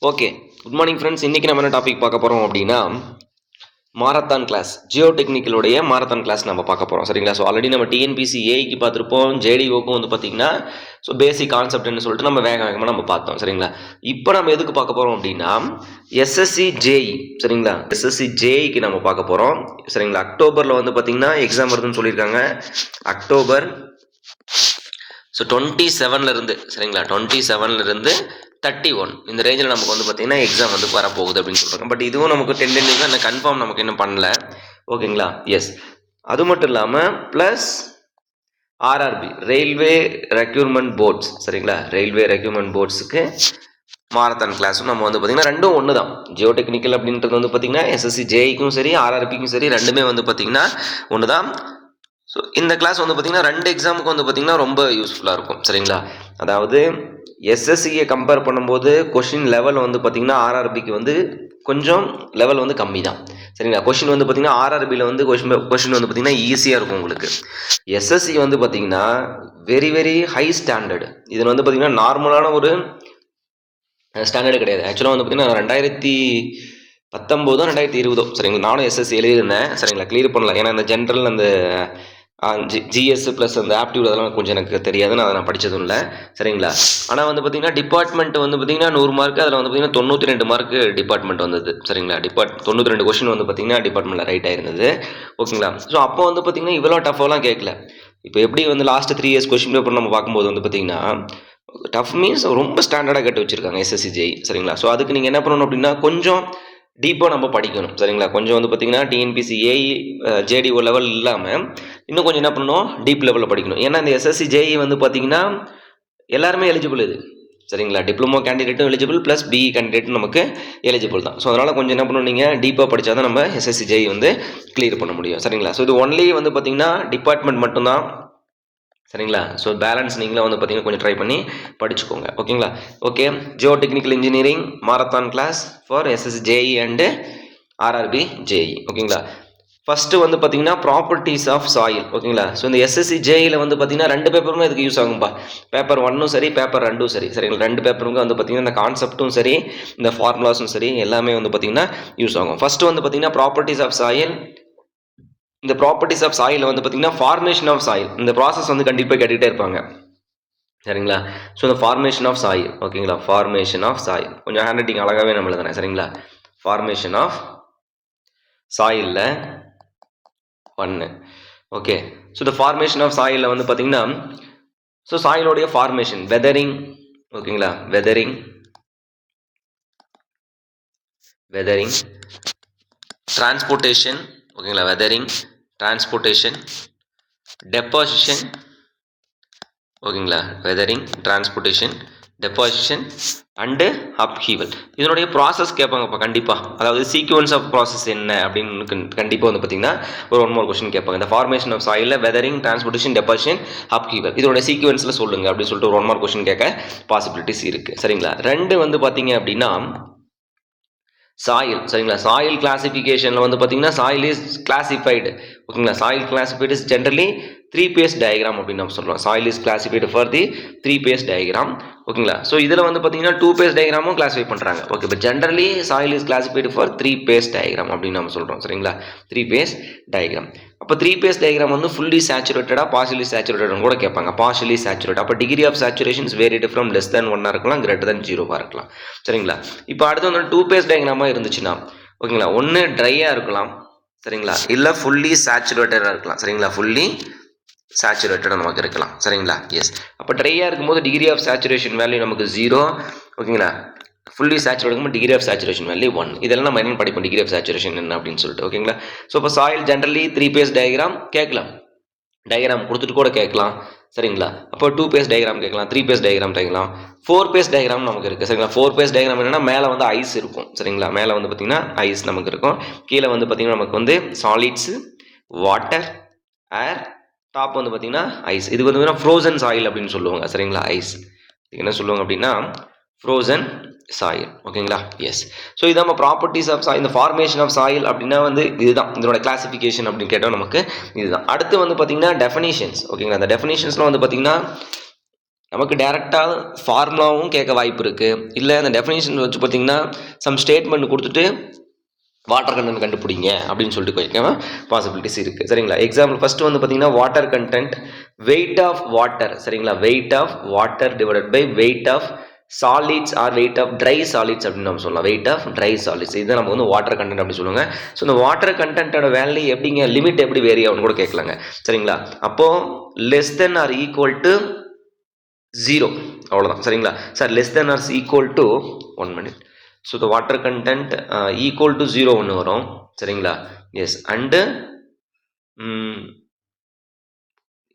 Okay, good morning friends. இன்றைக்கி நம்ம என்ன டாபிக் பார்க்க போகிறோம் அப்படின்னா, மாரத்தான் கிளாஸ், ஜியோ டெக்னிக்கலுடைய மாரத்தான் கிளாஸ் நம்ம பார்க்க போகிறோம். சரிங்களா? ஸோ ஆல்ரெடி நம்ம டிஎன்பிசி ஏஐக்கு பார்த்துருப்போம், ஜேடிஓக்கும் வந்து பார்த்திங்கன்னா பேசிக் கான்செப்ட்னு சொல்லிட்டு நம்ம வேகமாக நம்ம பார்த்தோம். சரிங்களா? இப்போ நம்ம எதுக்கு பார்க்க போகிறோம் அப்படின்னா, எஸ்எஸ்சி ஜேஇ. சரிங்களா? எஸ்எஸ்சி ஜேஇக்கு நம்ம பார்க்க போகிறோம். சரிங்களா? அக்டோபரில் வந்து பார்த்திங்கன்னா எக்ஸாம் வருதுன்னு சொல்லியிருக்காங்க. அக்டோபர் 27 சரிங்களா? 27 31 இந்த ரேஞ்சில் நமக்கு வந்து பார்த்திங்கன்னா எக்ஸாம் வந்து வரப்போகுது அப்படின்னு சொல்கிறாங்க. பட் இதுவும் நமக்கு டென்டேட்டிவாக என்ன கன்ஃபார்ம் நமக்கு இன்னும் பண்ணல. ஓகேங்களா? எஸ். அது மட்டும் இல்லாமல் plus RRB, railway recruitment boards. சரிங்களா? ரயில்வே ரெக்யூர்மெண்ட் போர்ட்ஸுக்கு மாரத்தான் கிளாஸும் நம்ம வந்து பார்த்திங்கன்னா ரெண்டும் ஒன்று தான். ஜியோ டெக்னிக்கல் அப்படின்றது வந்து பார்த்திங்கன்னா எஸ்எஸ்சி ஜேஇக்கும் சரி ஆர்ஆர்பிக்கும் சரி ரெண்டுமே வந்து பார்த்திங்கன்னா ஒன்று தான். ஸோ இந்த கிளாஸ் வந்து பார்த்திங்கன்னா 2 எக்ஸாமுக்கு வந்து பார்த்திங்கன்னா ரொம்ப யூஸ்ஃபுல்லாக இருக்கும். சரிங்களா? அதாவது எஸ்எஸ்சியை கம்பேர் பண்ணும்போது கொஷின் லெவல் வந்து பார்த்திங்கன்னா ஆர்ஆர்பிக்கு வந்து கொஞ்சம் லெவல் வந்து கம்மி தான். சரிங்களா? கொஷின் வந்து பார்த்திங்கன்னா ஆர்ஆர்பியில் வந்து கொஷின் வந்து பார்த்திங்கன்னா ஈஸியாக இருக்கும் உங்களுக்கு. எஸ்எஸ்சி வந்து பார்த்திங்கன்னா வெரி வெரி ஹை ஸ்டாண்டர்டு. இதில் வந்து பார்த்திங்கன்னா நார்மலான ஒரு ஸ்டாண்டர்டு கிடையாது. ஆக்சுவலாக வந்து பார்த்திங்கன்னா 2019 2020 சரிங்களா? நானும் எஸ்எஸ்சி எழுதியிருந்தேன். சரிங்களா? கிளியர் பண்ணலாம். ஏன்னா இந்த ஜென்ரல் அந்த ஜிஎஸ் ப்ளஸ் அந்த ஆப்டியூட் அதெல்லாம் கொஞ்சம் எனக்கு தெரியாது, அதை நான் படித்ததும் இல்லை. சரிங்களா? ஆனால் வந்து பார்த்திங்கன்னா டிபார்ட்மெண்ட் வந்து பார்த்திங்கன்னா 100 மார்க், அதில் வந்து பார்த்திங்கன்னா 92 மார்க்கு டிபார்ட்மெண்ட் வந்தது. சரிங்களா? 92 கொஷின் வந்து பார்த்திங்கன்னா டிபார்ட்மெண்ட்டில் ரைட் ஆயிருந்தது. ஓகேங்களா? ஸோ அப்போ வந்து பார்த்திங்கன்னா இவ்வளோ டஃபாலாம் கேட்கல. இப்போ எப்படி வந்து லாஸ்ட் 3 இயர்ஸ் கொஷின் பேப்பர் நம்ம பார்க்கும்போது வந்து பார்த்திங்கன்னா டஃப் மீன்ஸ் ரொம்ப ஸ்டாண்டர்டாக கேட்டு வச்சுருக்காங்க எஸ்எஸ்சி ஜேஇ. சரிங்களா? ஸோ அதுக்கு நீங்கள் என்ன பண்ணணும் அப்படின்னா கொஞ்சம் டீப்பாக நம்ம படிக்கணும். சரிங்களா? கொஞ்சம் வந்து பார்த்திங்கன்னா டிஎன்பிசி ஏஇ ஜேடிஓ லெவல் இல்லாமல் இன்னும் கொஞ்சம் என்ன பண்ணணும், டீப் லெவலில் படிக்கணும். ஏன்னா இந்த எஸ்எஸ்சி ஜேஇ வந்து பார்த்திங்கன்னா எல்லாருமே எலிஜிபிள் இது. சரிங்களா? டிப்ளமோ கேண்டிடேட்டும் எலிஜிபிள் ப்ளஸ் பிஇ கேண்டிடேட்டும் நமக்கு எலிஜிபிள் தான். ஸோ அதனால் கொஞ்சம் என்ன பண்ணணும், நீங்கள் டீப்பாக படித்தா தான் நம்ம எஸ்எஸ்சி ஜேஇ வந்து கிளியர் பண்ண முடியும். சரிங்களா? ஸோ இது ஒன்லி வந்து பார்த்திங்கன்னா டிபார்ட்மெண்ட் மட்டும்தான். சரிங்களா? ஸோ பேலன்ஸ் நீங்களும் வந்து பார்த்திங்கன்னா கொஞ்சம் ட்ரை பண்ணி படிச்சுக்கோங்க. ஓகேங்களா? Okay, geotechnical engineering marathon class for SSC JE and RRB JE. ஓகேங்களா? ஃபஸ்ட்டு வந்து பார்த்திங்கன்னா ப்ராப்பர்ட்டிஸ் ஆஃப் சாயில். ஓகேங்களா? ஸோ இந்த எஸ்எஸ்சி ஜேஇயில் வந்து பார்த்திங்கன்னா 2 பேப்பருமே இதுக்கு யூஸ் ஆகும்பா. பேப்பர் 1ம் சரி, பேப்பர் 2ம் சரி. சரிங்களா? 2 பேப்பருக்கும் வந்து பார்த்திங்கன்னா இந்த கான்செப்ட்டும் சரி, இந்த ஃபார்முலாஸும் சரி எல்லாமே வந்து பார்த்திங்கன்னா யூஸ் ஆகும். ஃபஸ்ட்டு வந்து பார்த்திங்கன்னா ப்ராப்பர்ட்டிஸ் ஆஃப் சாயில். இந்த ப்ராப்பர்ட்டிஸ் ஆஃப் சாயில் வந்து பார்த்திங்கன்னா ஃபார்மேஷன் ஆஃப் சாயில், இந்த ப்ராசஸ் வந்து கண்டிப்பாக கேட்டுகிட்டே இருப்பாங்க. சரிங்களா? ஸோ இந்த ஃபார்மேஷன் ஆஃப் சாயில். ஓகேங்களா? ஃபார்மேஷன் ஆஃப் சாயில் கொஞ்சம் ஹேண்ட் ரைட்டிங் அழகாகவே நம்ம எழுதுறேன். சரிங்களா? ஃபார்மேஷன் ஆஃப் சாயிலில் 1. ஓகே, ஸோ இந்த ஃபார்மேஷன் ஆஃப் சாயிலில் வந்து பார்த்திங்கன்னா ஸோ சாயிலோடைய ஃபார்மேஷன், வெதரிங். ஓகேங்களா? Weathering transportation. ஓகேங்களா? Weathering, transportation, deposition. ஓகேங்களா? Weathering, transportation, deposition and upheaval. இதனுடைய ப்ராசஸ் கேட்பாங்கப்பா கண்டிப்பாக. அதாவது சீக்வன்ஸ் ஆஃப் ப்ராசஸ் என்ன அப்படின்னு கண்டிப்பாக வந்து பார்த்திங்கன்னா ஒரு 1 more கொஸ்டின் கேட்பாங்க. இந்த ஃபார்மேஷன் ஆஃப் சாயிலில் வெதரிங், டிரான்ஸ்போர்ட்டேஷன், டெபாசிஷன், அப்ஹீவல் இதோட சீக்வன்ஸில் சொல்லுங்கள் அப்படின்னு சொல்லிட்டு ஒரு 1 more கொஸ்டின் கேட்க பாசிபிலிட்டிஸ் இருக்குது. சரிங்களா? 2 வந்து பார்த்திங்க அப்படின்னா சாயில். சரிங்களா? சாயில் கிளாசிஃபிகேஷனில் வந்து பார்த்திங்கன்னா சாயில் இஸ் கிளாசிஃபைடு. ஓகேங்களா? Soil classified is generally 3 phase diagram அப்படின்னு நம்ம சொல்கிறோம். Soil is classified for the 3 phase diagram. ஓகேங்களா? ஸோ இதில் வந்து பார்த்திங்கன்னா 2 phase டயக்ராமும் கிளாஸிஃபை பண்ணுறாங்க. Okay, but generally soil is classified for 3 phase diagram அப்படின்னு நம்ம சொல்கிறோம். சரிங்களா? 3 phase டயக்ராம். அப்போ 3 phase டயக்ராம் வந்து ஃபுல்லி சேச்சுரேட்டடாக பார்ஷியலி சேச்சுரேட்டட்னு கூட கேட்பாங்க. Partially saturate. அப்போ degree of saturation is vary from less than 1 இருக்கலாம், கிரேட்டர் தேன் 0 இருக்கலாம். சரிங்களா? இப்போ அடுத்து வந்து 2 phase டயக்ராமாக இருந்துச்சுன்னா ஓகேங்களா, ஒன்று ட்ரையாக இருக்கலாம். சரிங்களா? இல்லை ஃபுல்லி சேச்சுரேட்டடாக இருக்கலாம். சரிங்களா? ஃபுல்லி சேச்சுரேட்டடாக நமக்கு இருக்கலாம். சரிங்களா? எஸ். அப்போ ட்ரையாக இருக்கும்போது டிகிரி ஆஃப் சேச்சுரேஷன் வேல்யூ நமக்கு 0. ஓகேங்களா? Fully saturate degree of saturation value 1. இதெல்லாம் நம்ம என்ன படிப்போம், டிகிரி ஆஃப் சேச்சுரேஷன் என்ன அப்படின்னு சொல்லிட்டு. ஓகேங்களா? ஸோ இப்போ சாயில் ஜென்ரலி 3 phase டயக்ராம் கேட்கலாம், டயக்ராம் கொடுத்துட்டு கூட கேட்கலாம். சரிங்களா? அப்போ 2 phase டயக்ராம் கேட்கலாம், 3 phase டயக்ராம் கேட்கலாம், 4 phase டயக்ராம் நமக்கு இருக்குது. சரிங்களா? 4 phase டயக்ராம் என்னென்னா மேலே வந்து ஐஸ் இருக்கும். சரிங்களா? மேலே வந்து பார்த்திங்கன்னா ஐஸ் நமக்கு இருக்கும். கீழே வந்து பார்த்திங்கன்னா நமக்கு வந்து சாலிட்ஸு, வாட்டர், ஏர், டாப் வந்து பார்த்திங்கன்னா ஐஸ். இது வந்து ஃப்ரோசன் சாயில் அப்படின்னு சொல்லுவாங்க. சரிங்களா? ஐஸ் என்ன சொல்லுவாங்க அப்படின்னா ஃப்ரோசன் சாயில். ஓகேங்களா? எஸ். ஸோ இது நம்ம ப்ராப்பர்ட்டிஸ் ஆஃப் சாயில், இந்த ஃபார்மேஷன் ஆஃப் சாயில் அப்படின்னா வந்து இதுதான் இதனோட கிளாசிஃபிகேஷன் அப்படின்னு கேட்டால் நமக்கு இதுதான். அடுத்து வந்து பார்த்திங்கன்னா டெஃபினிஷன்ஸ். ஓகேங்களா? அந்த டெஃபினிஷன்ஸ்லாம் வந்து பார்த்திங்கன்னா நமக்கு டேரெக்டாக ஃபார்முலாவும் கேட்க வாய்ப்பு இருக்குது. இல்லை அந்த டெஃபினேஷன் வச்சு பார்த்தீங்கன்னா சம் ஸ்டேட்மெண்ட் கொடுத்துட்டு வாட்டர் கண்டென்ட் கண்டுபிடிங்க அப்படின்னு சொல்லிட்டு கேட்க பாசிபிலிட்டிஸ் இருக்குது. சரிங்களா? எக்ஸாம்பிள் ஃபஸ்ட்டு வந்து பார்த்தீங்கன்னா water content weight of water. சரிங்களா? Weight of water divided by weight of solids or weight of dry solids அப்படின்னு நம்ம சொல்லலாம். வெயிட் ஆஃப் ட்ரை சாலிட்ஸ் இதுதான் நம்ம வந்து வாட்டர் கண்டென்ட் அப்படி சொல்லுவாங்க. ஸோ இந்த வாட்டர் கண்டென்ட்டோட வேல்யூ எப்படிங்க லிமிட் எப்படி வேரி ஆகும்னு கூட கேட்கலாங்க. சரிங்களா? அப்போது less than or equal to 0 அவ்வளோதான். சரிங்களா sir? Less than or equal to 1 minute. So the water content equal to 0 ஒன்று வரும். சரிங்களா? எஸ். And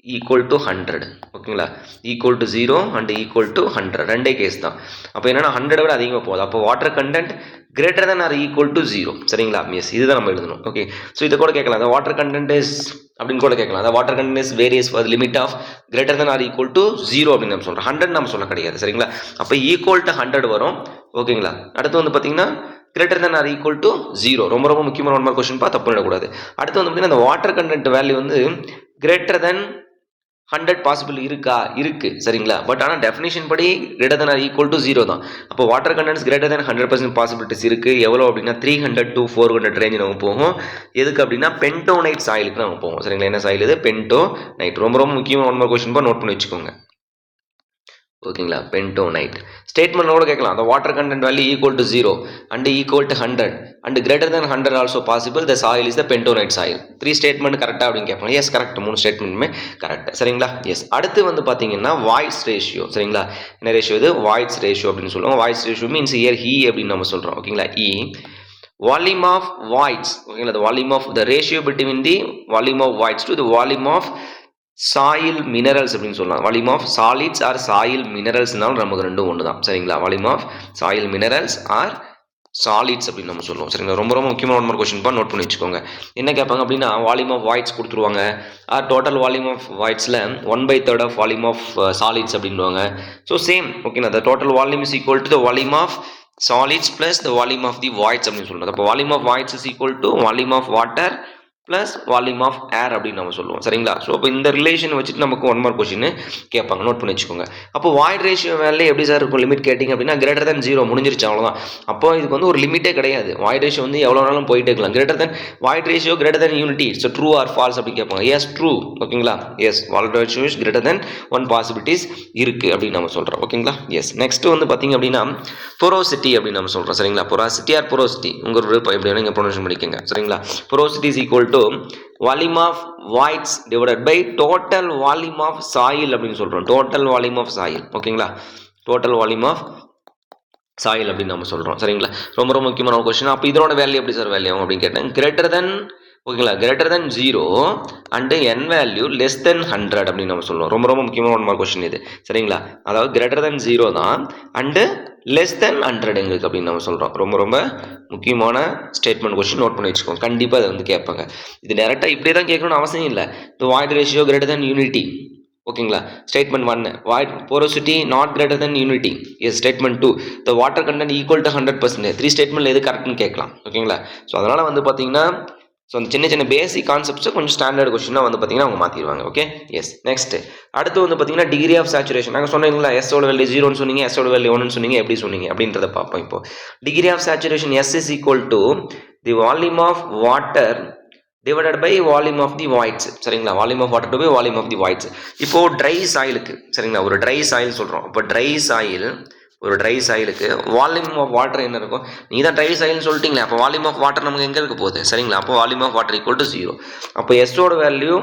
equal to 100. ஓகேங்களா? Equal to 0 and equal to 100 ரெண்டே கேஸ் தான். அப்போ என்னென்னா 100 விட அதிகமாக போகுது. அப்போ water content greater than or equal to 0. சரிங்களா? எஸ். இதுதான் நம்ம எழுதணும். ஓகே. ஸோ இதை கூட கேட்கலாம். அந்த வாட்டர் கண்டென்ட் இஸ் அப்படின்னு கூட கேட்கலாம். அந்த water content is various for limit of greater than or equal to 0 அப்படின்னு நம்ம சொல்கிறோம். 100 நம்ம சொல்ல கிடையாது. சரிங்களா? அப்போ ஈக்குவல் டு 100 வரும். ஓகேங்களா? அடுத்து வந்து பார்த்தீங்கன்னா greater than or equal to 0. ரொம்ப ரொம்ப முக்கியமான ஒன் மார்க் கொஸ்டின் தப்பு பண்ணக்கூடாது. அடுத்து வந்து பார்த்தீங்கன்னா அந்த வாட்டர் கண்டென்ட் வேல்யூ வந்து கிரேட்டர் தென் 100 பாசிபிள் இருக்கா? இருக்கு. சரிங்களா? பட் ஆனால் டெஃபினேஷன் படி greater than or equal to 0 தான். அப்போ water contents greater than 100% possibilities இருக்கு. எவ்வளோ அப்படின்னா 300 to 400 ரேஞ்ச் நம்ம போகும். எதுக்கு அப்படின்னா பென்டோனைட் சாயிலுக்கு நம்ம போவோம். சரிங்களா? என்ன சாயில் இது? பென்டோனைட். ரொம்ப ரொம்ப முக்கியமான ஒன் மார்க் கொஸ்டின் நோட் பண்ணி வச்சுக்கோங்க. ஓகேங்களா? பென்டோனைட் ஸ்டேட்மெண்ட்டோட கேட்கலாம். அந்த water content value equal to 0 and equal to 100 and greater than 100 also possible. The soil is the bentonite soil. 3 statement கரெக்டாக அப்படின்னு கேட்பாங்க. Yes correct. 3 ஸ்டேட்மெண்ட்டுமே கரெக்ட். சரிங்களா? எஸ். அடுத்து வந்து பார்த்தீங்கன்னா வாய்ஸ் ரேஷியோ. சரிங்களா? என்ன ரேஷியோ இது? வாய்ஸ் ரேஷியோ அப்படின்னு சொல்லுவோம். வாய்ஸ் ரேஷியோ மீன்ஸ் இயர் ஹி அப்படின்னு நம்ம சொல்கிறோம். ஓகேங்களா? E volume of voids. ஓகேங்களா? The volume of the ratio between the volume of voids to the volume of soil minerals அப்படின்னு சொல்லலாம். Volume of solids or soil மினரல்ஸ்னாலும் நமக்கு ரெண்டும் ஒன்று தான். சரிங்களா? Volume of soil minerals or solids அப்படின்னு நம்ம சொல்லுவோம். சரிங்களா? ரொம்ப ரொம்ப முக்கியமான ஒன் மார்க் கொஸ்டின் நோட் பண்ணி வச்சுக்கோங்க. என்ன கேட்பாங்க அப்படின்னா வால்யூம் ஆஃப் வாய்ட்ஸ் கொடுத்துருவாங்க. டோட்டல் வால்யூம் ஆஃப் வாய்ட்ஸில் 1/3 ஆஃப் வால்யூம் ஆஃப் சாலிட்ஸ் அப்படின்வாங்க. So same. ஓகேங்களா? The total volume is equal to the volume of solids plus the volume of the voids அப்படின்னு சொல்லுவோம். அப்போ volume of voids is equal to volume of water plus volume of air அப்படின்னு நம்ம சொல்லுவோம். சரிங்களா? So இப்போ இந்த ரிலேஷன் வச்சுட்டு நமக்கு ஒன் மார்க் கொஸ்டின் கேட்பாங்க. நோட் பண்ணி வச்சுக்கோங்க. அப்போ வாய்ட் ரேஷியோ வேல்யூ எப்படி சார் இருக்கும்? லிமிட் கேட்டிங்க அப்படின்னா கிரேட்டர் தென் 0 முடிஞ்சிருச்சு. அவ்வளோதான். அப்போ இதுக்கு வந்து ஒரு லிமிட்டே கிடையாது. வாய்ட் ரேஷியோ வந்து எவ்வளோ நாளும் போயிட்டே இருக்கலாம். Greater than void ratio greater than unity. So true or false அப்படின்னு கேட்பாங்க. Yes true. ஓகேங்களா? Yes void ratio is greater than 1 possibilities இருக்குது அப்படின்னு நம்ம சொல்கிறோம். ஓகேங்களா? எஸ். நெக்ஸ்ட் வந்து பார்த்தீங்க அப்படின்னா பொரோசிட்டி அப்படின்னு நம்ம சொல்கிறோம். சரிங்களா? பொராசிட்டி ஆர் பொரோசிட்டி உங்கள் விருப்பம் எப்படி வேணும் நீங்கள் ப்ரொனவுன்ஸ் பண்ணிக்கோங்க. சரிங்களா? Porosity is equal to volume of voids divided by total volume of soil அப்படின்னு சொல்கிறோம். Total volume of soil. ஓகேங்களா? டோட்டல் வால்யூம் ஆஃப் சாயில் அப்படின்னு நம்ம சொல்கிறோம். சரிங்களா? ரொம்ப ரொம்ப முக்கியமான கொஸ்டின். அப்போ இதோட வேல்யூ எப்படி சார் வேல்யூ அப்படின்னு கேட்டேன். கிரேட்டர் தென் ஓகேங்களா? Greater than 0 and N value less than 100 அப்படின்னு நம்ம சொல்லுவோம். ரொம்ப ரொம்ப முக்கியமான ஒன் மார்க் கொஸ்டின் இது. சரிங்களா? அதாவது கிரேட்டர் தென் 0 தான் அண்டு லெஸ் தென் 100 எங்களுக்கு அப்படின்னு நம்ம சொல்கிறோம். ரொம்ப ரொம்ப முக்கியமான ஸ்டேட்மெண்ட் கொஸ்டின் நோட் பண்ணி வச்சுக்கோங்க. கண்டிப்பாக அதை வந்து கேட்பாங்க. இது டேரெக்டாக இப்படியே தான் கேட்கணும்னு அவசியம் இல்லை. The void ratio greater than unity. ஓகேங்களா? Statement 1 void porosity not greater than unity. Yes. Statement 2 the water content equal to 100%. 3 statement எது கரெக்ட்னு கேட்கலாம். ஓகேங்களா? ஸோ அதனால் வந்து பார்த்தீங்கன்னா ஸோ அந்த சின்ன சின்ன பேசிக் கான்செப்ட்ஸை கொஞ்சம் ஸ்டாண்டர்ட் கொஸ்டினாக வந்து பார்த்தீங்கன்னா அவங்க மாற்றிடுவாங்க. ஓகே. எஸ். நெக்ஸ்ட் அடுத்து வந்து பார்த்தீங்கன்னா டிகிரி ஆஃப் சேச்சுரேஷன். நாங்கள் சொன்னீங்களா எஸ்ஸோட வேல்யூ 0ன்னு சொன்னீங்க, எஸ்ஸோட வேல்யூ 1ன்னு சொன்னீங்க. எப்படி சொன்னீங்க அப்படின்றத பார்ப்போம். இப்போ degree of saturation S is equal to the volume of water divided by volume of the voids. சரிங்களா? Volume of water to by volume of the voids. இப்போது ட்ரை சாயிலுக்கு சரிங்களா ஒரு ட்ரை சாயில் சொல்கிறோம். இப்போ ட்ரை சாயில் ஒரு dry சாயிலுக்கு volume of water என்ன இருக்கும்? நீ தான் ட்ரை சாயில்னு சொல்லிட்டீங்களே. அப்போ வால்யூம் ஆஃப் வாட்டர் நமக்கு எங்கே இருக்க போகுது? சரிங்களா? அப்போ volume of water equal to 0. அப்போ எஸ்ஸோட value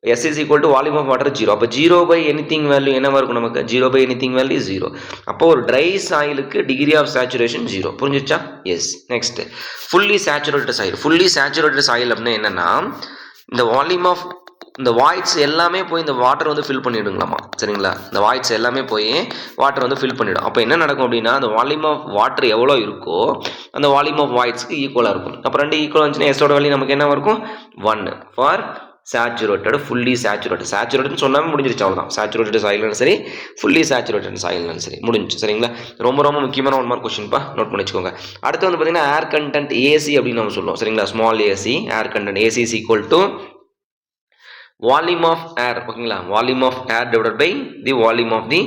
S is equal to volume of water 0. அப்போ 0 பை எனிதிங் வேல்யூ என்னவா இருக்கும் நமக்கு? 0 பை எனிதிங் வேல்யூ 0. அப்போ ஒரு ட்ரை சாயிலுக்கு டிகிரி ஆஃப் சேச்சுரேஷன் 0. புரிஞ்சிச்சா? Yes. Next fully saturated soil. Fully saturated soil அப்படின்னா என்னென்னா இந்த வால்யூம் ஆஃப் இந்த வாய்ட்ஸ் எல்லாமே போய் இந்த வாட்டர் வந்து ஃபில் பண்ணிவிடுங்களாமா. சரிங்களா? இந்த வாய்ட்ஸ் எல்லாமே போய் வாட்டர் வந்து ஃபில் பண்ணிவிடும். அப்போ என்ன நடக்கும் அப்படின்னா அந்த வால்யூம் ஆஃப் வாட்டர் எவ்வளோ இருக்கோ அந்த வால்யூம் ஆஃப் வாய்ட்ஸ்க்கு ஈக்குவலாக இருக்கும். அப்போ ரெண்டு ஈக்குவல் வந்துச்சுன்னா எஸ்ஸோட வேல்யூ நமக்கு என்ன இருக்கும்? 1 ஃபார் சேச்சுரேட்டட் ஃபுல்லி சேச்சுரேட்டட். சேச்சுரேட்டட்னு சொன்னாமல் முடிஞ்சிருச்சு. அவ்வளோதான். சேச்சுரேட்டட் சாயிலும் சரி ஃபுல்லி சேச்சுரேட்டட் சாயிலும் சரி முடிஞ்சு. சரிங்களா? ரொம்ப ரொம்ப முக்கியமான ஒன் மார்க் கொஸ்டின்ப்பா. நோட் பண்ணி வச்சுக்கோங்க. அடுத்து வந்து பார்த்தீங்கன்னா ஏர் கண்டென்ட் ஏசி அப்படின்னு நம்ம சொல்லுவோம். சரிங்களா? Small AC air content AC is equal to volume of air ஓகேங்களா, volume of air divided by the volume of the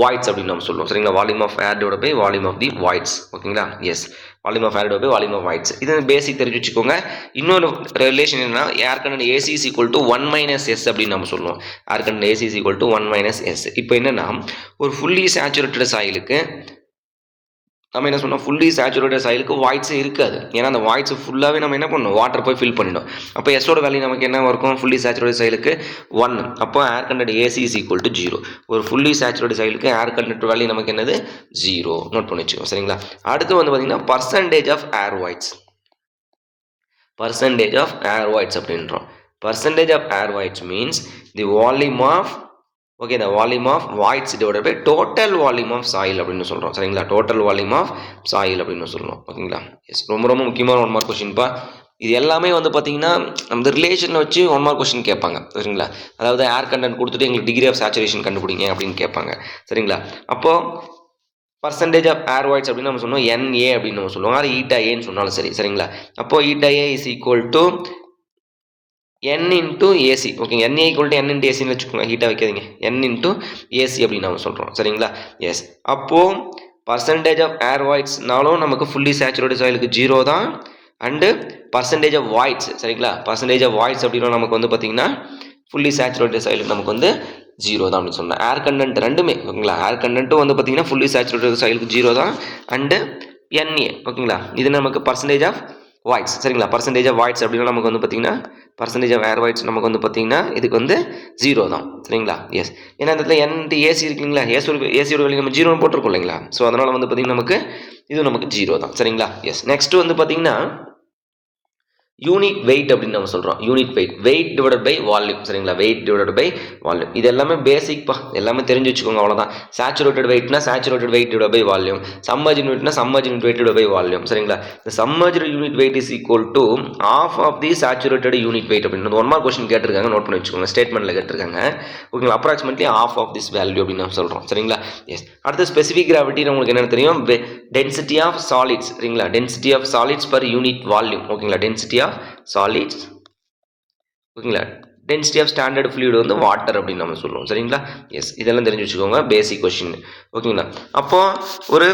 voids அப்படின்னு நம்ம சொல்லுவோம் சரிங்களா. Volume of air divided by volume of the voids ஓகேங்களா. Yes, volume of air divided by volume of voids. இது basic தெரிஞ்சு வச்சுக்கோங்க. இன்னொரு ரிலேஷன் என்னன்னா air content AC is equal to 1 minus S அப்படின்னு நம்ம சொல்லுவோம். Air content AC is equal to 1 minus S. இப்போ என்னன்னா ஒரு ஃபுல்லி சேச்சுரேட்டட் சாயிலுக்கு நம்ம என்ன சொன்னோம், ஃபுல்லி சேச்சுரேட்டட் சாயிலுக்கு வாய்ட்ஸே இருக்காது. ஏன்னா அந்த வாய்ட்ஸ் ஃபுல்லாகவே நம்ம என்ன பண்ணணும், வாட்டர் போய் ஃபில் பண்ணிடும். அப்போ எஸ்ஸோட வேல்யூ நமக்கு என்ன இருக்கும், ஃபுல்லி சேச்சுரேட்டட் சாயிலுக்கு 1. அப்போ air content AC is equal to 0. ஒரு ஃபுல்லி சேச்சுரேட்டட் சாயிலுக்கு ஏர் கண்டென்ட் வேல்யூ நமக்கு என்னது 0. நோட் பண்ணி வச்சுக்கோங்க சரிங்களா. அடுத்து வந்து பார்த்தீங்கன்னா percentage of air voids. Percentage of air voids அப்படின்றோம். Percentage of air voids means the volume of okay the volume of voids divided by total volume of soil அப்படின்னு சொல்கிறோம் சரிங்களா. total volume of soil அப்படின்னு சொல்கிறோம் ஓகேங்களா. S, ரொம்ப ரொம்ப முக்கியமான 1 மார்க் கொஸ்டின்ப்பா. இது எல்லாமே வந்து பார்த்தீங்கன்னா நம்ம ரிலேஷனை வச்சு 1 மார்க் கொஸ்டின் கேட்பாங்க சரிங்களா. அதாவது ஏர் கண்டென்ட் கொடுத்துட்டு எங்களுக்கு டிகிரி ஆஃப் சேச்சுரேஷன் கண்டுபிடிங்க அப்படின்னு கேட்பாங்க சரிங்களா. அப்போது பர்சன்டேஜ் ஆஃப் ஏர் வாய்ட்ஸ் அப்படின்னு நம்ம சொன்னோம் NA அப்படின்னு நம்ம சொல்லுவோம். அது ஈட்டா ஏன்னு சொன்னாலும் சரி சரிங்களா. அப்போது eta A is equal to n into AC ஓகேங்க. NA equal to n into AC ன்னு வச்சுக்கோங்க, ஹீட்டாக வைக்காதீங்க. n into AC அப்படின்னு நம்ம சொல்கிறோம் சரிங்களா. எஸ், அப்போது பர்சன்டேஜ் ஆஃப் ஏர் வாய்ட்ஸ்னாலும் நமக்கு ஃபுல்லி சேச்சுரேட்டட் சாயிலுக்கு 0 தான். அண்டு பர்சன்டேஜ் ஆஃப் வாய்ட்ஸ் சரிங்களா. பர்சன்டேஜ் ஆஃப் வாய்ட்ஸ் அப்படின்னா நமக்கு வந்து பார்த்தீங்கன்னா ஃபுல்லி சேச்சுரேட்டட் சாயிலுக்கு நமக்கு வந்து 0 தான் அப்படின்னு சொன்னேன். ஏர் கண்டென்ட் ரெண்டுமே ஓகேங்களா. ஏர் கண்டென்ட்டும் வந்து பார்த்தீங்கன்னா ஃபுல்லி சேச்சுரேட்டட் சாயிலுக்கு 0 தான். அண்டு NA ஓகேங்களா. இது நமக்கு பர்சன்டேஜ் ஆஃப் வாய்ட்ஸ் சரிங்களா. பர்சன்டேஜ் ஆஃப் வாய்ட்ஸ் அப்படின்னா நமக்கு வந்து பார்த்தீங்கன்னா பர்சன்டேஜ் ஆஃப் ஏர் வாய்ட்ஸ் நமக்கு வந்து பார்த்தீங்கன்னா இதுக்கு வந்து 0 தான் சரிங்களா. எஸ், ஏன்னா இந்த இடத்துல NT AC இருக்குங்களா, ஏசியோட வேல்யூ நம்ம 0 போட்டிருக்கோம் இல்லைங்களா. ஸோ அதனால் வந்து பார்த்தீங்கன்னா நமக்கு இது நமக்கு 0 தான் சரிங்களா. எஸ், நெக்ஸ்ட் வந்து பார்த்தீங்கன்னா யூனிட் வெயிட் அப்படின்னு நம்ம சொல்கிறோம். Unit weight divided by volume சரிங்களா. Weight divided by volume. இது எல்லாமே பேசிக்ப்பா, எல்லாமே தெரிஞ்சு வச்சுக்கோங்க அவ்வளோதான். சேச்சுரேட்டட் வெயிட்னா saturated weight divide by volume. Submerged யூனிட்னா submerged unit weight divide by volume சரிங்களா. இந்த submerged unit weight is equal to half of the saturated unit weight அப்படின்னு 1 மார்க் கொஸ்டின் கேட்டிருக்காங்க. நோட் பண்ணி வச்சுக்கோங்க, ஸ்டேட்மெண்ட்டில் கேட்டிருக்காங்க ஓகேங்களா. Approximately half of this value அப்படின்னு நம்ம சொல்கிறோம் சரிங்களா. எஸ், அடுத்து ஸ்பெசிஃபிக் கிராவிட்டி உங்களுக்கு என்னென்னு தெரியும், டென்சிட்டி ஆஃப் சாலிட்ஸ் சரிங்களா. Density of solids per unit volume ஓகேங்களா. டென்சிட்டி ஆஃப் சாலிட்ஸ் ஓகேங்களா. டென்சிட்டி ஆஃப் ஸ்டாண்டர்ட் ஃப்ளூயிட் வந்து வாட்டர் அப்படின்னு நம்ம சொல்லுவோம் சரிங்களா. எஸ், இதெல்லாம் தெரிஞ்சு வச்சுக்கோங்க, பேசிக் கொஸ்டின் ஓகேங்களா. அப்போ ஒரு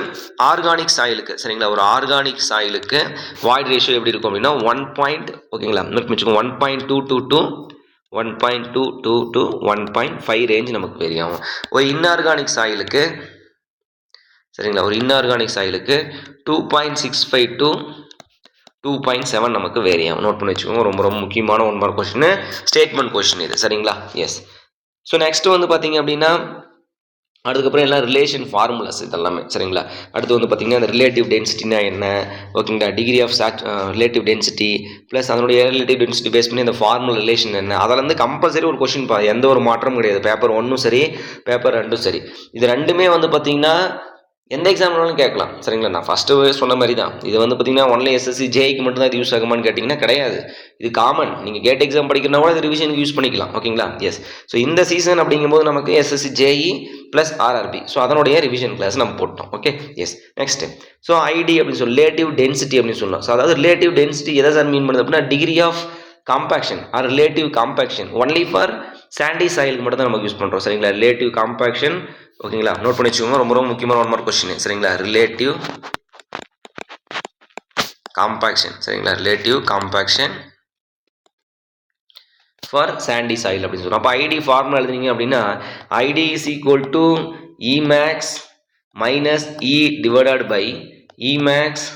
ஆர்கானிக் சாயிலுக்கு சரிங்களா, ஒரு ஆர்கானிக் சாயிலுக்கு வாய்ட் ரேஷியோ எப்படி இருக்கும் அப்படின்னா 1. ஓகேங்களா. நோட் வச்சுக்கோங்க 1.22 to 1.22 to 1.5 ரேஞ்ச் நமக்கு வேரி ஆகும். ஒரு இன்ஆர்கானிக் சாயிலுக்கு சரிங்களா, ஒரு இன்ஆர்கானிக் சாயிலுக்கு 2.65 to 2.7 நமக்கு வேரி ஆகும். நோட் பண்ணி வச்சுக்கோங்க, ரொம்ப ரொம்ப முக்கியமான 1 மார்க் கொஸ்டின், ஸ்டேட்மெண்ட் கொஸ்டின் இது சரிங்களா. எஸ், ஸோ நெக்ஸ்ட் வந்து பார்த்தீங்க அப்படின்னா அதுக்கப்புறம் எல்லாம் ரிலேஷன் ஃபார்முலாஸ் இதெல்லாமே சரிங்களா. அடுத்து வந்து பார்த்தீங்கன்னா அந்த ரிலேட்டிவ் டென்சிட்டினா என்ன ஓகேங்களா, degree of relative density plus அதனுடைய ரிலேட்டிவ் டென்சிட்டி பேஸ் பண்ணி அந்த ஃபார்முலா ரிலேஷன் என்ன, அதில் வந்து கம்பல்சரி ஒரு கொஸ்டின் எந்த ஒரு மாற்றமும் கிடையாது. பேப்பர் 1 சரி, பேப்பர் 2 சரி, இது ரெண்டுமே வந்து பார்த்தீங்கன்னா எந்த எக்ஸாம்னாலும் கேட்கலாம் சரிங்களா. நான் ஃபஸ்ட்டு சொன்ன மாதிரி தான், இது வந்து பார்த்தீங்கன்னா ஒன்லி SSC JEEக்கு மட்டும் தான் இது யூஸ் ஆகுமான்னு கேட்டிங்கன்னா கிடையாது. இது காமன், நீங்கள் கேட் எக்ஸாம் படிக்கிறனா கூட இது ரிவிஷனுக்கு யூஸ் பண்ணிக்கலாம் ஓகேங்களா. எஸ், ஸோ இந்த சீசன் அப்படிங்கும்போது நமக்கு SSC JEE plus RRB, so அதனுடைய ரிவிஷன் கிளாஸ் நம்ம போட்டோம் okay. Yes, next so ID அப்படின்னு சொல்லி ரிலேட்டிவ் டென்சிட்டி அப்படின்னு சொல்லலாம். ஸோ அதாவது ரிலேட்டிவ் டென்சிட்டி எதை சார் மீன் பண்ணுது அப்படின்னா degree of compaction or relative compaction only for sandy சாயிலுக்கு மட்டும் தான் நமக்கு யூஸ் பண்ணுறோம் சரிங்களா. ரிலேட்டிவ் காம்பாக்ஷன் ஓகேங்களா. நோட் பண்ணி வச்சுக்கோங்க, ரொம்ப ரொம்ப முக்கியமான 1 மார்க் கொஸ்டின் சரிங்களா. ரிலேட்டிவ் காம்பாக்ஷன் சரிங்களா. Relative compaction for sandy soil அப்படின்னு சொல்லுவோம். அப்போ ஐடி ஃபார்முலா எழுதுனீங்க அப்படின்னா ID is equal to e max minus e divided by e max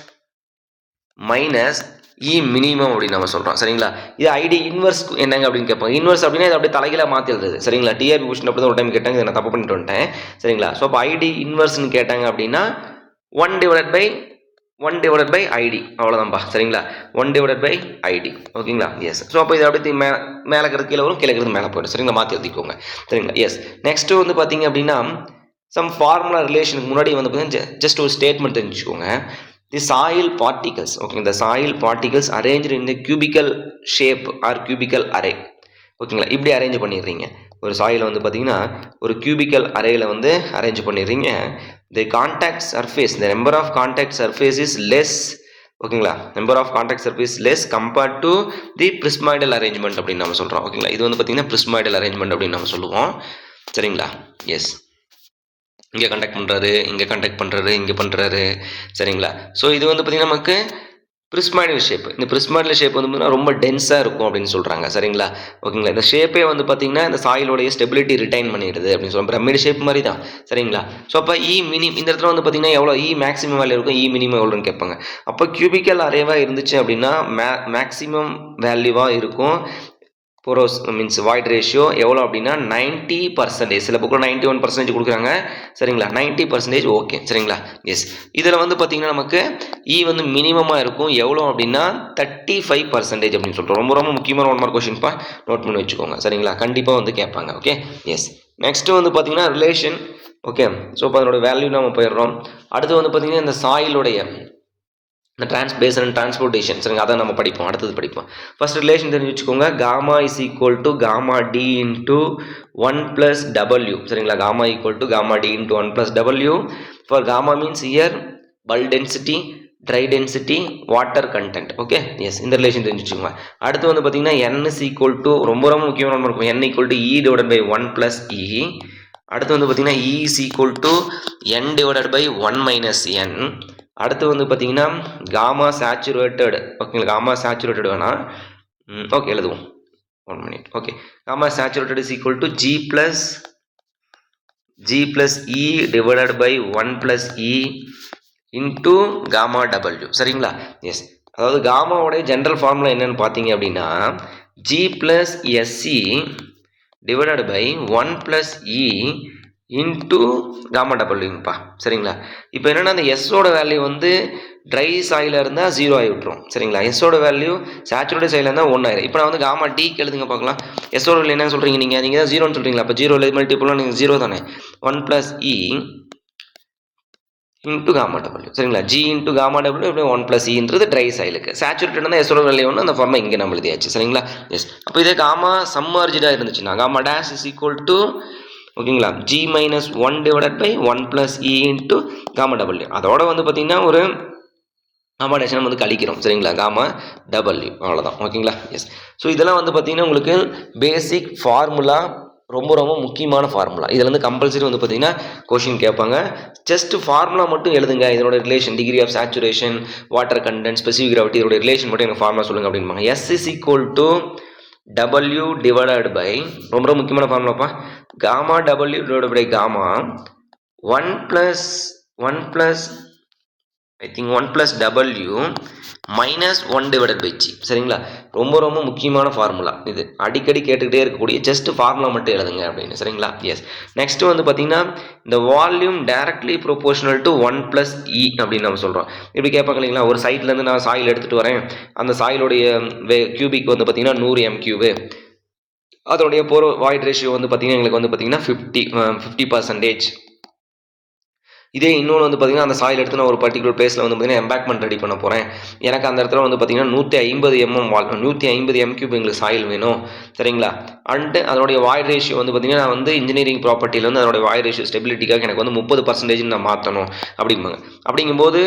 minus e minimum அப்படின்னு நம்ம சொல்கிறோம் சரிங்களா. இது ஐடி இன்வர்ஸ் என்னங்க அப்படின்னு கேட்பாங்க. இன்வர்ஸ் அப்படின்னா இது அப்படியே தலைகீழ மாற்றி எழுதுது சரிங்களா. டிஆர்பி கொஸ்டின் அப்படி தான் ஒரு டைம் கேட்டாங்க, இதை நான் தப்பு பண்ணிட்டு வந்துட்டேன் சரிங்களா. ஸோ அப்போ ஐடி இன்வர்ஸ்னு கேட்டாங்க அப்படின்னா 1 divided by ஐடி அவ்வளோதான்ப்பா சரிங்களா. 1 divided by ஐடி ஓகேங்களா. எஸ், ஸோ அப்போ இது அப்படியே மேலே இருக்கிறது கீழே வரும், கீழே இருக்கிறது மேலே போயிடும் சரிங்களா. மாற்றி எழுதிக்கோங்க சரிங்களா. எஸ், நெக்ஸ்ட்டு வந்து பார்த்தீங்க அப்படின்னா சம் ஃபார்முலா ரிலேஷனுக்கு முன்னாடி வந்து பார்த்தீங்கன்னா ஜஸ்ட் ஒரு ஸ்டேட்மெண்ட் தெரிஞ்சுக்கோங்க. The soil particles, okay, the soil particles arranged in the cubical shape or cubical array. ஓகேங்களா, இப்படி அரேஞ்ச் பண்ணிடுறீங்க. ஒரு சாயில் வந்து பார்த்தீங்கன்னா ஒரு cubical அரேயில் வந்து அரேஞ்ச் பண்ணிடுறீங்க. The contact surface, the number of contact surface is less ஓகேங்களா, number of contact surface less compared to the prismoidal arrangement அப்படின்னு நம்ம சொல்கிறோம். ஓகேங்களா, இது வந்து பார்த்தீங்கன்னா பிரிஸ்மாய்டல் அரேஞ்ச்மெண்ட் அப்படின்னு நம்ம சொல்லுவோம். சரிங்களா, எஸ். இங்கே கண்டக்ட் பண்ணுறாரு, இங்கே கண்டக்ட் பண்ணுறாரு, இங்கே பண்ணுறாரு. சரிங்களா, ஸோ இது வந்து பார்த்திங்கன்னா நமக்கு பிரிஸ்மாய்டல் ஷேப். இந்த பிரிஸ்மாய்டல் ஷேப் வந்து பார்த்தீங்கன்னா ரொம்ப டென்ஸாக இருக்கும் அப்படின்னு சொல்கிறாங்க. சரிங்களா, ஓகேங்களா, இந்த ஷேப்பே வந்து பார்த்திங்கன்னா இந்த சாயிலோடைய ஸ்டெபிலிட்டி ரிட்டைன் பண்ணிடுது அப்படின்னு சொல்லுவோம். பிரமிட் ஷேப் மாதிரி தான். சரிங்களா, ஸோ அப்போ இ மினி இந்த இடத்துல வந்து பார்த்திங்கன்னா எவ்வளோ இ மேக்ஸிமம் வேல்யூ இருக்கும், இ மினிமம் எவ்வளோன்னு கேட்பாங்க. அப்போ கியூபிக்கல் அரேவாக இருந்துச்சு அப்படின்னா மேக்ஸிமம் வேல்யூவாக இருக்கும். போரோஸ் மீன்ஸ் வாய்ட் ரேஷியோ எவ்வளோ அப்படின்னா 90%. சில புக்கில் 91% கொடுக்குறாங்க. சரிங்களா, 90% ஓகே. சரிங்களா, எஸ். இதில் வந்து பார்த்தீங்கன்னா நமக்கு இ வந்து மினிமமாக இருக்கும். எவ்வளோ அப்படின்னா 35% அப்படின்னு சொல்கிறோம். ரொம்ப ரொம்ப முக்கியமான 1 மார்க் கொஷின்ப்பா, நோட் பண்ணி வச்சுக்கோங்க. சரிங்களா, கண்டிப்பாக வந்து கேட்பாங்க. Okay, S. நெக்ஸ்ட்டு வந்து பார்த்தீங்கன்னா ரிலேஷன். ஓகே, ஸோ இப்போ அதனோட வேல்யூ நம்ம போயிடுறோம். அடுத்து வந்து பார்த்தீங்கன்னா இந்த சாயிலுடைய இந்த பேஸ் அண்ட் டிரான்ஸ்போர்ட்டேஷன். சரிங்க, அதை நம்ம படிப்போம், அடுத்தது படிப்போம். ஃபர்ஸ்ட் ரிலேஷன் தெரிஞ்சு வச்சுக்கோங்க. Gamma is equal to gamma D into 1 + W. சரிங்களா, gamma equal to gamma D into 1 + W. For gamma means here bulk density, dry density, water content. Okay, yes. இந்த ரிலேஷன் தெரிஞ்சு வச்சுக்கோங்க. அடுத்து வந்து பார்த்தீங்கன்னா n இஸ் ஈக்குவல் டு ரொம்ப ரொம்ப முக்கியமான இருக்கும். n equal to E divided by 1 + E. அடுத்து வந்து பார்த்தீங்கன்னா E is equal to n divided by 1 - n. அடுத்து வந்து பார்த்தீங்கன்னா காமா சேச்சுரேட்டட். ஓகேங்களா, காமா சேச்சுரேட்டட் வேணாம். ஓகே, எழுதுவோம் 1 minute. Okay, gamma saturated is equal to G + E divided by 1 + E into gamma W. சரிங்களா, எஸ். அதாவது காமாவோடைய ஜென்ரல் ஃபார்முலா என்னன்னு பார்த்தீங்க அப்படின்னா G + SE divided by 1 + E into gamma டபுள்யூங்கப்பா. சரிங்களா, இப்போ என்னென்னா அந்த எஸ்ஸோட வேல்யூ வந்து ட்ரை சாயில இருந்தால் 0 ஆகி விட்டுரும். சரிங்களா, எஸ்ஸோட வேல்யூ சேச்சுரேட்டட் சாயில இருந்தால் 1 ஆயிரும். இப்போ நான் வந்து காமா டிக்கு எழுதுங்க பார்க்கலாம். எஸ்ஸோட வேல்யூ என்ன சொல்கிறீங்க நீங்கள் தான் 0ன்னு சொல்கிறீங்களா? அப்போ 0 மல்டிபிள்லாம் நீங்கள் 0 தானே. 1 + E இன்ட்டு காமா டபுள்யூ. சரிங்களா, G இன்ட்டு காமா டபுள்யூ எப்படி 1 + Eன்றது ட்ரை சாயிலுக்கு. சேச்சுரேட்டட் தான் எஸ்ஸோட வேல்யூ ஒன்று, அந்த ஃபார்மை இங்கே நம்ம எழுதியாச்சு. சரிங்களா, எஸ். அப்போ இதே காமா சம்மர்ஜாக இருந்துச்சுன்னா gamma dash is equal to ஓகேங்களா G - 1 divided by 1 + E into gamma W. அதோட வந்து பார்த்தீங்கன்னா ஒரு காமா டேஷ் நம்ம வந்து கழிக்கிறோம். சரிங்களா, காமா டபுள்யூ, அவ்வளோதான். ஓகேங்களா, எஸ். ஸோ இதெல்லாம் வந்து பார்த்தீங்கன்னா உங்களுக்கு பேசிக் ஃபார்முலா, ரொம்ப ரொம்ப முக்கியமான ஃபார்முலா. இதில் வந்து கம்பல்சரி வந்து பார்த்தீங்கன்னா கொஷின் கேட்பாங்க. ஜஸ்ட் ஃபார்முலா மட்டும் எழுதுங்க. இதனோட relation, degree of saturation, water content, specific gravity, இதோட ரிலேஷன் மட்டும் எனக்கு ஃபார்முலா சொல்லுங்க அப்படின்பாங்க. S is equal to W divided by ரொம்ப ரொம்ப முக்கியமான ஃபார்முலாப்பா, gamma W divided by gamma 1 + I think 1 + W minus 1 divided by G. சரிங்களா, ரொம்ப ரொம்ப முக்கியமான ஃபார்முலா இது. அடிக்கடி கேட்டுக்கிட்டே இருக்கக்கூடிய ஜஸ்ட் ஃபார்முலா மட்டும் எழுதுங்க அப்படின்னு. சரிங்களா, எஸ். நெக்ஸ்ட் வந்து பார்த்தீங்கன்னா இந்த volume directly proportional to 1 + E அப்படின்னு நம்ம சொல்கிறோம். இப்படி கேட்பாங்க இல்லைங்களா, ஒரு சைட்லேருந்து நான் சாயில் எடுத்துகிட்டு வரேன். அந்த சாயிலுடைய கியூபிக் வந்து பார்த்தீங்கன்னா 100 m3. அதோடைய வாய்ட் ரேஷியோ வந்து பார்த்தீங்கன்னா எங்களுக்கு வந்து பார்த்தீங்கன்னா 50%. இதே இன்னொன்று வந்து பார்த்தீங்கன்னா அந்த சாயில் எடுத்து நான் ஒரு பர்டிகுலர் பிளேஸில் வந்து பார்த்தீங்கன்னா எம்பாக்மெண்ட் ரெடி பண்ண போகிறேன். எனக்கு அந்த இடத்துல வந்து பார்த்தீங்கன்னா 150 mm வால் 150 m3 எங்களுக்கு சாயில் வேணும். சரிங்களா, அண்டு அதனுடைய வாய்ட் ரேஷியோ வந்து பார்த்தீங்கன்னா நான் வந்து இன்ஜினியரிங் ப்ராப்பர்ட்டியில் வந்து அதனுடைய வாய்ட் ரேஷியோ ஸ்டெபிலிட்டிக்காக எனக்கு வந்து 30% நான் மாற்றணும் அப்படிம்பாங்க. அப்படிங்கும்போது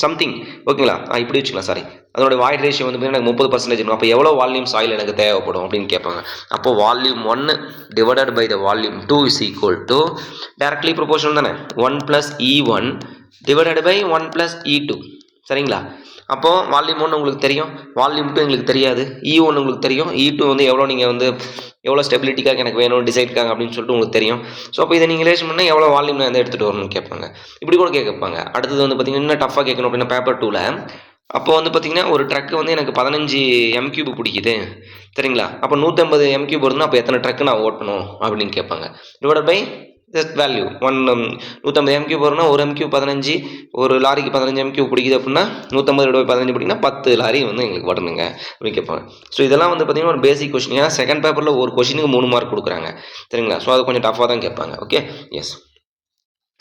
சம்திங் ஓகேங்களா, இப்படி வச்சுக்கலாம். சாரி, அதோட வாய்ட் ரேஷியோ வந்து எனக்கு 30% இருக்கும். அப்போ எவ்வளோ வால்யூம் சாயில் எனக்கு தேவைப்படும் அப்படின்னு கேட்பாங்க. அப்போ volume 1 divided by the volume 2 is equal to directly proportional தானே 1 + E1 டிவைடட் பை 1 + E2. சரிங்களா, அப்போது வால்யூம் 1 உங்களுக்கு தெரியும், வால்யூம் 2 எங்களுக்கு தெரியாது, E1 உங்களுக்கு தெரியும், E2 வந்து எவ்வளோ நீங்கள் வந்து எவ்வளோ ஸ்டெபிலிட்டிக்காக எனக்கு வேணும் டிசைட்காக அப்படின்னு சொல்லிட்டு உங்களுக்கு தெரியும். ஸோ அப்போ இதை நீங்கள் ரிலேஷன் பண்ணால் எவ்வளோ வால்யூம் நான் எடுத்துகிட்டு வரணும்னு கேட்பாங்க. இப்படி கூட கேட்பாங்க. அடுத்தது வந்து பார்த்தீங்கன்னா இன்னும் டஃப்பாக கேட்கணும் அப்படின்னா பேப்பர் 2ல் அப்போ வந்து பார்த்தீங்கன்னா ஒரு ட்ரக்கு வந்து எனக்கு 15 m3 பிடிக்குது. சரிங்களா, அப்போ 150 m3 வருதுன்னா அப்போ எத்தனை ட்ரக்கு நான் ஓட்டணும் அப்படின்னு கேட்பாங்க. Divided by just value 150 m3 வரும்னா ஒரு m3 15, ஒரு லாரிக்கு 15 m3 பிடிக்குது அப்படின்னா 150 / 15 பிடிக்குன்னா 10 லாரி வந்து எங்களுக்கு வரணுங்க அப்படின்னு கேட்பாங்க. ஸோ இதெல்லாம் வந்து பார்த்தீங்கன்னா ஒரு பேசிக் கொஸ்டின். ஏன்னா செகண்ட் பேப்பரில் ஒரு கொஸ்டினுக்கு 3 மார்க் கொடுக்குறாங்க. சரிங்களா, ஸோ அது கொஞ்சம் டஃப்பாக தான் கேட்பாங்க. Okay, yes.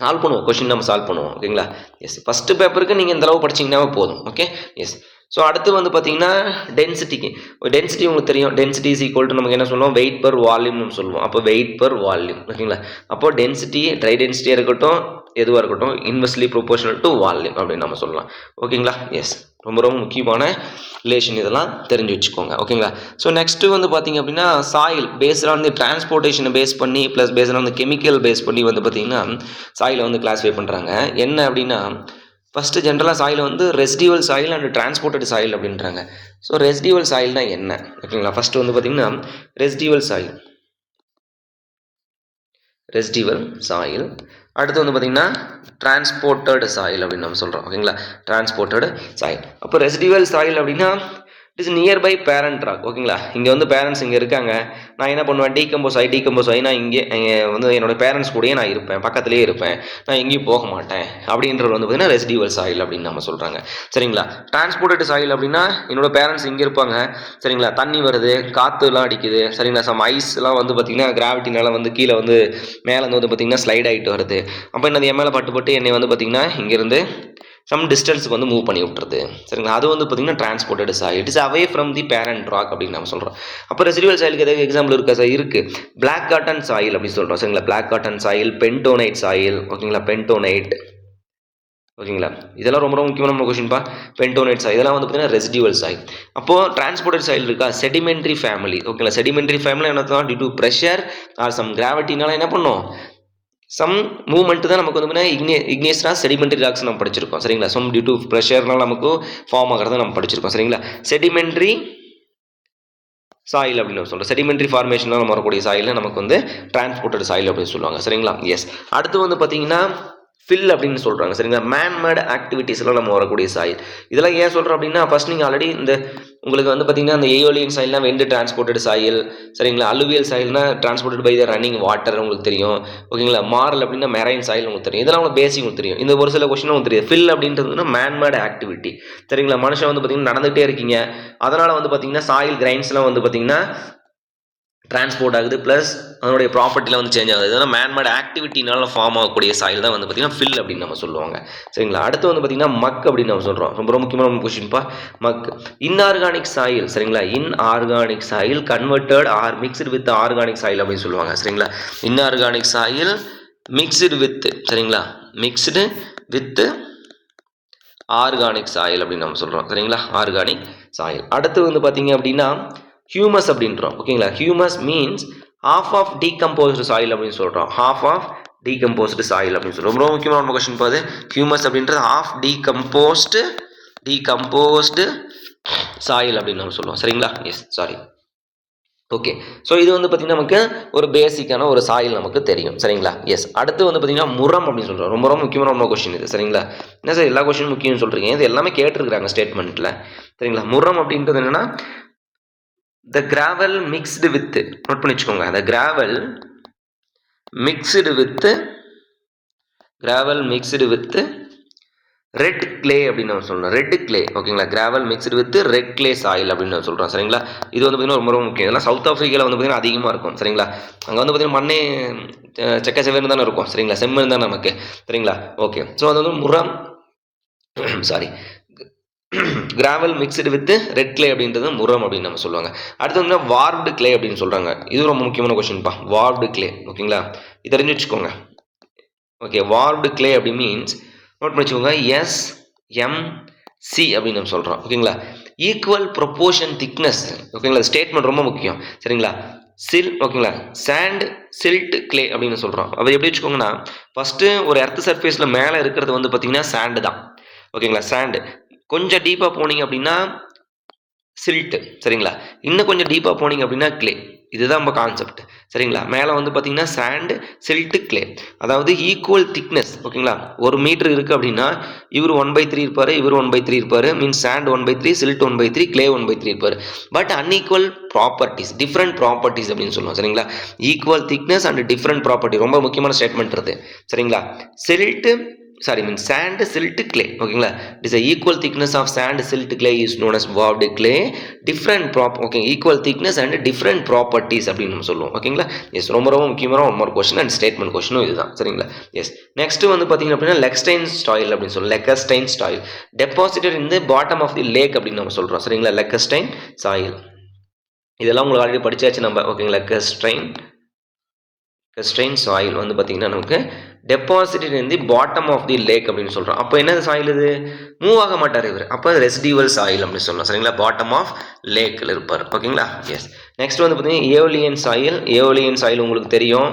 சால்வ் பண்ணுவோம், கொஸ்டின் நம்ம சால்வ் பண்ணுவோம். ஓகேங்களா, எஸ். ஃபஸ்ட்டு பேப்பருக்கு நீங்கள் இந்த அளவு படிச்சிங்கன்னாவே போதும். Okay, yes. ஸோ அடுத்து வந்து பார்த்தீங்கன்னா டென்சிட்டிக்கு டென்சிட்டி உங்களுக்கு தெரியும். டென்சிட்டி இஸ் ஈக்குவல் டு நமக்கு என்ன சொல்லுவோம், வெயிட் பர் வால்யூம்னு சொல்லுவோம். அப்போ வெயிட் பர் வால்யூம். ஓகேங்களா, அப்போ டென்சிட்டி ட்ரை டென்சிட்டியாக இருக்கட்டும் எதுவாக இருக்கட்டும் இன்வெர்ஸ்லி ப்ரொபோஷனல் டு வால்யூம் அப்படின்னு நம்ம சொல்லலாம். ஓகேங்களா, எஸ். ரொம்ப ரொம்ப முக்கியமான ரிலேஷன், இதெல்லாம் தெரிஞ்சு வச்சுக்கோங்க. ஓகேங்களா? ஸோ நெக்ஸ்ட்டு வந்து பார்த்தீங்க அப்படின்னா சாயில் பேஸ்ட் ஆன் தி டிரான்ஸ்போர்ட்டேஷனை பேஸ் பண்ணி plus based on the chemical base பண்ணி வந்து பார்த்தீங்கன்னா சாயிலை வந்து கிளாஸிஃபை பண்ணுறாங்க. என்ன அப்படின்னா ஃபஸ்ட்டு ஜென்ரலாக சாயில் வந்து residual soil and transported soil அப்படின்றாங்க. ஸோ ரெசிடியூவல் சாயில்னா என்ன? ஓகேங்களா? ஃபஸ்ட்டு வந்து பார்த்தீங்கன்னா ரெசிடியூவல் சாயில், அடுத்து வந்து பார்த்தீங்கன்னா டிரான்ஸ்போர்ட்டட் சாயில் அப்படின்னு நம்ம சொல்கிறோம். ஓகேங்களா? Transported soil. அப்போ ரெசிடியூவல் சாயில் அப்படின்னா it is nearby parent rock. ஓகேங்களா? இங்கே வந்து பேரண்ட்ஸ் இங்கே இருக்காங்க, நான் என்ன பண்ணுவேன், டீகம்போஸ் ஆகி நான் இங்கே வந்து என்னோட பேரண்ட்ஸ் கூடயே நான் இருப்பேன், பக்கத்துலேயே இருப்பேன், நான் எங்கேயும் போக மாட்டேன் அப்படின்றது வந்து பார்த்தீங்கன்னா ரெசிடியூவல் சாயில் அப்படின்னு நம்ம சொல்கிறாங்க. சரிங்களா? டிரான்ஸ்போர்ட்டட் சாயில் அப்படின்னா என்னோட பேரண்ட்ஸ் இங்கே இருப்பாங்க, சரிங்களா, தண்ணி வருது, காற்றுலாம் அடிக்குது, சரிங்களா, சம் ஐஸ்லாம் வந்து பார்த்திங்கன்னா கிராவிட்டினால வந்து கீழே வந்து மேலே வந்து பார்த்திங்கன்னா ஸ்லைட் ஆகிட்டு வருது, அப்போ என்னது என் மேலே பட்டு என்னை வந்து பார்த்திங்கன்னா இங்கேருந்து சம் டிஸ்டன்ஸுக்கு வந்து மூவ் பண்ணி விட்டுறது. சரிங்களா? அது வந்து பார்த்தீங்கன்னா transported soil. It is away from the parent rock அப்படின்னு நம்ம சொல்கிறோம். அப்போ ரெசிடுவல் சாயிலுக்கு எதாவது எக்ஸாம்பிள் இருக்கா சார்? இருக்குது. பிளாக் காட்டன் சாயில் அப்படின்னு சொல்கிறோம். சரிங்களா? Black cotton soil, bentonite soil. ஓகேங்களா? பென்டோனைட். ஓகேங்களா? இதெல்லாம் ரொம்ப ரொம்ப முக்கியமான கொஸ்டின்ப்பா. பென்டோனைட் சாயில் இதெல்லாம் வந்து பார்த்தீங்கன்னா ரெசிடுவல் சாயில். அப்போது டிரான்ஸ்போர்ட்டட் சாயில் இருக்கா? Sedimentary family. ஓகேங்களா? செடிமெண்ட்ரி ஃபேமிலி என்ன தான் due to pressure or some கிராவிட்டினால என்ன பண்ணும், சம் மூவ்மெண்ட் தான் நமக்கு வந்து இக்னியஸ்னா செடிமெண்ட்ரி ராக்ஸ் நம்ம படிச்சிருக்கோம். சரிங்களா? சம் டியூ டு ப்ரெஷர்னால நமக்கு ஃபார்ம் ஆகிறத நம்ம படிச்சிருக்கோம். சரிங்களா? செடிமெண்ட்ரி சாயில் அப்படின்னு சொல்கிறோம். செடிமெண்ட்ரி ஃபார்மேஷனாக நம்ம வரக்கூடிய சாயில் நமக்கு வந்து டிரான்ஸ்போர்ட்டட் சாயில் அப்படின்னு சொல்லுவாங்க. சரிங்களா? எஸ். அடுத்து வந்து பார்த்தீங்கன்னா ஃபில் அப்படின்னு சொல்கிறாங்க. சரிங்களா? மேன்மேட் ஆக்டிவிட்டீஸ்லாம் நம்ம வரக்கூடிய சாயில். இதெல்லாம் ஏன் சொல்கிறோம் அப்படின்னா ஃபர்ஸ்ட் நீங்கள் ஆல்ரெடி இந்த உங்களுக்கு வந்து பார்த்தீங்கன்னா அந்த ஏயோலியன் சாயில்னா வெண்டு டிரான்ஸ்போர்ட்டட் சாயில். சரிங்களா? அலுவியல் சாயில்னா transported by the running water உங்களுக்கு தெரியும். ஓகேங்களா? மாரல் அப்படின்னா மெரைன் சாயில் உங்களுக்கு தெரியும். இதெல்லாம் உங்களுக்கு பேசிக் உங்களுக்கு தெரியும். இந்த ஒரு சில கொஸ்டின் உங்களுக்கு தெரியும். ஃபில் அப்படின்றதுன்னா மேன்மேட் ஆக்டிவிட்டி. சரிங்களா? மனுஷன் வந்து பார்த்தீங்கன்னா நடந்துகிட்டே இருக்கீங்க, அதனால் வந்து பார்த்தீங்கன்னா சாயில் கிரைன்ஸ்லாம் வந்து பார்த்தீங்கன்னா டிரான்ஸ்போர்ட் ஆகுது, ப்ளஸ் அதனுடைய ப்ராப்பர்ட்டியில் வந்து சேஞ்ச் ஆகுது. இதெல்லாம் மேன்மேட் ஆக்டிவிட்டினால ஃபார்ம் ஆகக்கூடிய சாயில் தான் வந்து பார்த்திங்கன்னா ஃபில் அப்படின்னு நம்ம சொல்லுவாங்க. சரிங்களா? அடுத்து வந்து பார்த்திங்கன்னா மக் அப்படின்னு நம்ம சொல்கிறோம். ரொம்ப முக்கியமான கொஸ்டின்ப்பா மக். Inorganic soil. சரிங்களா? Inorganic soil converted or mixed with organic soil அப்படின்னு சொல்லுவாங்க. சரிங்களா? இன்ஆர்கானிக் சாயில் மிக்ஸ்டு வித், சரிங்களா, மிக்ஸ்டு வித் ஆர்கானிக் சாயில் அப்படின்னு நம்ம சொல்கிறோம். சரிங்களா? Organic soil. அடுத்து வந்து பார்த்திங்க அப்படின்னா ஹியூமஸ் அப்படின்றோம். ஓகேங்களா? Humus means half of decomposed soil அப்படின்னு சொல்கிறோம். half of decomposed soil அப்படின்னு சொல்கிறோம். ரொம்ப முக்கியமான கொஸ்டின் பாது. ஹியூமஸ் அப்படின்றது half decomposed soil அப்படின்னு நம்ம சொல்லுவோம். சரிங்களா? S, sorry. ஓகே. ஸோ இது வந்து பார்த்திங்கன்னா நமக்கு ஒரு பேசிக்கான ஒரு சாயில் நமக்கு தெரியும். சரிங்களா? எஸ். அடுத்து வந்து பார்த்திங்கன்னா முரம் அப்படின்னு சொல்கிறோம். ரொம்ப ரொம்ப முக்கியமான கொஸ்டின் இது. சரிங்களா? என்ன சார் எல்லா கொஸ்டினும் முக்கியம்னு சொல்கிறீங்க? இது எல்லாமே கேட்டிருக்கிறாங்க ஸ்டேட்மெண்ட்டில். சரிங்களா? முரம் அப்படின்றது என்னென்னா the gravel mixed with, note பண்ணி வச்சுக்கோங்க, the gravel mixed with red clay அப்படின்னு நம்ம சொல்றோம். Red clay. ஓகேங்களா? Gravel mixed with red clay soil அப்படின்னு நம்ம சொல்கிறோம். சரிங்களா? இது வந்து பார்த்தீங்கன்னா ரொம்ப ரொம்ப முக்கியம். இதெல்லாம் சவுத் ஆஃப்ரிக்காவில் வந்து பார்த்தீங்கன்னா அதிகமாக இருக்கும். சரிங்களா? அங்கே வந்து பார்த்தீங்கன்னா மண்ணே செக்க செவேர்னு தானே இருக்கும். சரிங்களா? செம்மண் தான் நமக்கு. சரிங்களா? ஓகே. ஸோ அது வந்து murrum sorry gravel mixed with red clay அப்படின்றது முரம் அப்படின்னு நம்ம சொல்லுவாங்க. அடுத்து வந்து வார்ப்டு கிளே அப்படின்னு சொல்கிறாங்க. இது ரொம்ப முக்கியமான கொஸ்டின்ப்பா. வார்ப்டு கிளே. ஓகேங்களா? இது தெரிஞ்சு வச்சுக்கோங்க. ஓகே. வார்ப்டு கிளே அப்படி மீன்ஸ் நோட் பண்ணி வச்சுக்கோங்க. SMC அப்படின்னு நம்ம சொல்கிறோம். ஓகேங்களா? Equal proportion thickness. ஓகேங்களா? ஸ்டேட்மெண்ட் ரொம்ப முக்கியம். சரிங்களா? ஓகேங்களா? சாண்ட் சில்ட் கிளே அப்படின்னு சொல்கிறோம். அதை எப்படி வச்சுக்கோங்கன்னா ஃபஸ்ட்டு ஒரு எர்த் சர்ஃபேஸில் மேலே இருக்கிறது வந்து பார்த்தீங்கன்னா சாண்டு தான். ஓகேங்களா? சாண்டு. கொஞ்சம் டீப்பாக போனீங்க அப்படின்னா சில்ட்டு. சரிங்களா? இன்னும் கொஞ்சம் டீப்பாக போனீங்க அப்படின்னா கிளே. இதுதான் நம்ம கான்செப்ட். சரிங்களா? மேலே வந்து பார்த்தீங்கன்னா சாண்டு சில்ட்டு கிளே, அதாவது ஈக்குவல் திக்னஸ். ஓகேங்களா? 1 மீட்டர் இருக்குது அப்படின்னா இவர் 1/3 இருப்பார், இவர் 1/3 இருப்பார். மீன்ஸ் சாண்ட் 1/3, சில்ட் 1/3, கிளே 1/3 இருப்பார். But unequal properties, different properties அப்படின்னு சொல்லுவோம். சரிங்களா? Equal thickness and different property ரொம்ப முக்கியமான ஸ்டேட்மெண்ட் இருக்குது. சரிங்களா? sand silt clay. ஓகேங்களா? it is a equal thickness of sand silt clay is known as warped clay. different equal thickness and different properties அப்படின்னு நம்ம சொல்லுவோம். ஓகேங்களா? எஸ். ரொம்ப ரொம்ப முக்கியமான ஒரு கொஸ்டின் அண்ட் ஸ்டேட்மெண்ட் கொஸ்டினும் இதுதான். சரிங்களா? எஸ். நெக்ஸ்ட் வந்து பார்த்தீங்க அப்படின்னா லெக்ஸ்டைன் ஸ்டாயில் அப்படின்னு சொல்லுவோம். Lacustrine soil deposited in the bottom of the lake அப்படின்னு நம்ம சொல்கிறோம். சரிங்களா? லெக்கஸ்டைன் சாயில் இதெல்லாம் உங்களுக்கு ஆல்ரெடி படிச்சாச்சு நம்ம. ஓகேங்களா? லெக்கஸ்டைன் சாயில் வந்து பார்த்தீங்கன்னா நமக்கு deposited in the bottom of the lake அப்படின்னு சொல்கிறோம். அப்போ என்ன சாயில் இது? மூவ் ஆக மாட்டார் இவர். அப்போ ரெசிடிவல் சாயில் அப்படின்னு சொல்லலாம். சரிங்களா? பாட்டம் ஆஃப் லேக்கில் இருப்பார். ஓகேங்களா? எஸ். நெக்ஸ்ட் வந்து பார்த்தீங்கன்னா ஏலியன் சாயில். ஏலியன் சாயில் உங்களுக்கு தெரியும்.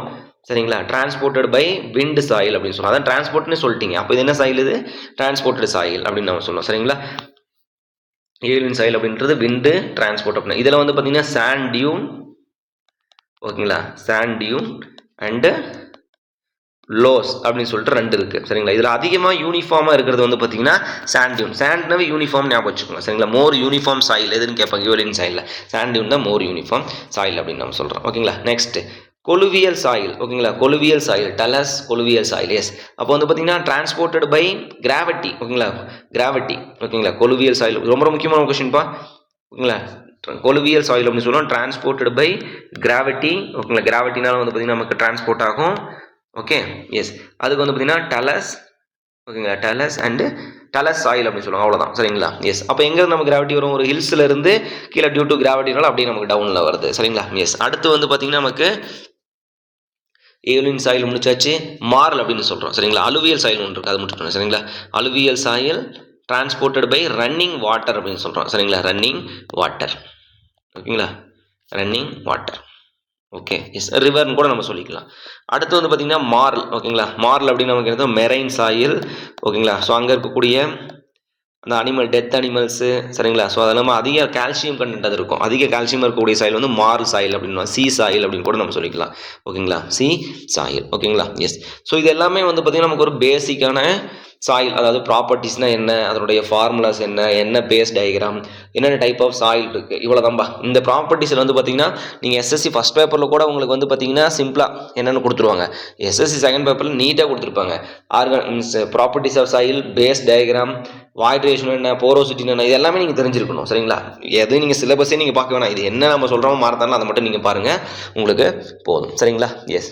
சரிங்களா? டிரான்ஸ்போர்ட்டட் பை விண்ட் சாயில் அப்படின்னு சொல்லலாம். அதான் டிரான்ஸ்போர்ட்னு சொல்லிட்டீங்க. அப்போ இது என்ன சாயில்? இது டிரான்ஸ்போர்ட்டட் சாயில் அப்படின்னு நம்ம சொல்லலாம். சரிங்களா? ஏலியன் சாயில் அப்படின்றது விண்டு டிரான்ஸ்போர்ட் அப்படின்னு. இதில் வந்து பார்த்தீங்கன்னா சாண்ட் டியூன், ஓகேங்களா, சாண்ட் டியூன் அண்டு லோஸ் அப்படின்னு சொல்லிட்டு 2 இருக்குது. சரிங்களா? இதில் அதிகமாக யூனிஃபார்மாக இருக்கிறது வந்து பார்த்தீங்கன்னா சாண்ட் டியூன். சாண்ட்னாவே யூனிஃபார்ம் ஞாபகம் வச்சுக்கோங்க. சரிங்களா? மோர் யூனிஃபார்ம் சாயில் எதுன்னு கேட்பாங்க ஏலியன் சாயிலில். சாண்ட் டியூன் தான் மோர் யூனிஃபார்ம் சாயில் அப்படின்னு நம்ம சொல்கிறோம். ஓகேங்களா? Next colluvial soil. ஓகேங்களா? Colluvial soil, talus colluvial soil. Yes. அப்போ வந்து பார்த்தீங்கன்னா டிரான்ஸ்போர்ட்டட் பை கிராவிட்டி. ஓகேங்களா? கிராவிட்டி. ஓகேங்களா? கொலுவியல் சாயில் ரொம்ப ரொம்ப முக்கியமான கொஸ்டின்ப்பா. ஓகேங்களா? கொலுவியல் சாயில் அப்படின்னு சொல்லுவோம். Transported by gravity. ஓகேங்களா? கிராவிட்டினால வந்து பார்த்தீங்கன்னா நமக்கு டிரான்ஸ்போர்ட் ஆகும். Okay, yes. அதுக்கு வந்து பார்த்தீங்கன்னா டலஸ், ஓகேங்களா, டலஸ் அண்டு டலஸ் சாயில் அப்படின்னு சொல்லுவாங்க. அவ்வளோதான். சரிங்களா? எஸ். அப்போ எங்கே நம்ம கிராவிட்டி வரும்? ஒரு ஹில்ஸில் இருந்து கீழே டியூ டு கிராவிட்டினால அப்படியே நமக்கு டவுனில் வருது. சரிங்களா? எஸ். அடுத்து வந்து பார்த்தீங்கன்னா நமக்கு ஏலியன் சாயில் முடிச்சாச்சு. மார்ல் அப்படின்னு சொல்கிறோம். சரிங்களா? அலுவியல் சாயில் ஒன்று இருக்குது, அது முடிச்சுட்டோம். சரிங்களா? Alluvial soil transported by running water அப்படின்னு சொல்கிறோம். சரிங்களா? Running water. ஓகேங்களா? Running water. Okay, yes. ரிவர்னு கூட நம்ம சொல்லிக்கலாம். அடுத்து வந்து பார்த்தீங்கன்னா மார்ல். ஓகேங்களா? மார்ல் அப்படின்னு நமக்கு என்ன? Marine soil. ஓகேங்களா? ஸோ அங்கே இருக்கக்கூடிய அந்த அனிமல், டெத் அனிமல்ஸு. சரிங்களா? ஸோ அது இல்லாமல் அதிக கால்சியம் கண்டென்ட் அது இருக்கும். அதிக கால்சியம் இருக்கக்கூடிய சாயில் வந்து மார்ல் சாயில் அப்படின்னு, சி சாயில் அப்படின்னு கூட நம்ம சொல்லிக்கலாம். ஓகேங்களா? C soil. ஓகேங்களா? எஸ். ஸோ இது எல்லாமே வந்து பார்த்தீங்கன்னா நமக்கு ஒரு பேசிக்கான சாயில், அதாவது ப்ராப்பர்ட்டிஸ்னால் என்ன, அதனுடைய ஃபார்முலாஸ் என்ன, என்ன பேஸ் டயக்ராம், என்னென்ன டைப் ஆஃப் சாயில் இருக்குது, இவ்வளோ தான்பா. இந்த ப்ராப்பர்ட்டிஸில் வந்து பார்த்தீங்கன்னா நீங்கள் எஸ்எஸ்சி ஃபஸ்ட் பேப்பரில் கூட உங்களுக்கு வந்து பார்த்தீங்கன்னா சிம்பிளாக என்னென்னு கொடுத்துருவாங்க. எஸ்எஸ்சி செகண்ட் பேப்பரில் நீட்டாக கொடுத்துருப்பாங்க. Means properties of soil, phase diagram, void ratio என்ன, போரோசிட்டி என்ன, இது எல்லாமே நீங்கள் தெரிஞ்சிருக்கணும். சரிங்களா? எது நீங்கள் சிலபஸே நீங்கள் பார்க்க வேணாம். இது என்ன நம்ம சொல்கிறோமோ மாறத்தாலும் அதை மட்டும் நீங்கள் பாருங்கள், உங்களுக்கு போதும். சரிங்களா? எஸ்.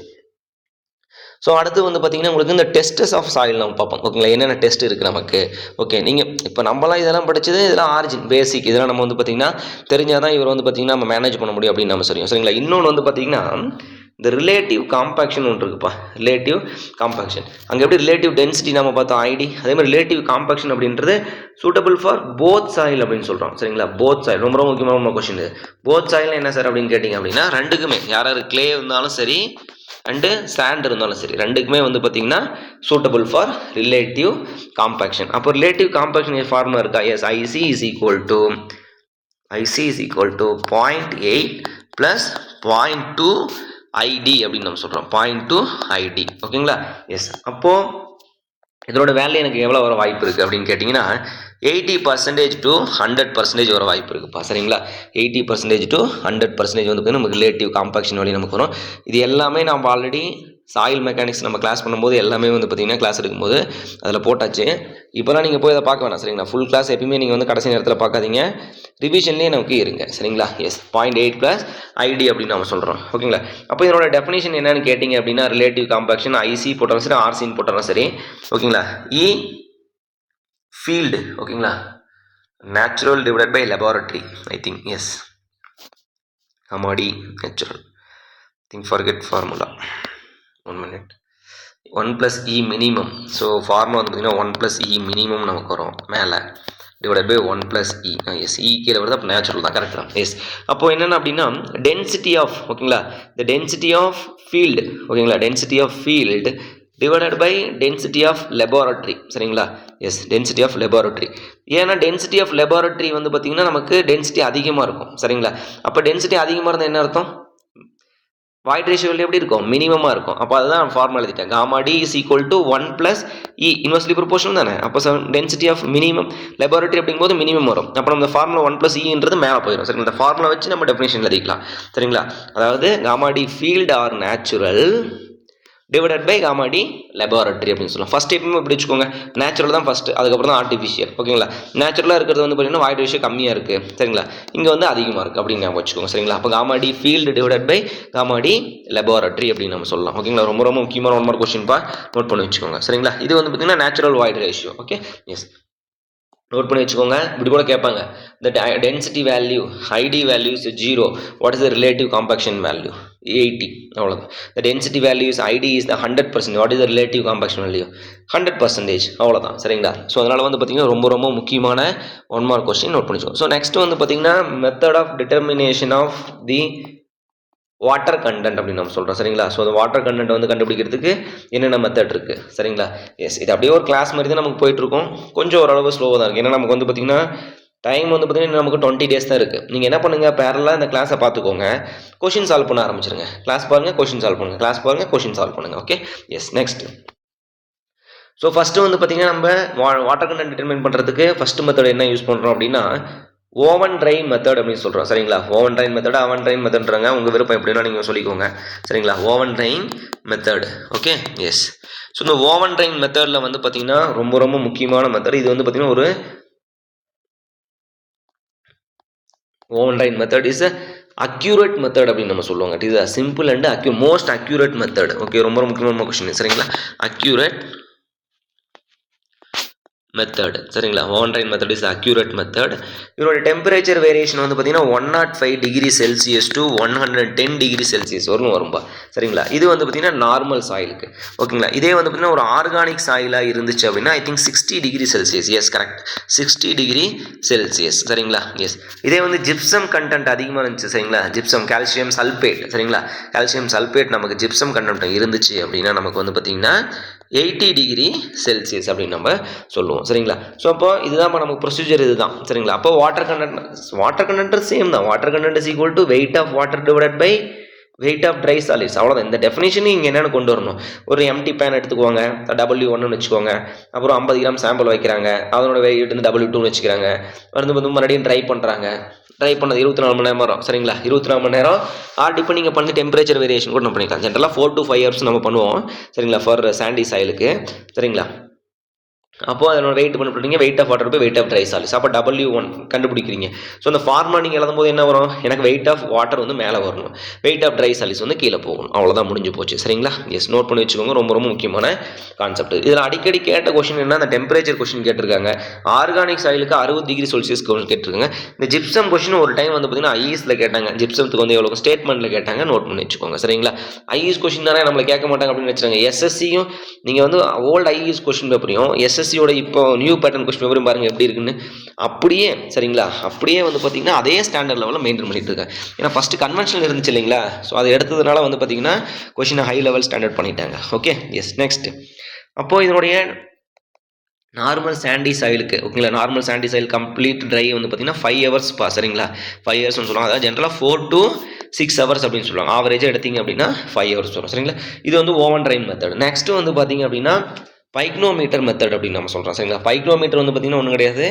ஸோ அடுத்து வந்து பார்த்தீங்கன்னா உங்களுக்கு இந்த டெஸ்டஸ் ஆஃப் சாயில் நம்ம பார்ப்போம். ஓகேங்களா? என்னென்ன டெஸ்ட் இருக்குது நமக்கு. ஓகே, நீங்கள் இப்போ நம்மளாம் இதெல்லாம் படித்தது, இதெல்லாம் ஆரிஜின் பேசிக், இதெல்லாம் நம்ம வந்து பார்த்தீங்கன்னா தெரிஞ்சால் தான் இவர் வந்து பார்த்தீங்கன்னா நம்ம மேனேஜ் பண்ண முடியும் அப்படின்னு நம்ம சொல்லுவோம். சரிங்களா? இன்னொன்று வந்து பார்த்தீங்கன்னா இந்த ரிலேட்டிவ் காம்பாக்ஷன் ஒன்று இருக்குப்பா. Relative compaction. அங்கே எப்படி ரிலேட்டிவ் டென்சிட்டி நம்ம பார்த்தோம் ஐடி, அதே மாதிரி ரிலேட்டிவ் காம்பாக்ஷன் அப்படின்றது சூட்டபிள் ஃபார் போத் சாயில் அப்படின்னு சொல்கிறோம். சரிங்களா? போத் சாயில் ரொம்ப ரொம்ப முக்கியமான கொஸ்டின். போத் சாயில் என்ன சார் அப்படின்னு கேட்டிங்க அப்படின்னா ரெண்டுக்குமே, யாராவது கிளே இருந்தாலும் சரி அண்டு சாண்ட் இருந்தாலும் சரி, ரெண்டுக்குமே வந்து பார்த்தீங்கன்னா சூட்டபிள் ஃபார் ரிலேட்டிவ் காம்பாக்ஷன். அப்போ ரிலேட்டிவ் காம்பாக்ஷன் ஃபார்முலா இருக்கா? Yes. IC is equal to 0.8 plus 0.2 ID அப்படின்னு நம்ம சொல்கிறோம். 0.2 ஐடி. ஓகேங்களா? எஸ். அப்போது இதோட வேல்யூ எனக்கு எவ்வளோ வர வாய்ப்பு இருக்குது அப்படின்னு கேட்டிங்கன்னா 80% to 100% வர வாய்ப்பு இருக்குப்பா. சரிங்களா? 80% to 100% வந்து நமக்கு ரிலேட்டிவ் காம்பாக்ஷன் வழி நமக்கு வரும். இது எல்லாமே நம்ம ஆல்ரெடி சாயில் மெக்கானிக்ஸ் நம்ம கிளாஸ் பண்ணும்போது எல்லாமே வந்து பார்த்தீங்கன்னா கிளாஸ் எடுக்கும்போது அதில் போட்டாச்சு. இப்போலாம் நீங்கள் போய் அதை பார்க்க வேணாம். சரிங்களா? ஃபுல் கிளாஸ் எப்பயுமே நீங்கள் வந்து கடைசி நேரத்தில் பார்க்காதீங்க, ரிவிஷன்லேயே நமக்கு இருங்க. சரிங்களா? எஸ். 0.8 ப்ளஸ் ஐடி அப்படின்னு நம்ம சொல்கிறோம். ஓகேங்களா? அப்போ இதனோட டெஃபினேஷன் என்னன்னு கேட்டிங்க அப்படின்னா ரிலேட்டிவ் காம்பாக்ஷன் ஐசி போட்டாலும் சரி, ஆர்சின்னு போட்டாலும் சரி. ஓகேங்களா? E field. ஓகேங்களா? Natural divided by laboratory, I think. Yes. ஆமாடி natural. Think forget formula. 1 minute. 1 plus E minimum. So formula வந்து பார்த்தீங்கன்னா 1 plus E minimum நமக்கு வரும் மேலே, divided by 1 plus E. Yes. E கீழே வருது, அப்போ நேச்சுரல் தான். கரெக்ட் தான். எஸ். அப்போது என்னென்ன அப்படின்னா டென்சிட்டி ஆஃப், ஓகேங்களா, இந்த டென்சிட்டி ஆஃப் ஃபீல்டு. ஓகேங்களா? Density of field divided by density of laboratory. சரிங்களா? எஸ். Density of laboratory. ஏன்னா டென்சிட்டி ஆஃப் லெபார்டரி வந்து பார்த்தீங்கன்னா நமக்கு டென்சிட்டி அதிகமாக இருக்கும். சரிங்களா? அப்போ டென்சிட்டி அதிகமாக இருந்தால் என்ன அர்த்தம்? வாய்ட் ரேஷியோவில் எப்படி இருக்கும்? மினிமமாக இருக்கும். அப்போ அதுதான் ஃபார்முலா எழுதிட்டேன். Gamma D is equal to 1 plus e, inversely proportional தானே. அப்போ டென்சிட்டி ஆஃப் மினிமம் லெபார்டரி அப்படிங்கும்போது மினிமம் வரும். அப்புறம் இந்த ஃபார்முலா 1 ப்ளஸ் இன்றது மேலே போயிடும். சரி, இந்த ஃபார்முலா வச்சு நம்ம டெஃபினேஷன் எழுதிக்கலாம். சரிங்களா? அதாவது gamma D field or natural divided by gamma D laboratory அப்படின்னு சொல்லலாம். ஃபஸ்ட் எப்பவுமே இப்படி வச்சுக்கோங்க, நேச்சுரல் தான் ஃபஸ்ட்டு, அதுக்கப்புறம் தான் ஆர்டிஃபிஷியல். ஓகேங்களா? நேச்சுரலாக இருக்கிறது வந்து பார்த்தீங்கன்னா வாய்ட் ரேஷியோ கம்மியாக இருக்குது. சரிங்களா? இங்கே வந்து அதிகமாக இருக்குது அப்படின்னு ஞாபகம் வச்சுக்கோங்க. சரிங்களா? அப்போ gamma D field divided by gamma D laboratory அப்படின்னு நம்ம சொல்லலாம். ஓகேங்களா? ரொம்ப ரொம்ப முக்கியமான 1 மார்க் கொஸ்டின் பா, நோட் பண்ணி வச்சுக்கோங்க. சரிங்களா? இது வந்து பார்த்தீங்கன்னா natural void ratio. Okay, yes. Note பண்ணி வச்சுக்கோங்க. இப்படி கூட கேட்பாங்க, the density value ID value is 0, what is the relative compaction value? 80. அவ்வளோதான். the density value is ID is the 100%, what is the relative compaction value? 100%. அவ்வளோதான். சரிங்களா? So அதனால் வந்து பார்த்தீங்கன்னா ரொம்ப ரொம்ப முக்கியமான 1 மார்க் கொஸ்டின் நோட் பண்ணிச்சுக்கோங்க. ஸோ நெக்ஸ்ட் வந்து பார்த்தீங்கன்னா method of determination of the water content அப்படின்னு நம்ம சொல்கிறோம். சரிங்களா? ஸோ அந்த வாட்டர் கண்டென்ட் வந்து கண்டுபிடிக்கிறதுக்கு என்னென்ன மெத்தட் இருக்குது. சரிங்களா? எஸ், இது அப்படியே ஒரு கிளாஸ் மாதிரி தான் நமக்கு போயிட்டுருக்கோம். கொஞ்சம் ஓரளவு ஸ்லோவாக தான் இருக்குது. ஏன்னா நமக்கு வந்து பார்த்திங்கன்னா டைம் வந்து பார்த்திங்கன்னா நமக்கு 20 days தான் இருக்குது. நீங்கள் என்ன பண்ணுங்கள், பேரலாக இந்த கிளாஸை பார்த்துக்கோங்க, கொஷின் சால்வ் பண்ண ஆரம்பிச்சிருங்க. கிளாஸ் பாருங்கள், கொஷின் சால்வ் பண்ணுங்கள், கிளாஸ் பாருங்கள், கொஷின் சால்வ் பண்ணுங்கள். Okay, yes. Next, so first வந்து பார்த்திங்கன்னா நம்ம வாட்டர் கண்டென்ட் டிட்டர்மைன் பண்ணுறதுக்கு ஃபஸ்ட்டு மெத்தட் என்ன யூஸ் பண்ணுறோம் அப்படின்னா ஓவன் ட்ரைன் மெத்தட் அப்படின்னு சொல்கிறோம். சரிங்களா? Oven drying method, oven drying மெத்தட்றாங்க, உங்கள் விருப்பம் எப்படின்னா நீங்கள் சொல்லிக்கோங்க. சரிங்களா? Oven drying method. Okay, yes. So இந்த ஓவன் ட்ரைன் மெத்தடில் வந்து பார்த்தீங்கன்னா ரொம்ப ரொம்ப முக்கியமான மெத்தட் இது வந்து பார்த்தீங்கன்னா ஒரு oven drying method is accurate method அப்படின்னு நம்ம சொல்லுவாங்க. It is a simple and most accurate method. Okay, ரொம்ப ரொம்ப முக்கியமான கொஸ்டின். சரிங்களா? Accurate method. சரிங்களா? Oven drying method is accurate method. இதோட டெம்பரேச்சர் வேரியேஷன் வந்து பார்த்தீங்கன்னா 105 degree Celsius to 110 degree Celsius வரணும் வரும்பா. சரிங்களா? இது வந்து பார்த்தீங்கன்னா நார்மல் சாயிலுக்கு. ஓகேங்களா? இதே வந்து பார்த்தீங்கன்னா ஒரு ஆர்கானிக் சாயிலாக இருந்துச்சு அப்படின்னா I think 60 degree Celsius. Yes, correct, 60 degree Celsius. சரிங்களா? எஸ். இதே வந்து ஜிப்சம் கண்டென்ட் அதிகமாக இருந்துச்சு. சரிங்களா? Gypsum, calcium sulphate. சரிங்களா? கால்சியம் சல்பேட் நமக்கு ஜிப்சம் கண்டென்ட் இருந்துச்சு அப்படின்னா நமக்கு வந்து பார்த்தீங்கன்னா 80 டிகிரி செல்சியஸ் அப்படின்னு நம்ம சொல்லுவோம். சரிங்களா? ஸோ அப்போ இதுதான் நமக்கு ப்ரொசீஜர் இதுதான். சரிங்களா? அப்போ வாட்டர் கண்டென்ட் சேம் தான். Water content is equal to weight of water divided by weight of dry solids. அவ்வளோதான். இந்த டெஃபினேஷன் இங்கே என்னென்னு கொண்டு வரணும். ஒரு எம்டி பேன் எடுத்துக்குவாங்க, W1ன்னு வச்சுக்கோங்க. அப்புறம் 50 கிராம் சாம்பிள் வைக்கிறாங்க, அதனோட வெயிட் வந்து W2ன்னு வச்சுக்கிறாங்க. வந்து மறுபடியும் ட்ரை பண்ணுறாங்க. ட்ரை பண்ணது 24 மணி நேரம். சரிங்களா? 24 மணி நேரம் இப்போ நீங்கள் பண்ணி டெம்பரேச்சர் வேரியேஷன் கூட நம்ம பண்ணிக்கலாம். ஜென்ரலாக 4 to 5 hours நம்ம பண்ணுவோம். சரிங்களா? For sandy சாயிலுக்கு. சரிங்களா? அப்போது அதனோட வெயிட் பண்ணி போட்டீங்க, வெயிட் ஆஃப் வாட்டர் போய் வெயிட் ஆஃப் ட்ரை சாலிட்ஸ். அப்போ W1 கண்டுபிடிக்கிறீங்க. ஸோ அந்த ஃபார்முலா நீங்கள் எழுதும் போது என்ன வரும், எனக்கு வெயிட் ஆஃப் வாட்டர் வந்து மேலே வரணும், வெயிட் ஆஃப் ட்ரை சாலிட்ஸ் வந்து கீழே போகணும். அவ்வளோதான், முடிஞ்சு போச்சு. சரிங்களா? எஸ், நோட் பண்ணி வச்சுக்கோங்க. ரொம்ப ரொம்ப முக்கியமான கான்செப்ட். இதில் அடிக்கடி கேட்ட கொஸ்டின் என்ன, அந்த டெம்பரேச்சர் கொஸ்டின் கேட்டிருக்காங்க. ஆர்கானிக் சாயிலுக்கு 60 டிகிரி செல்சியஸ் கேட்டிருக்காங்க. இந்த ஜிப்சம் கொஸ்டின் ஒரு டைம் வந்து பார்த்தீங்கன்னா ஐஎஸில் கேட்டாங்க. ஜிப்சத்துக்கு வந்து எவ்வளோ ஸ்டேட்மெண்ட்டில் கேட்டாங்க. நோட் பண்ணி வச்சுக்கோங்க. சரிங்களா? ஐஎஸ் கொஸ்டின் தானே நம்மளை கேட்க மாட்டாங்க அப்படின்னு வச்சுருங்க. எஸ்எஸ்சியும் நீங்கள் வந்து ஓல்டு ஐஎஸ் கொஸ்டின் பேப்பரையும் எஸ்எஸ்சியோட இப்போ நியூ பேட்டர்ன் கொஸ்டின் பேப்பரும் பாருங்கள் எப்படி இருக்குன்னு. அப்படியே சரிங்களா, அப்படியே வந்து பார்த்தீங்கன்னா அதே ஸ்டாண்டர்ட் லெவலில் மெயின்டைன் பண்ணிட்டு இருக்கேன். ஏன்னா ஃபஸ்ட்டு கன்வென்ஷனல் இருந்துச்சு இல்லைங்களா, ஸோ அதை எடுத்ததுனால வந்து பார்த்தீங்கன்னா கொஸ்டினை ஹை லெவல் ஸ்டாண்டர்ட் பண்ணிட்டாங்க. Okay, yes. நெக்ஸ்ட், அப்போது இதனுடைய நார்மல் சாண்டி சாயிலுக்கு, ஓகேங்களா, normal sandy soil complete dry வந்து பார்த்தீங்கன்னா 5 hours பா. சரிங்களா? 5 hours சொல்லுவாங்க. அதாவது ஜென்ரலாக 4 to 6 hours அப்படின்னு சொல்லுவாங்க. ஆவரேஜாக எடுத்தீங்க அப்படின்னா 5 hours வரும். சரிங்களா? இது வந்து ஓவன் ட்ரைன் மெத்தட். நெக்ஸ்ட் வந்து பார்த்தீங்க அப்படின்னா பைக்னோமீட்டர் மெத்தட் அப்படின்னு நம்ம சொல்கிறோம். சரிங்களா? பைக்னோமீட்டர் வந்து பார்த்தீங்கன்னா ஒன்றும் கிடையாது,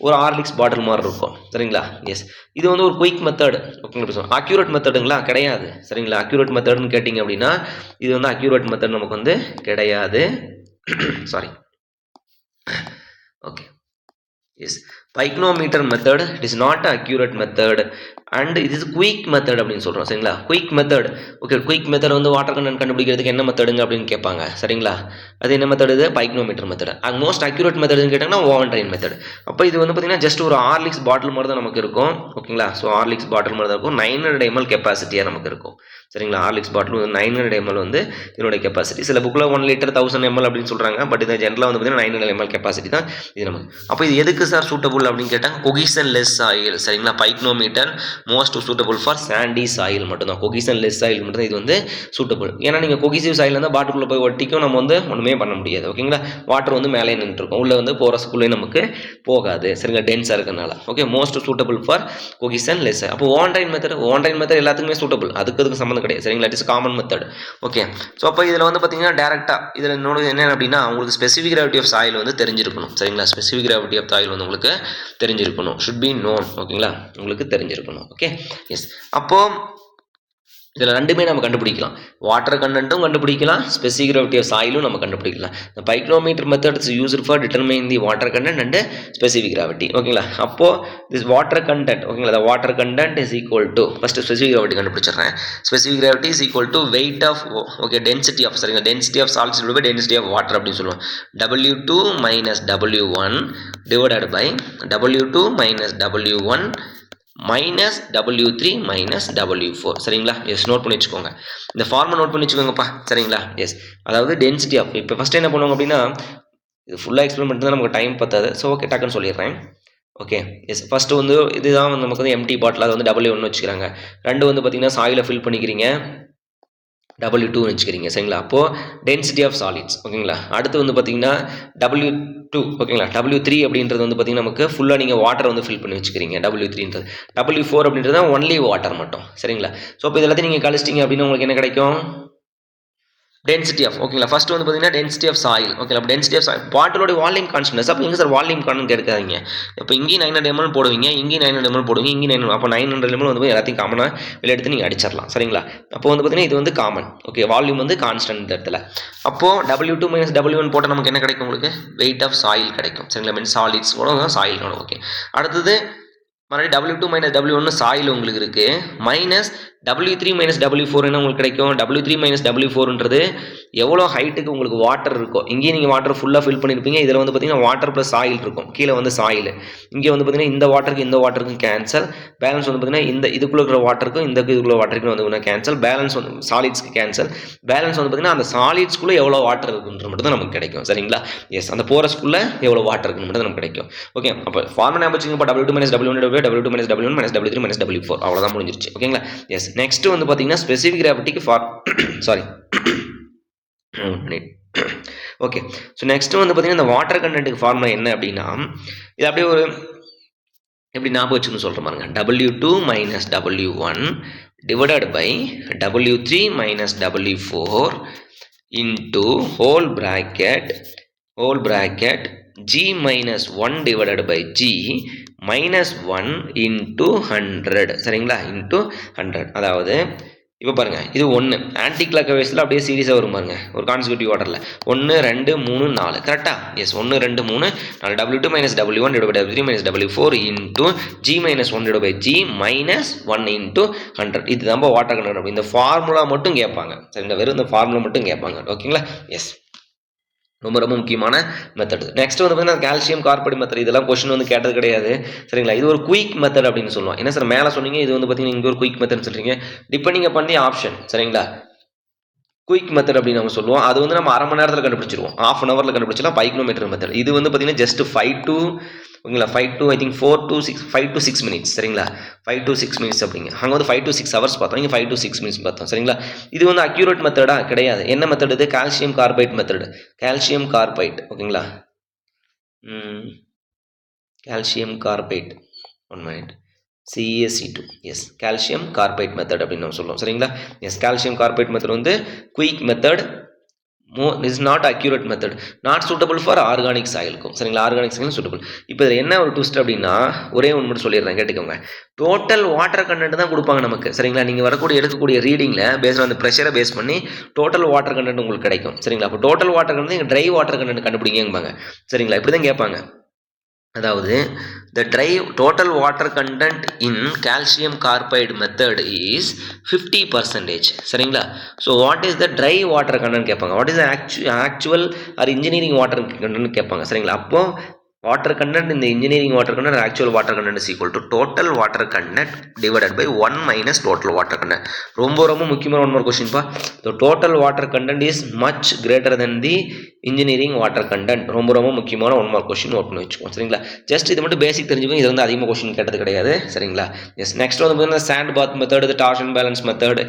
ஒரு ஹார்லிக்ஸ் பாட்டில் மாதிரி இருக்கும். சரிங்களா? எஸ், இது வந்து ஒரு குயிக் மெத்தட். ஓகேங்களா? அக்யூரேட் மெத்தடுங்களா கிடையாது. சரிங்களா? அக்யூரேட் மெத்தட்னு கேட்டிங்க அப்படின்னா இது வந்து அக்யூரேட் மெத்தட் நமக்கு வந்து கிடையாது. Sorry. Okay, yes. Pycnometer method it is not accurate method and இது இஸ் குயிக் மெத்தட் அப்படின்னு சொல்கிறோம். சரிங்களா? Quick method. Okay, quick method வந்து வாட்டர் கண்டென்ட் கண்டுபிடிக்கிறதுக்கு என்ன மெத்தடுங்க அப்படின்னு கேட்பாங்க. சரிங்களா? அது என்ன மெத்தட்? இது பைக்னோமீட்டர் மெத்தட். மோஸ்ட் அக்யூரேட் மெத்தட்னு கேட்டாங்கன்னா ஓவன் ட்ரைன் மெத்தட். அப்போ இது வந்து பார்த்தீங்கன்னா ஜஸ்ட் ஒரு ஹார்லிக்ஸ் பாட்டில் மாதிரி தான் நமக்கு இருக்கும். ஓகேங்களா? ஸோ ஹார்லிக்ஸ் பாட்டில் மாதிரி தான் இருக்கும். 900 ml கெப்பாசிட்டியாக நமக்கு இருக்கும். சரிங்களா? ஹார்லிக்ஸ் பாட்டில் 900 ml வந்து இதனுடைய கெப்பாசிட்டி. சில புக்கில் 1 liter 1000 ml அப்படின்னு சொல்கிறாங்க. பட் இது ஜென்ரலாக வந்து பார்த்தீங்கன்னா 900 ml கெப்பாசிட்டி தான் இது நமக்கு. அப்போ இது எதுக்கு சார் சூட்டபுள் அப்படின்னு கேட்டால் கொகிஷன் லெஸ் சாயில். சரிங்களா? Pycnometer most suitable for sandy soil மட்டும்தான். கொகிஷன் லெஸ் சாயில் மட்டும்தான் இது வந்து சூட்டபுள். ஏன்னா நீங்கள் கொகிசிவ் சாயில் இருந்தால் பாட்டுக்குள்ளே போய் ஒட்டிக்கும், நம்ம வந்து ஒன்றுமே பண்ண முடியாது. ஓகேங்களா? வாட்டர் வந்து மேலே நின்றுருக்கும், உள்ளே வந்து போகிறதுக்குள்ளே நமக்கு போகாது. சரிங்களா? டென்ஸாக இருக்கிறதுனால. Okay, most suitable for கொகிஷன் less. அப்போ ஓவன் ட்ரைன் மெத்தட் எல்லாத்துக்குமே சூட்டபுள், அதுக்கு சம்மந்தம் கிடையாது. சரிங்களா? It is common method. Okay, so அப்போ இதில் வந்து பார்த்தீங்கன்னா டேரெக்டாக இதில் இன்னொரு என்ன அப்படின்னா உங்களுக்கு ஸ்பெசிஃபிக் கிராவிட்டி ஆஃப் சாயில் வந்து தெரிஞ்சிருக்கணும். சரிங்களா? ஸ்பெசிஃபிக் கிராவிட்டி ஆஃப் சாயில் வந்து உங்களுக்கு தெரிஞ்சிருக்கணும். Should be known. ஓகேங்களா? உங்களுக்கு தெரிஞ்சிருக்கணும். Okay, yes. அப்போது இதில் ரெண்டுமே நம்ம கண்டுபிடிக்கலாம். வாட்டர் கண்டென்ட்டும் கண்டுபிடிக்கலாம், ஸ்பெசிஃபிக் கிராவிட்டி ஆஃப் சாயிலும் நம்ம கண்டுபிடிக்கலாம். இந்த pycnometer method is used for determine the water content and specific gravity. ஓகேங்களா? அப்போது திஸ் வாட்டர் கண்டென்ட், ஓகேங்களா, water content is equal to, first specific gravity கண்டுபிடிச்சிடுறேன். Specific gravity is equal to weight of, okay, density of, சரிங்களா, density of solids divide by density of water அப்படின்னு சொல்லுவோம். W2 minus W1 divided by W2 minus W1 minus W3 minus W4. சரிங்களா? S, note பண்ணி வச்சுக்கோங்க. இந்த ஃபார்மை note பண்ணி வச்சுக்கோங்கப்பா. சரிங்களா? எஸ், அதாவது டென்சிட்டி ஆஃப், இப்போ ஃபஸ்ட்டு என்ன பண்ணுவாங்க அப்படின்னா, இது ஃபுல்லாக எக்ஸ்பிளைன் பண்ணிட்டு தான் நமக்கு டைம் பத்தாது. ஸோ ஓகே, டக்குன்னு சொல்லிடுறேன். ஓகே, எஸ், ஃபஸ்ட்டு வந்து இதுதான் வந்து நமக்கு வந்து எம்டி பாட்டில், அது வந்து W1 வச்சுக்கிறாங்க. ரெண்டு வந்து பார்த்தீங்கன்னா சாயிலை ஃபில் பண்ணிக்கிறீங்க, W2 வச்சுக்கிறீங்க. சரிங்களா? அப்போது டென்சிட்டி ஆஃப் சாலிட்ஸ். ஓகேங்களா? அடுத்து வந்து பார்த்தீங்கன்னா W2, ஓகேங்களா, W3 அப்படின்றது வந்து பார்த்தீங்கன்னா நமக்கு ஃபுல்லாக நீங்கள் வாட்டர் வந்து ஃபில் பண்ணி வச்சுக்கிறீங்க. W3ன்றது, W4 அப்படின்றது தான் ஒன்லி வாட்டர் மட்டும். சரிங்களா? ஸோ இப்போ இதெல்லாத்தையும் நீங்கள் கழிச்சிட்டிங்க அப்படின்னா உங்களுக்கு என்ன கிடைக்கும்? டென்சிட்டி ஆஃப், ஓகேங்களா, ஃபர்ஸ்ட் வந்து பார்த்தீங்கன்னா டென்சிட்டி ஆஃப் சாயில். ஓகேங்களா? அப்போ டென்சிட்டி ஆஃப் சாயில் பாட்டிலோட வால்யூம் கான்ஸ்டன்ட். அப்போ எங்கே சார் வால்யூம் கான்ஸ்டன்ட் கேட்காதீங்க. இப்போ இங்கேயும் 900 ml போடுவீங்க, இங்கேயும் 900 ml போடுவீங்க, இங்கேயும் 900, அப்போ 900 ml வந்து எல்லாத்தையும் காமனாக வெளியே எடுத்து நீங்கள் அடிச்சிடலாம். சரிங்களா? அப்போ வந்து பார்த்தீங்கன்னா இது வந்து காமன். ஓகே, வால்யூம் வந்து கான்ஸ்டன்ட் இந்த இடத்துல. அப்போது W2 மைனஸ் W1 போட்டால் நமக்கு என்ன கிடைக்கும்? உங்களுக்கு வெயிட் ஆஃப் சாயில் கிடைக்கும். சரிங்களா? மீன் சாலிட்ஸ் கூட சாயில் காணும். ஓகே, அடுத்தது மறுபடியும் W2 மைனஸ் W1 சாயில் உங்களுக்கு இருக்குது, மைனஸ் W3 மைனஸ் W4 என்ன உங்களுக்கு கிடைக்கும்? W3 மைனஸ் W4ன்றது எவ்வளோ ஹைட்டுக்கு உங்களுக்கு வாட்டர் இருக்கோ, இங்கேயும் நீங்கள் வாட்டர் ஃபுல்லாக ஃபில் பண்ணியிருப்பீங்க, இதில் வந்து பார்த்தீங்கன்னா வாட்டர் ப்ளஸ் சாயில் இருக்கும், கீழே வந்து சாயில், இங்கே வந்து பார்த்தீங்கன்னா இந்த வாட்டருக்கும் கேன்சல், பேலன்ஸ் வந்து பார்த்தீங்கன்னா இந்த இதுக்குள்ளே இருக்கிற வாட்டருக்கும் இந்த இதுக்குள்ள வாட்டருக்கும் வந்து கேன்சல், பேலன்ஸ் வந்து சாலிட்ஸ்க்கு கேன்சல், பேலன்ஸ் வந்து பார்த்தீங்கன்னா அந்த சாலிட்ஸ்குள்ளே எவ்வளோ வாட்டர் இருக்குன்ற மட்டும் தான் நமக்கு கிடைக்கும். சரிங்களா? எஸ், அந்த போரஸ்குள்ளே எவ்வளோ வாட்டர் இருக்குன்னு மட்டும் தான் நமக்கு கிடைக்கும். ஓகே, அப்போ ஃபார்முலா ஞாபகம் வச்சுக்கோங்க. இப்போ W2 minus W1 W2 minus W1 minus W3 minus W4, அவ்வளோதான் முடிஞ்சிருச்சு. ஓகேங்களா? எஸ், நெக்ஸ்ட் வந்து பார்த்தீங்கன்னா ஸ்பெசிஃபிக் கிராவிட்டிக்கு சாரி ஓகே, ஸோ நெக்ஸ்ட் வந்து பார்த்தீங்கன்னா இந்த வாட்டர் கண்டென்ட்டுக்கு ஃபார்முலா என்ன அப்படின்னா, இது அப்படியே ஒரு எப்படி ஞாபகம் வச்சுன்னு சொல்கிற பாருங்க. W2 minus W1 divided by W3 minus W4 into whole bracket G minus 1 divided by G minus 1 into 100. சரிங்களா? இன்டூ 100. அதாவது இப்போ பாருங்கள், இது 1 ஆன்டி கிளாக் வைஸில் அப்படியே சீரியஸாக வரும் பாருங்க, ஒரு கான்சிக்யூட்டிவ் ஆர்டரில் 1 2 3 4. கரெக்டாக? Yes, 1 2 3 4. W2 minus W1 divide by W3 minus W4 into G minus 1 divide by G minus 1 into 100. இது தான் வாட்டர் கண்டென்ட். இந்த ஃபார்முலா மட்டும் கேட்பாங்க. சரிங்களா? வெறும் இந்த ஃபார்முலா மட்டும் கேட்பாங்க. ஓகேங்களா? எஸ், ரொம்ப ரொம்ப முக்கியமான மெத்தட். நெக்ஸ்ட் வந்து பார்த்தீங்கன்னா கால்சியம் கார்பைட் மெத்தட். இதெல்லாம் கொஸ்டின் வந்து கேட்டது கிடையாது. சரிங்களா? இது ஒரு குயிக் மெத்தட் அப்படின்னு சொல்லுவோம். என்ன சார் மேலே சொன்னீங்க, இது வந்து பார்த்தீங்கன்னா இங்கே ஒரு குயிக் மெத்தட் சொல்கிறீங்க, டிபெண்டிங் அப்பான் தி ஆப்ஷன். சரிங்களா? குயிக் மெத்தட் அப்படின்னு நம்ம சொல்லுவோம். அது வந்து நம்ம அரை மணி நேரத்தில் கண்டுபிடிச்சிருவோம், ½ an hourல கண்டுபிடிச்சலாம். பைக்ரோமீட்டர் மெத்தட் இது வந்து பார்த்தீங்கன்னா ஜஸ்ட் 5 to ஓகேங்களா 5 to I think 5 to 6 minutes. சரிங்களா? 5 to 6 minutes அப்படிங்க. அங்கே வந்து 5 to 6 hours பார்த்தோம், இங்கே 5 to 6 minutes பார்த்தோம். சரிங்களா? இது வந்து அக்யூரேட் மெத்தடா கிடையாது. என்ன மெத்தட் இது? Calcium carbide method. Calcium carbide, ஓகேங்களா, calcium carbide, 1 minute, CaC2. Yes, calcium carbide method அப்படின்னு நம்ம சொல்லுவோம். சரிங்களா? எஸ், கால்சியம் கார்பைட் மெத்தட் வந்து quick method, is not accurate method, not suitable for organic சாயிலுக்கும். சரிங்களா? Organic soil suitable. இப்போ இதில் என்ன ஒரு ட்விஸ்ட் அப்படின்னா, ஒரே ஒன்று மட்டும் சொல்லிடுறேன், கேட்டுக்கோங்க. டோட்டல் வாட்டர் கண்டென்ட் தான் கொடுப்பாங்க நமக்கு. சரிங்களா? நீங்கள் எடுக்கக்கூடிய ரீடிங்கில் பேஸ்ட் அந்த ப்ரெஷரை பேஸ் பண்ணி டோட்டல் வாட்டர் கண்டென்ட் உங்களுக்கு கிடைக்கும். சரிங்களா? அப்போ டோட்டல் வாட்டர் கண்டென்ட் நீங்கள் ட்ரை வாட்டர் கண்டென்ட் கண்டுபிடிங்கம்பாங்க. சரிங்களா? இப்படி தான் கேட்பாங்க. அதாவது the dry total water content in calcium carbide method is 50%. சரிங்களா? So what is the dry water content கேட்பாங்க. What is the actual or engineering water content கேட்பாங்க. சரிங்களா? அப்போ வாட்டர் கண்டென்ட் இந்த engineering water content actual water content is equal to total water content divided by 1 minus total water content. ரொம்ப ரொம்ப முக்கியமான one more கொஸ்டின்ப்பா. The total water content is much greater than the engineering water content. ரொம்ப ரொம்ப முக்கியமான one mark question note பண்ணி வச்சுக்கோம். சரிங்களா? ஜஸ்ட் இது மட்டும் பேசிக் தெரிஞ்சுக்கோங்க. இது வந்து அதிகமாக கொஸ்டின் கேட்டது கிடையாது. சரிங்களா? எஸ், நெக்ஸ்ட் வந்து பார்த்தீங்கன்னா sand bath method, torsion balance method,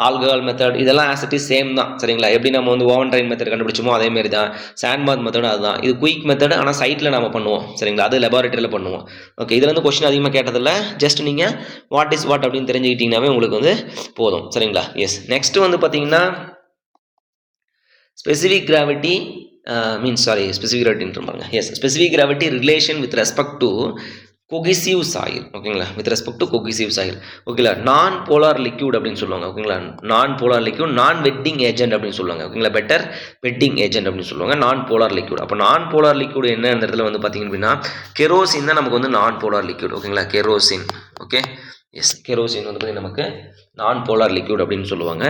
alcohol method, இதெல்லாம் ஆஸ் இட் இஸ் சேம் தான். சரிங்களா? எப்படி நம்ம வந்து ஓவன் ட்ரைன் மெத்தட் கண்டுபிடிச்சோமோ அதேமாரி தான் சாண்ட் பாத் மெத்தட். அதுதான் இது குயிக் மெத்தட். ஆனால் சைட்டில் நம்ம பண்ணுவோம். சரிங்களா? அது லெபார்ட்டரியில் பண்ணுவோம். ஓகே, இதில் வந்து கொஸ்டின் அதிகமாக கேட்டதில்லை. ஜஸ்ட் நீங்கள் வாட் இஸ் வாட் அப்படின்னு தெரிஞ்சுக்கிட்டீங்கன்னாவே உங்களுக்கு வந்து போதும். சரிங்களா? எஸ், நெக்ஸ்ட் வந்து பார்த்தீங்கன்னா ஸ்பெசிஃபிக் கிராவிட்டி specific gravity பாருங்க. Yes, specific gravity relation with respect to cohesive soil ஓகேங்களா, with respect to cohesive soil ஓகேங்களா. நான் போலார் லிக்யூட் அப்படின்னு சொல்லுவாங்க ஓகேங்களா. Non polar liquid non wetting agent அப்படின்னு சொல்லுவாங்க ஓகேங்களா. பெட்டர் வெட்டிங் ஏஜென்ட் அப்படின்னு சொல்லுவாங்க நான் போலார் லிக்யூட். அப்போ நான் போலார் லிக்யூட் என்ன இந்த இடத்துல வந்து பார்த்தீங்க அப்படின்னா கெரோசின் தான் நமக்கு வந்து நான் போலார் லிக்யூட் ஓகேங்களா. கெரோசின் ஓகே எஸ், கெரோசின் வந்து பார்த்தீங்கன்னா நமக்கு நான் போலார் லிக்யூட் அப்படின்னு சொல்லுவாங்க.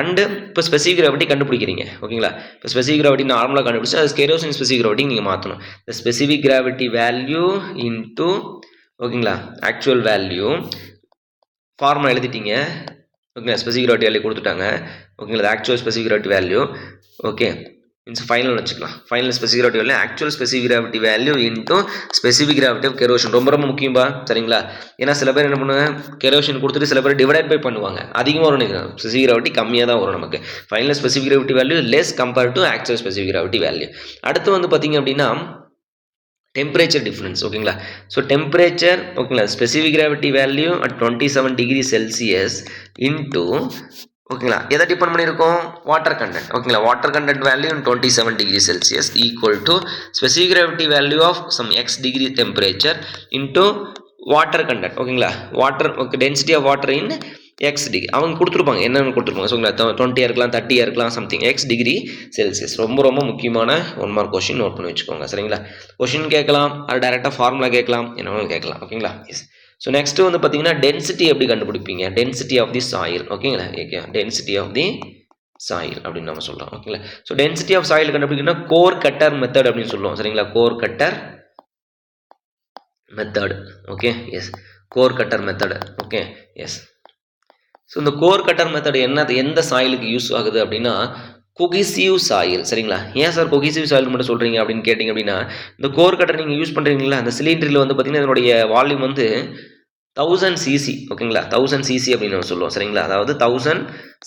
அண்டு இப்போ ஸ்பெசிஃபிக் கிராவிட்டி கண்டுபிடிக்கிறீங்க ஓகேங்களா. இப்போ ஸ்பெசிஃபிக் கிராவிட்டி நார்மலாக கண்டுபிடிச்சு அது கெரோசின் ஸ்பெசிஃபிக் கிராவிட்டி நீங்கள் மாற்றணும். இந்த ஸ்பெசிஃபிக் கிராவிட்டி வேல்யூ இன்டூ ஓகேங்களா ஆக்சுவல் வேல்யூ ஃபார்முலா எழுதிட்டீங்க ஓகேங்களா. ஸ்பெசிஃபிக் கிராவிட்டி வேல்யூ கொடுத்துட்டாங்க ஓகேங்களா. Actual specific gravity value okay means final வச்சுக்கலாம். Final specific gravity value actual specific gravity value into specific gravity of kerosene. ரொம்ப ரொம்ப முக்கியம்பா சரிங்களா. ஏன்னா சில பேர் என்ன பண்ணுவாங்க கெரோஷன் கொடுத்துட்டு சில பேர் டிவைட் பை பண்ணுவாங்க, அதிகமாக வரும் நினைக்கிறேன். ஸ்பெசிஃபிக் கிராவிட்டி கம்மியாக தான் வரும் நமக்கு. Final specific gravity value less compared to actual specific gravity value. அடுத்து வந்து பார்த்தீங்க அப்படின்னா டெம்பரேச்சர் டிஃப்ரென்ஸ் ஓகேங்களா. ஸோ டெம்பரேச்சர் ஓகேங்களா specific gravity value at 27 degree Celsius into ஓகேங்களா எதை டிபெண்ட் பண்ணியிருக்கோம் வாட்டர் கண்டென்ட் ஓகேங்களா. Water content value in 27 degree Celsius equal to specific gravity value of some X degree temperature into water content ஓகேங்களா. Water okay density of water in X degree அவங்க கொடுத்துருப்பாங்க என்னென்னு கொடுத்துருப்பாங்க ஓகேங்களா. 20 இருக்கலாம் 30 இருக்கலாம் சம்திங் எக்ஸ் டிகிரி செல்சியஸ். ரொம்ப ரொம்ப முக்கியமான 1 மார்க் கொஸ்டின் நோட் பண்ணி வச்சுக்கோங்க சரிங்களா. கொஸ்டின் கேட்கலாம் அது டேரெக்டாக ஃபார்முலா கேட்கலாம் என்ன கேட்கலாம் ஓகேங்களா. எஸ் ஸோ நெக்ஸ்ட்டு வந்து பார்த்தீங்கன்னா டென்சிட்டி எப்படி கண்டுபிடிப்பீங்க டென்சிட்டி ஆஃப் தி சாயில் ஓகேங்களா. Okay density of the soil அப்படின்னு நம்ம சொல்கிறோம் ஓகேங்களா. ஸோ டென்சிட்டி ஆஃப் சாயில் கண்டுபிடிக்கணும்னா கோர் கட்டர் மெத்தட் அப்படின்னு சொல்லுவோம் சரிங்களா. Core cutter method okay yes core cutter method okay yes. So இந்த கோர் கட்டர் மெத்தட் எந்த சாயிலுக்கு யூஸ் ஆகுது அப்படின்னா கொகிசிவ் சாயில் சரிங்களா. ஏன் சார் கொகிசிவ் சாயில் மட்டும் சொல்கிறீங்க அப்படின்னு கேட்டிங்க அப்படின்னா இந்த கோர் கட்டர் நீங்கள் யூஸ் பண்ணுறீங்களா அந்த சிலிண்டரில் வந்து பார்த்தீங்கன்னா இதனுடைய வால்யூம் வந்து 1000 cc ஓகேங்களா. 1000 cc அப்படின்னு நம்ம சொல்லுவோம் சரிங்களா. அதாவது 1000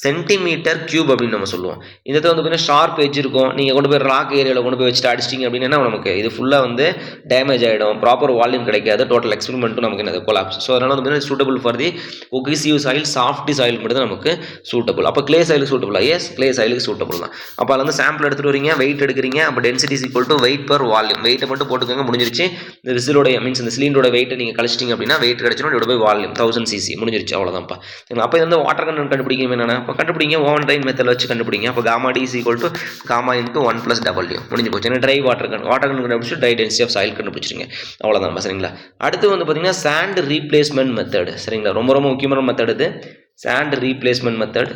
சென்டிமீட்டர் கியூப் அப்படின்னு நம்ம சொல்லுவோம். இந்த வந்து பார்த்தீங்கன்னா ஷார்ப் எட்ஜ் இருக்கும். நீங்கள் கொண்டு போய் ராக் ஏரியாவில் கொண்டு போய் வச்சுட்டு அடிச்சிட்டிங்க அப்படின்னா நமக்கு இது ஃபுல்லாக வந்து டேமேஜ் ஆகிடும், ப்ராப்பர் வால்யூம் கிடைக்காது, டோட்டல் எக்ஸ்பெரிமெண்ட்டும் நமக்கு என்ன கொலாப்ஸ். ஸோ அதனால் வந்து suitable for the cohesive soil soft soil மட்டும் தான் நமக்கு சூட்டபிள். அப்போ கிளே சாயிலுக்கு சூட்டபிளா எஸ் கிளே சாயிலுக்கு சூட்டபிள் தான். அப்போ அதில் வந்து சாம்பிள் எடுத்துகிட்டு வரீங்க வெயிட் எடுக்கிறீங்க. அப்போ density equal to wait per volume வெயிட்டை மட்டும் போட்டுக்கோங்க முடிஞ்சிருச்சு. இந்த விசிலோட மீன்ஸ் இந்த சிலிண்டரோட வெயிட்டை நீங்கள் கழிச்சிட்டிங்க அப்படின்னா வெயிட் கிடச்சிடும் இதோட போய் வால்யூம் 1000 cc முடிஞ்சிருச்சு அவ்வளோதான்ப்பா. அப்போ இது வந்து வாட்டர் கண்டென்ட் கண்டுபிடிக்கணும் என்னென்னா இப்போ கண்டுபிடிங்க ஓவன் ட்ரைன் மெத்தட் வச்சு கண்டுபிடிங்க. அப்போ gamma D is equal to gamma into 1 + W முடிஞ்சு போச்சு. ஏன்னா ட்ரை வாட்டர் கண்டென்ட் கண்டுபிடிச்சு ட்ரை டென்சிட்டி ஆஃப் சாயில் கண்டுபிடிச்சிருங்க அவ்வளோதான் சரிங்களா. அடுத்து வந்து பார்த்தீங்கன்னா சாண்ட் ரீப்ளேஸ்மெண்ட் மெத்தட் சரிங்களா. ரொம்ப ரொம்ப முக்கியமான மெத்தட் இது சாண்ட் ரீப்ளேஸ்மெண்ட் மெத்தட்.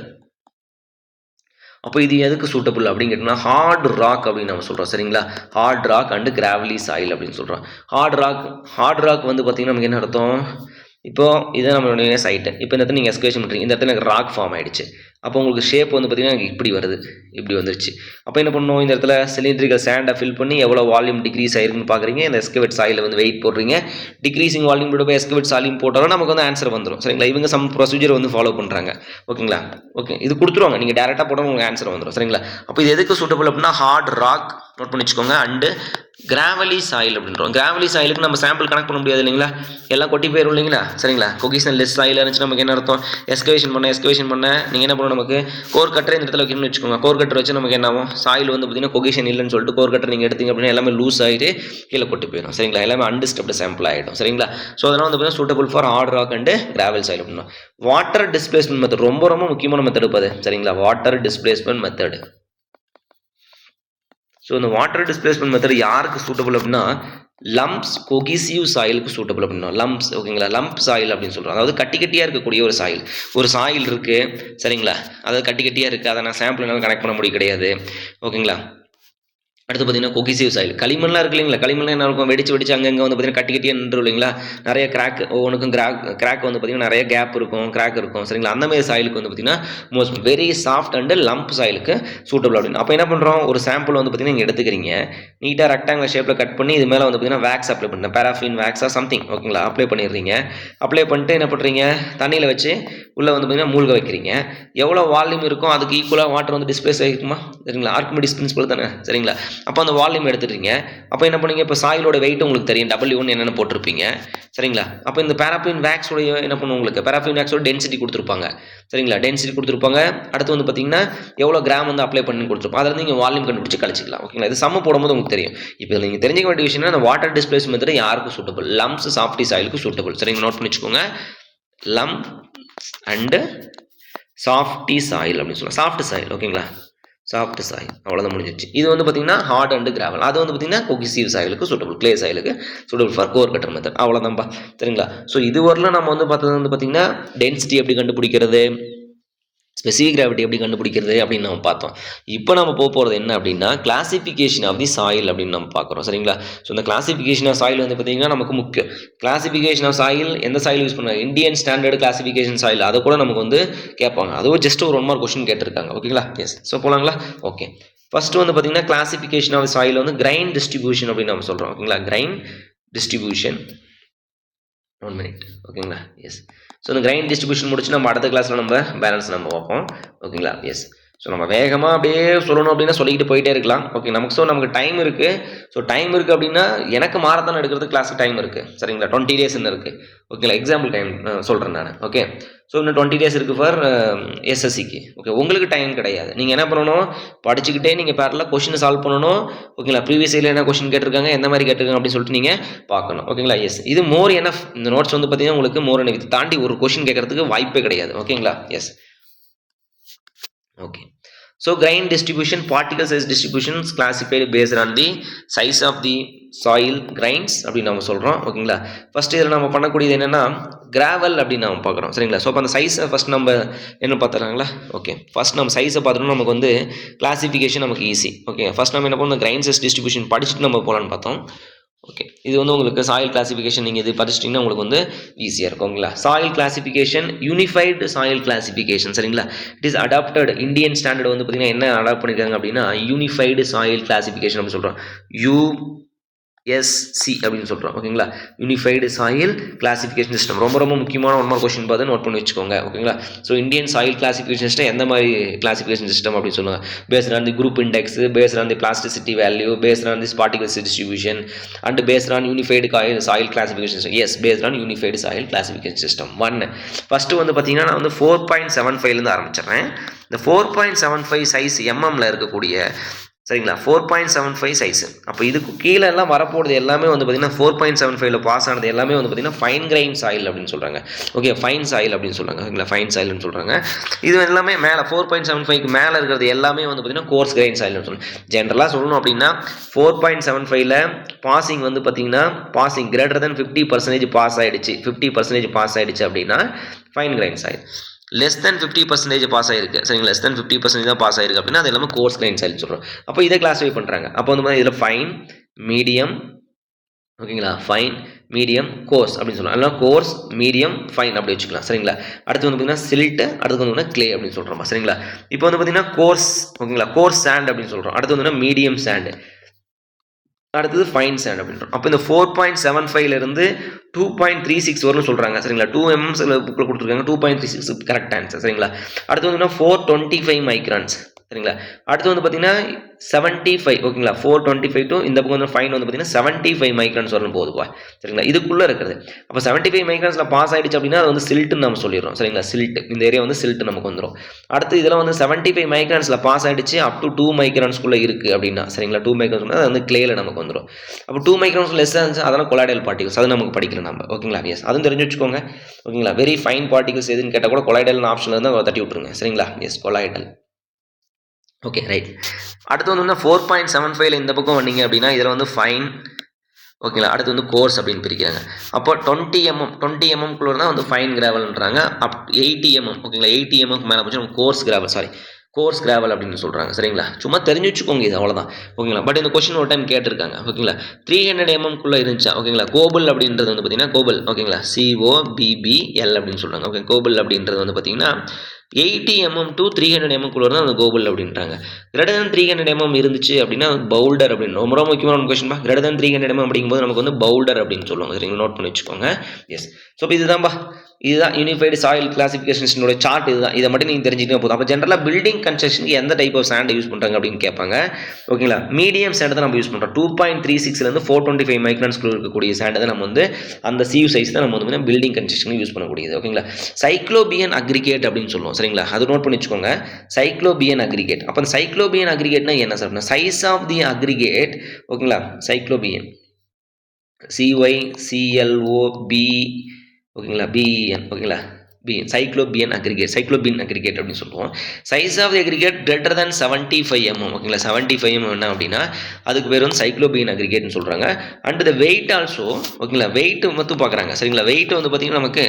அப்போ இது எதுக்கு சூட்டபிள் அப்படின்னு கேட்டிங்கன்னா ஹார்ட் ராக் அப்படின்னு நம்ம சொல்கிறோம் சரிங்களா. ஹார்ட் ராக் அண்டு கிராவலி சாயில் அப்படின்னு சொல்கிறோம். ஹார்ட் ராக் வந்து பார்த்தீங்கன்னா நமக்கு என்ன அர்த்தம் இப்போ இது நம்மளுடைய சைட்டு. இப்போ இந்த இடத்துல நீங்கள் எக்ஸ்கவேஷன் பண்ணுறீங்க இந்த இடத்துல எனக்கு ராக் ஃபார்ம் ஆகிடுச்சு. அப்போ உங்களுக்கு ஷேப் வந்து பார்த்தீங்கன்னா எனக்கு இப்படி வருது இப்படி வந்துருச்சு. அப்போ என்ன பண்ணணும் இந்த இடத்துல சிலிண்ட்ரிக்கல் சேண்டை ஃபில் பண்ணி எவ்வளோ வால்யூம் டிக்ரீஸ் ஆயிருக்குன்னு பார்க்குறீங்க. இந்த எஸ்கவேட் சாயில் வந்து வெயிட் போடுறீங்க. டிக்ரீசிங் வால்யூம் போய் எஸ்கவேட் சாலியும் போட்டாலும் நமக்கு வந்து ஆன்சர் வந்துடும் சரிங்களா. இவங்க சம் ப்ரொசீஜர் வந்து ஃபாலோ பண்ணுறாங்க ஓகேங்களா. ஓகே இது கொடுத்துருவாங்க நீங்கள் டேரெக்டாக போட்டால் உங்களுக்கு ஆன்சர் வந்துடும் சரிங்களா. அப்போ இது எதுக்கு சூட்டபிள் அப்படின்னா ஹார்ட் ராக் நோட் பண்ணி வச்சுக்கோங்க அண்டு கிராவலி சாயில் அப்படின்றோம். கிராவலி சாயிலுக்கு நம்ம சாம்பிள் கனெக்ட் பண்ண முடியாது இல்லைங்களா, எல்லாம் கொட்டி போயிடும் இல்லைங்களா சரிங்களா. கொகிஷன் லெஸ் சாயில் இருந்துச்சு நமக்கு என்ன அர்த்தம் எஸ்கவேஷன் பண்ண நீங்கள் என்ன பண்ணணும் நமக்கு கோர் கட்டரை இந்த இடத்துல வைக்கணும்னு வச்சுக்கோங்க. கோர் கட்டர் வச்சு நமக்கு என்ன ஆகும் சாயில் வந்து பார்த்தீங்கன்னா கொகிஷன் இல்லைன்னு சொல்லிட்டு கோர் கட்டர் நீங்கள் எடுத்தீங்க அப்படின்னா எல்லாமே லூஸ் ஆகிட்டு கீழே கொட்டி போயிடும் சரிங்களா. எல்லாமே அன்டிஸ்டர்ப்டு சாம்பிள் ஆகிடும் சரிங்களா. ஸோ அதெல்லாம் வந்து பார்த்தீங்கன்னா suitable for hard rock and gravel soil அப்படின்னா. வாட்டர் டிஸ்பிளேஸ்மெண்ட் மெத்தட் ரொம்ப ரொம்ப முக்கியமான மெத்தட் இருப்பது சரிங்களா. Water displacement method. ஸோ இந்த வாட்டர் டிஸ்பிளேஸ்மெண்ட் மெத்தட் யாருக்கு சூட்டபிள் அப்படின்னா லம்ப்ஸ் கொகிசிவ் சாயிலுக்கு சூட்டபிள் அப்படின்னா லம்ப்ஸ் ஓகேங்களா. லம்ப் சாயில் அப்படின்னு சொல்கிறோம். அதாவது கட்டியாக இருக்கக்கூடிய ஒரு சாயில் இருக்குது சரிங்களா. அதாவது கட்டியாக இருக்குது அதை நான் சாம்பிள் என்னால் கனெக்ட் பண்ண முடியும் கிடையாது ஓகேங்களா. அடுத்து பார்த்தீங்கன்னா கொகிசிவ் சாயில் களிமண்லாம் இருக்கு இல்லைங்களா. களிமண்லாம் என்ன இருக்கும் வெடிச்சு அங்கங்கே வந்து பார்த்தீங்கன்னா கட்டியாக நின்று இல்லைங்களா. நிறைய கிராக் ஒவ்வொன்றுக்கும் கிராக் வந்து பார்த்தீங்கன்னா நிறைய கேப் இருக்கும் கிராக் இருக்கும் சரிங்களா. அந்தமாதிரி சாயிலுக்கு வந்து பார்த்தீங்கன்னா most very soft and lump சாயிலுக்கு சூட்டபிள் அப்படின்னு. அப்போ என்ன பண்ணுறோம் ஒரு சாம்பிள் வந்து பார்த்தீங்கன்னா நீங்கள் எடுத்துக்கிறீங்க நீட்டாக ரெக்டாங்குலர் ஷேப்பில் கட் பண்ணி இது மேலே வந்து பார்த்தீங்கன்னா வேக்ஸ் அப்ளை பண்ணுறேன் பேராஃபின் வேக்ஸாக சம்திங் ஓகேங்களா. அப்ளை பண்ணிடுறீங்க. அப்ளை பண்ணிட்டு என்ன பண்ணுறீங்க தண்ணியில் வச்சு உள்ளே வந்து பார்த்தீங்கன்னா மூழ்க வைக்கிறீங்க. எவ்வளோ வால்யூம் இருக்கும் அதுக்கு ஈக்குவலாக வாட்டர் வந்து டிஸ்பிளேஸ் ஆகிருக்குமா சரிங்களா. ஆர்க்கிமிடிஸ் பிரின்சிபல் தானே சரிங்களா. அப்போ அந்த வால்யூம் எடுத்துட்டீங்க. அப்போ என்ன பண்ணுவீங்க, இப்போ சாயிலோட வெயிட் உங்களுக்கு தெரியும், W1 என்னென்னு போட்டிருப்பீங்க. சரிங்களா? அப்போ இந்த பேராஃபின் வேக்ஸோடைய என்ன பண்ணுவோம், உங்களுக்கு பேராஃபின் வேக்ஸோட டென்சிட்டி கொடுத்துருப்பாங்க. சரிங்களா? டென்சிட்டி கொடுத்துருப்பாங்க. அடுத்து வந்து பார்த்தீங்கன்னா எவ்வளோ கிராம் வந்து அப்ளை பண்ணி கொடுத்துருப்போம். அதில் நீங்கள் வால்யூம் கண்டுபிடிச்சி கழிச்சிக்கலாம். ஓகேங்களா? இது சம்ம போடும்போது உங்களுக்கு தெரியும். இப்போ நீங்கள் தெரிஞ்சிக்க வேண்டிய விஷயம்னா அந்த வாட்டர் டிஸ்பிளேஸ் மெத்தட் யாருக்கும் சூட்டபிள், லம்ப்ஸ் சாஃப்டி சாயிலுக்கு சூட்டபிள். சரிங்க, நோட் பண்ணி வச்சுக்கோங்க. லம்ப் அண்டு சாஃப்டி சாயில் அப்படின்னு சொல்லலாம். Soft soil. ஓகேங்களா? சாஃப்ட் சாயில், அவ்வளோதான் முடிஞ்சிச்சு. இது வந்து பார்த்தீங்கன்னா ஹார்ட் அண்ட் கிராவல். அது வந்து பார்த்தீங்கன்னா கொகிசிவ் சாயிலுக்கு சூட்டபிள், கிளே சாயிலுக்கு suitable for core cutter method. அவ்வளோதான்ப்பா. சரிங்களா? ஸோ இது வரலாம் நம்ம வந்து பார்த்தது வந்து பார்த்தீங்கன்னா டென்சிட்டி எப்படி கண்டுபிடிக்கிறது, ஸ்பெசிஃபிக் கிராவிட்டி எப்படி கண்டுபிடிக்கிறது அப்படின்னு நம்ம பார்த்தோம். இப்போ நம்ம போகிறது என்ன அப்படின்னா கிளாசிஃபிகேஷன் ஆஃப் தி சாயில் அப்படின்னு நம்ம பார்க்குறோம். சரிங்களா? ஸோ இந்த கிளாசிஃபிகேஷன் ஆஃப் சாயில் வந்து பார்த்தீங்கன்னா நமக்கு முக்கியம். கிளாசிஃபிகேஷன் ஆஃப் சாயில் எந்த சாயில் யூஸ் பண்ணுறாங்க, இந்தியன் ஸ்டாண்டர்டு கிளாசிஃபிகேஷன் சாயில், அதை கூட நமக்கு வந்து கேட்பாங்க. அதுவும் ஜஸ்ட் ஒரு 1 மார்க் கொஸ்டின் கேட்டிருக்காங்க. ஓகேங்களா? எஸ். ஸோ போகலாங்களா? ஓகே. ஃபர்ஸ்ட் வந்து பார்த்தீங்கன்னா கிளாசிஃபிகேஷன் ஆஃப் சாயில் வந்து கிரைன் டிஸ்ட்ரிபியூஷன் அப்படின்னு நம்ம சொல்கிறோம். ஓகேங்களா? Grain distribution. 1 மினிட். ஓகேங்களா? எஸ். ஸோ இந்த கிரைன் டிஸ்ட்ரிபியூஷன் முடிச்சு நம்ம அடுத்த கிளாஸில் நம்ம பேலன்ஸ் நம்ம பார்ப்போம். ஓகேங்களா? எஸ். ஸோ நம்ம வேகமாக அப்படியே சொல்லணும் அப்படின்னா சொல்லிக்கிட்டு போயிட்டே இருக்கலாம். ஓகே, நமக்கு டைம் இருக்குது. ஸோ டைம் இருக்குது அப்படின்னா எனக்கு மாரத்தான் எடுக்கிறதுக்கு கிளாஸுக்கு டைம் இருக்குது. சரிங்களா? 20 days இன்னும் இருக்குது. ஓகேங்களா? எக்ஸாம்பிள் டைம் சொல்கிறேன் நான். ஓகே, ஸோ இன்னும் 20 days இருக்குது ஃபார் எஸ்எஸ்சிக்கு. ஓகே, உங்களுக்கு டைம் கிடையாது. நீங்கள் என்ன பண்ணணும், படிச்சுக்கிட்டே நீங்கள் பேரலாக கொஷின் சால்வ் பண்ணணும். ஓகேங்களா? ப்ரீவியஸ் இயரில் என்ன கொஷின் கேட்டிருக்காங்க, எந்த மாதிரி கேட்டிருக்காங்க அப்படின்னு சொல்லிட்டு நீங்கள் பார்க்கணும். ஓகேங்களா? எஸ். இது மோர் எனஃப். இந்த நோட்ஸ் வந்து பார்த்தீங்கன்னா உங்களுக்கு மோர் எனஃப். இது தாண்டி ஒரு கொஷின் கேட்கறதுக்கு வாய்ப்பே கிடையாது. ஓகேங்களா? S. Okay, so grain distribution, particle size distribution is classified based on the size of the soil grains அப்படின்னு நம்ம சொல்கிறோம். ஓகேங்களா? ஃபஸ்ட்டு இதில் நம்ம பண்ணக்கூடியது என்னென்னா கிராவல் அப்படின்னு நம்ம பார்க்குறோம். சரிங்களா? ஸோ அப்போ அந்த சைஸை ஃபஸ்ட் நம்ம என்ன பார்த்துறாங்களா? ஓகே, ஃபஸ்ட் நம்ம சைஸை பார்த்துட்டோம்னா நமக்கு வந்து கிளாசிஃபிகேஷன் நமக்கு ஈஸி. ஓகே, ஃபஸ்ட் நம்ம என்ன பண்ணோம், கிரைன் சைஸ் டிஸ்ட்ரிபியூஷன் படிச்சுட்டு நம்ம போகலான்னு பார்த்தோம். ஓகே, இது வந்து உங்களுக்கு சாயில் கிளாசிஃபிகேஷன் நீங்கள் இது படிச்சிட்டிங்கன்னா உங்களுக்கு வந்து ஈஸியாக இருக்குங்களா? Soil classification, unified soil classification. சரிங்களா? It is adopted. Indian standard வந்து பார்த்தீங்கன்னா என்ன அடாப்ட் பண்ணியிருக்காங்க அப்படின்னா யூனிஃபைடு சாயில் கிளாசிஃபிகேஷன் அப்படின்னு சொல்கிறோம். USC அப்படின்னு சொல்கிறோம். ஓகேங்களா? Unified soil classification system. ரொம்ப ரொம்ப முக்கியமான 1 மார்க் கொஸ்டின் பார்த்து நோட் பண்ணி வச்சுக்கோங்க. ஓகேங்களா? So Indian soil classification system எந்த மாதிரி கிளாசிஃபிகேஷன் சிஸ்டம் அப்படின்னு சொல்லுவாங்க. Based on the group index, based on the plasticity value, based on the particles distribution and based on unified soil classification system. Yes, based on unified soil classification system. 1 first வந்து பார்த்தீங்கன்னா நான் வந்து 4.75 ஆரம்பிச்சிடுறேன். இந்த 4.75 size எம்எம்ல இருக்கக்கூடிய, சரிங்களா, 4.75 size. அப்போ இதுக்கு கீழே எல்லாம் வரப்போகிறது எல்லாமே வந்து பார்த்தீங்கன்னா 4.75 பாஸ் ஆனது எல்லாமே வந்து பார்த்தீங்கன்னா ஃபைன் கிரைன் சாயில் அப்படின்னு சொல்கிறாங்க. ஓகே, ஃபைன் சாயில் அப்படின்னு சொல்கிறாங்க. ஓகேங்களா? ஃபைன் சாயில்னு சொல்கிறாங்க. இது எல்லாமே மேலே 4.75க்கு மேலே இருக்கிறது எல்லாமே வந்து பார்த்தீங்கன்னா கோர்ஸ் கிரைன் சாயில்னு சொல்லுங்கள். ஜென்ரலாக சொல்லணும் அப்படின்னா 4.75ல் பாசிங் வந்து பார்த்தீங்கன்னா பாசிங் கிரேட்டர் தென் 50% பாஸ் ஆகிடுச்சு, 50% பாஸ் ஆகிடுச்சு அப்படின்னா fine grain soil. Less then 50% pass ஆகிருக்கு. சரிங்களா? லெஸ் தென் 50% தான் பாஸ் ஆகிருக்கு அப்படின்னா அது எல்லாமே கோர்ஸ் கிரைன் சாயில் சொல்கிறோம். அப்போ இதை கிளாஸிஃபை பண்ணுறாங்க. அப்போ வந்து இதில் ஃபைன், மீடியம், ஓகேங்களா, ஃபைன், மீடியம், கோர்ஸ் அப்படின்னு சொல்லலாம். அதெல்லாம் கோர்ஸ், மீடியம், ஃபைன் அப்படி வச்சுக்கலாம். சரிங்களா? அடுத்து வந்து பார்த்தீங்கன்னா சில்ட்டு, அடுத்து வந்து பார்த்தீங்கன்னா கிளே அப்படின்னு சொல்கிறோம். சரிங்களா? இப்போ வந்து பார்த்தீங்கன்னா கோர்ஸ், ஓகேங்களா, கோர்ஸ் சாண்ட் அப்படின்னு சொல்கிறோம். அடுத்து வந்து மீடியம் சாண்டு, அடுத்தது ஃபைன் சாண்ட் அப்படின்றோம். அப்போ இந்த 4.75லேருந்து 2.36 வரும்னு சொல்கிறாங்க. சரிங்களா? 2 mm புக்கில் கொடுத்துருக்காங்க. 2.36 கரெக்ட் ஆன்சர். சரிங்களா? அடுத்து வந்து 425 மைக்ரான்ஸ். சரிங்களா? அடுத்து வந்து பார்த்தீங்கன்னா 75. ஓகேங்களா? 425 டு இந்த பக்கம் வந்து ஃபைன் வந்து பார்த்தீங்கன்னா 75 மைக்ரான்ஸ் வரணும் போதுப்பா. சரிங்களா? இதுக்குள்ளே இருக்கிறது. அப்போ 75 மைக்ரான்ஸில் பாஸ் ஆகிடுச்சு அப்படின்னா அது வந்து சில்ட்டுன்னு நம்ம சொல்லிடுறோம். சரிங்களா? சில்ட்டு, இந்த ஏரியா வந்து சில்ட்டு நமக்கு வந்துடும். அடுத்து இதெல்லாம் வந்து 75 மைக்ரான்ஸில் பாஸ் ஆகிடுச்சு அப் டு 2 மைக்ரான்ஸ்குள்ளே இருக்குது அப்படின்னா, சரிங்களா, 2 மைக்ரான்ஸ் அது வந்து கிளேல நமக்கு வந்துடும். அப்போ 2 மைக்ரான்ஸ் லெஸ் இருந்துச்சு அதெல்லாம் கொலாய்டல் பார்ட்டிகல்ஸ், அது நமக்கு படிக்கிறோம் நம்ம. ஓகேங்களா? எஸ், அதுவும் தெரிஞ்சு வச்சுக்கோங்க. ஓகேங்களா? வெரி ஃபைன் பார்ட்டிகல்ஸ் எதுன்னு கேட்டால் கூட கொலாய்டல்னு ஆப்ஷனில் இருந்தால் தட்டி விட்ருங்க. சரிங்களா? Yes, colloidal. Okay, right. அடுத்து வந்து 4.75ல் இந்த பக்கம் வந்தீங்க அப்படின்னா இதில் வந்து ஃபைன், ஓகேங்களா, அடுத்து வந்து கோர்ஸ் அப்படின்னு பிரிக்கிறாங்க. அப்போ 20 mm குள்ளே தான் வந்து ஃபைன் கிராவல்ன்றாங்க. அப் 80 mm, ஓகேங்களா, 80 mm மேலே போச்சு நம்ம கோர்ஸ் கிராவல், கோர்ஸ் கிராவல் அப்படின்னு சொல்கிறாங்க. சரிங்களா? சும்மா தெரிஞ்சு வச்சுக்கோங்க, இது அவ்வளோதான். ஓகேங்களா? பட் இந்த கொஸ்டின் ஒரு டைம் கேட்டிருக்காங்க. ஓகேங்களா? 300 mm குள்ளே இருந்துச்சா, ஓகேங்களா, கோபல் அப்படின்றது வந்து பார்த்தீங்கன்னா கோபல், ஓகேங்களா, COBBL அப்படின்னு சொல்கிறாங்க. ஓகே, கோபல் அப்படின்றது வந்து பார்த்தீங்கன்னா 80 mm to 300 mm குள்ள தான் அந்த கோபல் அப்படின்றாங்க. கிரேட்டர் தென் 300 mm இருந்துச்சு அப்படின்னா பவுல்டர் அப்படின்னு. ரொம்ப ரொம்ப முக்கியமான கொஸ்டின்பா. கிரேட்டர் தென் 300 mm அப்படிங்கும்போது நமக்கு வந்து பவுல்டர் அப்படின்னு சொல்லுவாங்க. சரிங்களா? நோட் பண்ணி வச்சுக்கோங்க. எஸ். ஸோ இதுதான்பா இதுதான் யூனிஃபைடு சாயில் கிளாசிஃபிகேஷனோட சார்ட். இதுதான், இதை மட்டும் நீங்கள் தெரிஞ்சுக்கிட்டே போதும். அப்போ ஜென்ரலாக பில்டிங் கன்ஸ்ட்ரக்ஷனுக்கு எந்த டைப் ஆஃப் சாண்ட் யூஸ் பண்ணுறாங்க அப்படின்னு கேட்பாங்க. ஓகேங்களா, மீடியம் சாண்ட் தான் நம்ம யூஸ் பண்ணுறோம். 2.36 425 மைக்ரான்ஸ்குள்ள இருக்கக்கூடிய சாண்ட் தான் நம்ம வந்து அந்த சீவ் சைஸ் தான் நம்ம வந்து பில்டிங் கன்ஸ்ட்ரக்ஷனுக்கு யூஸ் பண்ணக்கூடியது. ஓகேங்களா, சைக்ளோபியன் அக்ரிகேட் அப்படின்னு சொல்லுவோம். சரிங்களா, அது நோட் பண்ணி வச்சுக்கோங்க. Cyclopean aggregate. அப்போ அந்த சைக்ளோபியன் அக்ரிகேட்னா என்ன sir? Size of the aggregate. ஓகேங்களா, சைக்ளோபியன் CYCLOB. ஓகேங்களா, BN. ஓகேங்களா, சைக்ளோபியன் அக்ரிகேட், சைக்ளோபியன் அக்ரிகேட் அப்படின்னு சொல்லுவோம். Size of the aggregate greater than 75 mm. ஓகேங்களா, 75 mm என்ன அப்படின்னா அதுக்கு பேர் வந்து சைக்ளோபியன் அக்ரிகேட்னு சொல்கிறாங்க. And the weight also. ஓகேங்களா, வெயிட் மட்டும் பார்க்குறாங்க. சரிங்களா, வெயிட் வந்து பார்த்தீங்கன்னா நமக்கு